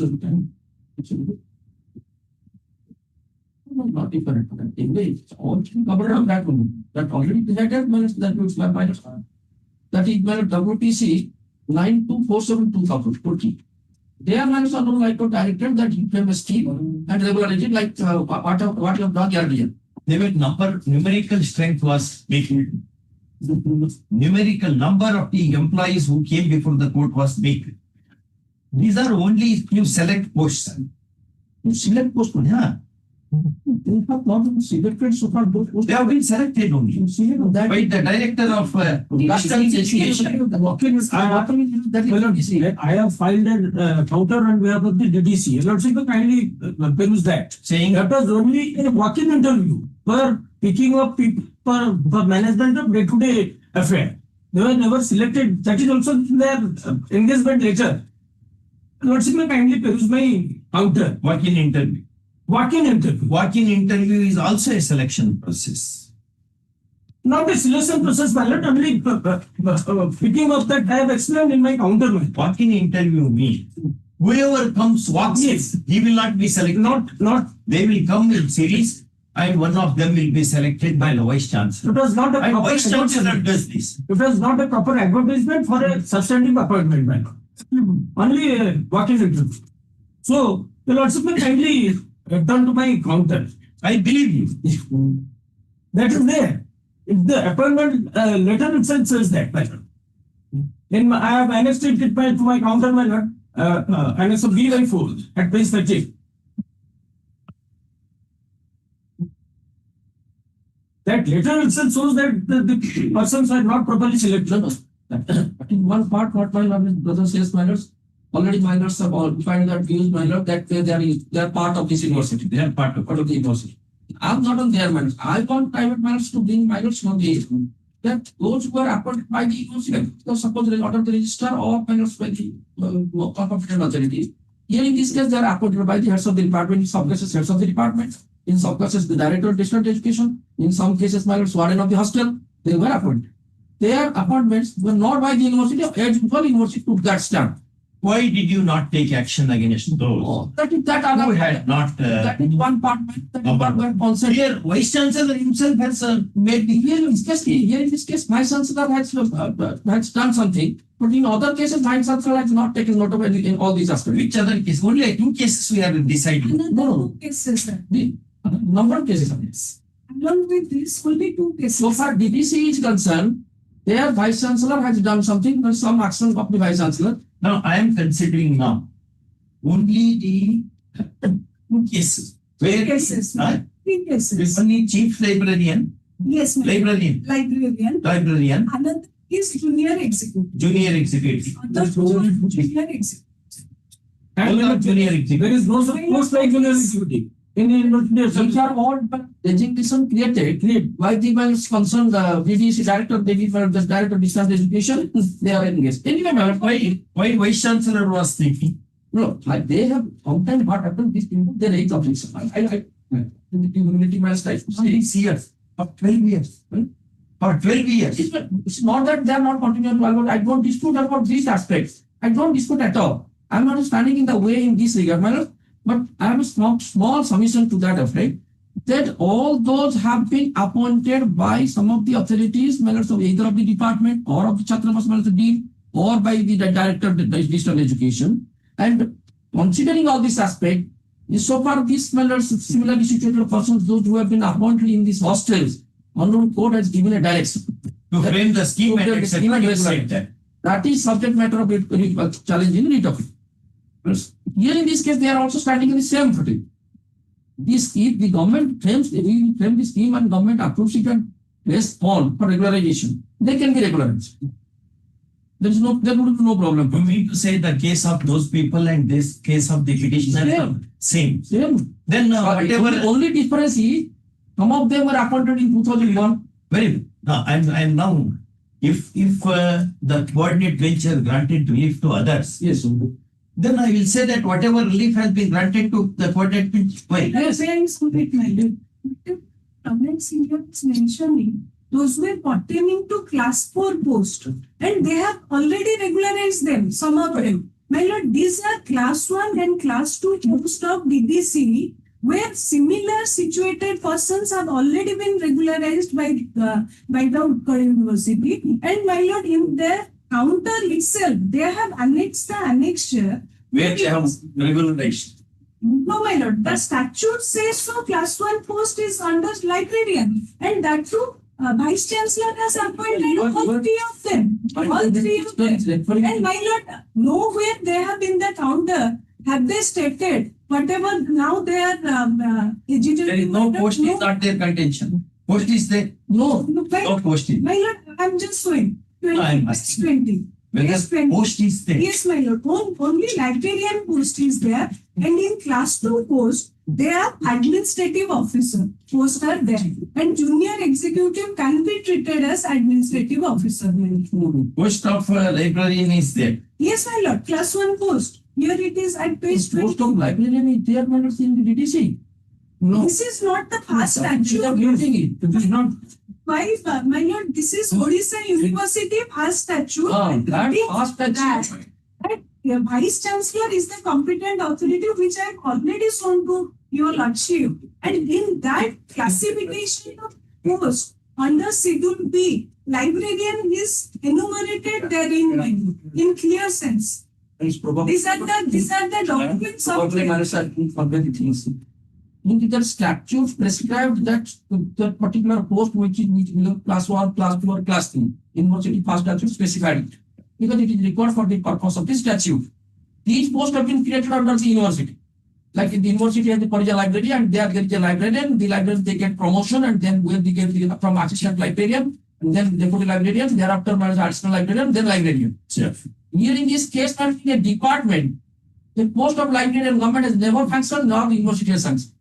Not different. It's all covered up that one. That already decided minors that was minors. That is minor WTC 9247/2014. Their minors are not like to directed that you frame a scheme and regulated like what you have done earlier. They were numerical strength was big. Numerical number of the employees who came before the court was big. These are only if you select posts. You select posts, Yeah. they have not been selected so far. Those posts They have been selected only you select that. by the director of customs education. I have filed a counter on behalf of the DDC. Lordship kindly peruse that. Saying That was only a walk-in interview for picking up people for management of day-to-day affair. They were never selected. That is also in their engagement letter. Lordship may kindly peruse my counter. walk-in interview. Walk-in interview. Walk-in interview is also a selection process. Not a selection process, my lord. Only picking up that I have explained in my counter. Walk-in interview means whoever comes walks in, Yes. he will not be selected. Not. They will come in series and one of them will be selected by the vice chancellor. It was not a And proper vice chancellor advertisement. does this. It was not a proper advertisement for a substantive appointment, my lord. Only a walk-in interview. So the lordship may kindly return to my counter. I believe you. That is there. If the appointment letter itself says that, my lord. I have annexed it to my counter, my lord. Annex of B/4 at page 30. That letter itself shows that the persons are not properly selected. But in one part, what my brother says, minors, already minors have all defined that views, minor, that they are part of this university. They are part of the university. I'm not on their minors. I want private minors to bring minors from the that those who are appointed by the university, because suppose they order the registrar or minors by the competent authority. Here in this case, they are appointed by the heads of the department, in some cases heads of the department, in some cases the director of district education, in some cases minors warden of the hostel, they were appointed. Their appointments were not by the university, or university took that stand. Why did you not take action against those That who had not? that is one part. That is one part concern. Here, vice chancellor himself has made the Here in this case, my chancellor has done something. But in other cases, Vice Chancellor has not taken note of any in all these aspects. Which other case? Only 2 cases we are deciding. Another No. 2 cases, sir. The number of cases are this. Along with this, only 2 cases. So far, DDC is concerned, their Vice Chancellor has done something, but some action of the Vice Chancellor. Now, I am considering now only the 2 cases. Where Cases, Huh? 3 cases. Only chief librarian, Yes, ma'am. librarian, Librarian. Another is junior executive. junior executive. Other 2 are junior executive. All are junior There executive. is no such post like junior executive. In the university, these are all designation created by the concerned VDC director, the director of distance education, they are engaged. Anyway, ma'am, Why Vice Chancellor was thinking? no, like they have sometimes what happened, these people, they raise objection. The humility must like 6 years or 12 years. For 12 years. It's not that they are not continuing to allow. I don't dispute about these aspects. I don't dispute at all. I'm not standing in the way in this regard, my lord. But I have a small submission to that effect that all those have been appointed by some of the authorities, members of either of the department or of the Chhatrapati Maharaj Dean or by the director of digital education. And considering all this aspect, so far these similarly situated persons, those who have been appointed in these hostels, Honorable Court has given a direction. To frame the scheme and the scheme and etc. You said regulation. that. That is subject matter of challenge in writ of it. Here in this case, they are also standing in the same footing. If the government frames the scheme and government approves it and places on for regularization, they can be regularized. There would be no problem. You mean to say the case of those people and this case of the petitioner same? Same. Then whatever. The only difference is some of them were appointed in 2001. Very good. Now I'm now if the coordinate bench has granted relief to others, Yes. then I will say that whatever relief has been granted to the coordinate bench, why? Yes, I am submitted. Government senior is mentioning those were pertaining to class 4 post and they have already regularized them, some of them. My lord, these are class 1 and class 2 post of DDC where similar situated persons have already been regularized by the Utkal University. And my lord, in their counter itself, they have annexed the annexure. Where they have regularized. No, my lord, the statute says so. Class 1 post is under librarian, and that too, Vice Chancellor has appointed all 3 of them. All 3 of them. And my lord, nowhere they have in the counter have they stated whatever now they are There is no post is not their contention. Post is there. No. No post is. My lord, I'm just showing. I'm 20. Whether post is there. Yes, my lord. Only librarian post is there, and in class 2 post, they are administrative officer post are there, and junior executive can be treated as administrative officer. Post of librarian is there. Yes, my lord. Class 1 post. Here it is at page 20. Post of librarian is there, my lord, in the DDC. No. This is not the past They are statute. using it. It is not. Why, my lord? This is Odisha University past statute. That It past statute. that the Vice Chancellor is the competent authority which I have already shown to your lordship. And in that classification of post under Schedule B, librarian is enumerated therein in clear sense. These are the documents of Probably things. In the statute prescribed that the particular post which class 1, class 2 or class 3, university past statute specified it. Because it is required for the purpose of the statute. These posts have been created under the university. Like the university has the college library and there is a librarian, the librarians they get promotion and then when they get from assistant librarian and then deputy librarian, thereafter additional librarian, then librarian. Yes. Here in this case, in a department, the post of librarian government has never functioned, nor the university has functioned.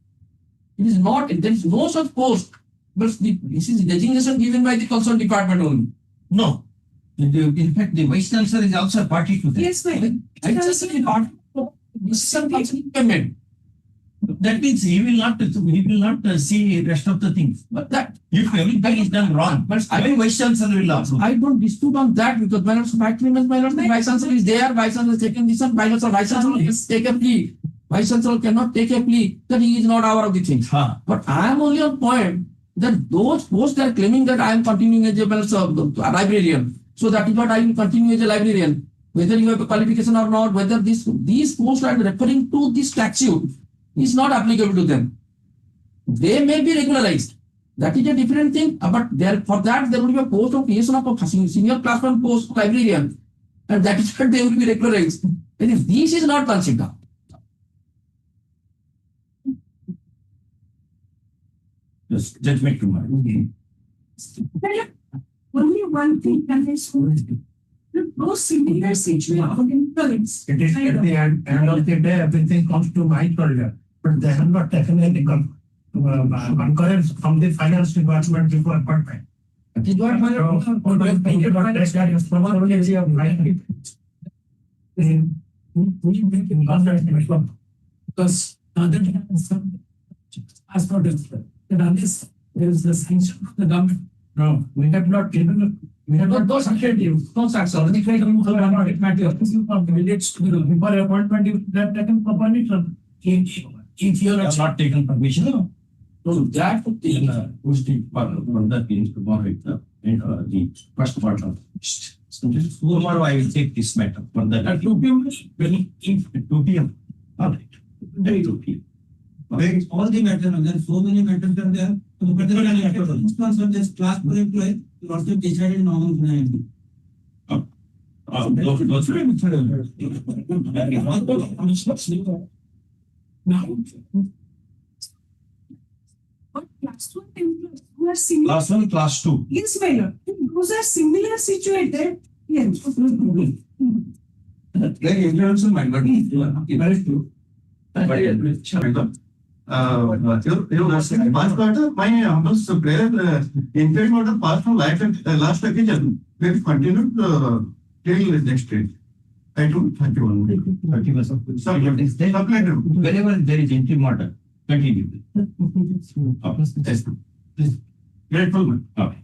It is not, there is no such post, but this is designation given by the concerned department only. No. In fact, the Vice Chancellor is also a party to that. yes, my lord. I just say part of decision concerning payment. That means he will not see rest of the things. But that If everything is done wrong, But why Vice Chancellor will approve? I don't dispute on that because my lord, fact remains my lord, the Vice Chancellor is there, Vice Chancellor has taken this and Vice Chancellor has taken a plea. Vice Chancellor cannot take a plea that he is not aware of the things. Huh. But I am only on point that those posts that are claiming that I am continuing as a librarian, So that is what I will continue as a librarian. Whether you have a qualification or not, whether these posts are referring to this statute is not applicable to them. They may be regularized. That is a different thing. But there for that there will be a post of creation of a senior class 1 post librarian, and that is what they will be regularized. And if this is not considered. Just judgment tomorrow. Only one thing can I say. The most similar situation. It is at the end of the day, everything comes to my shoulder, but they have not taken any concurrence from the finance department before appointment. That is what Because other as for this, unless there is the sanction of the government. No, we have not given, we have not Those initiatives, those acts already taken before appointment, if they have taken for permission. if you are Not taken permission. So that Who's the further things tomorrow the first part of it. So tomorrow I will take this matter further. At 2 p.m. At 2 p.m. All right. At 2 p.m. All the matters, and there are so many matters are there. So, particularly instance of this class 4 employee, you also decided normal penalty. Now, but class 1 employees who are similar. Class 1, class 2. Yes, my lord. Those are similar situated. Yes. Very influential mind, but very true. Last quarter, my humble prayer, in fact, order passed from last occasion, we have continued till next day. I do 31. 31. Supplementary. Wherever there is interim order, continue. Yes. Please. Grateful, man. Okay.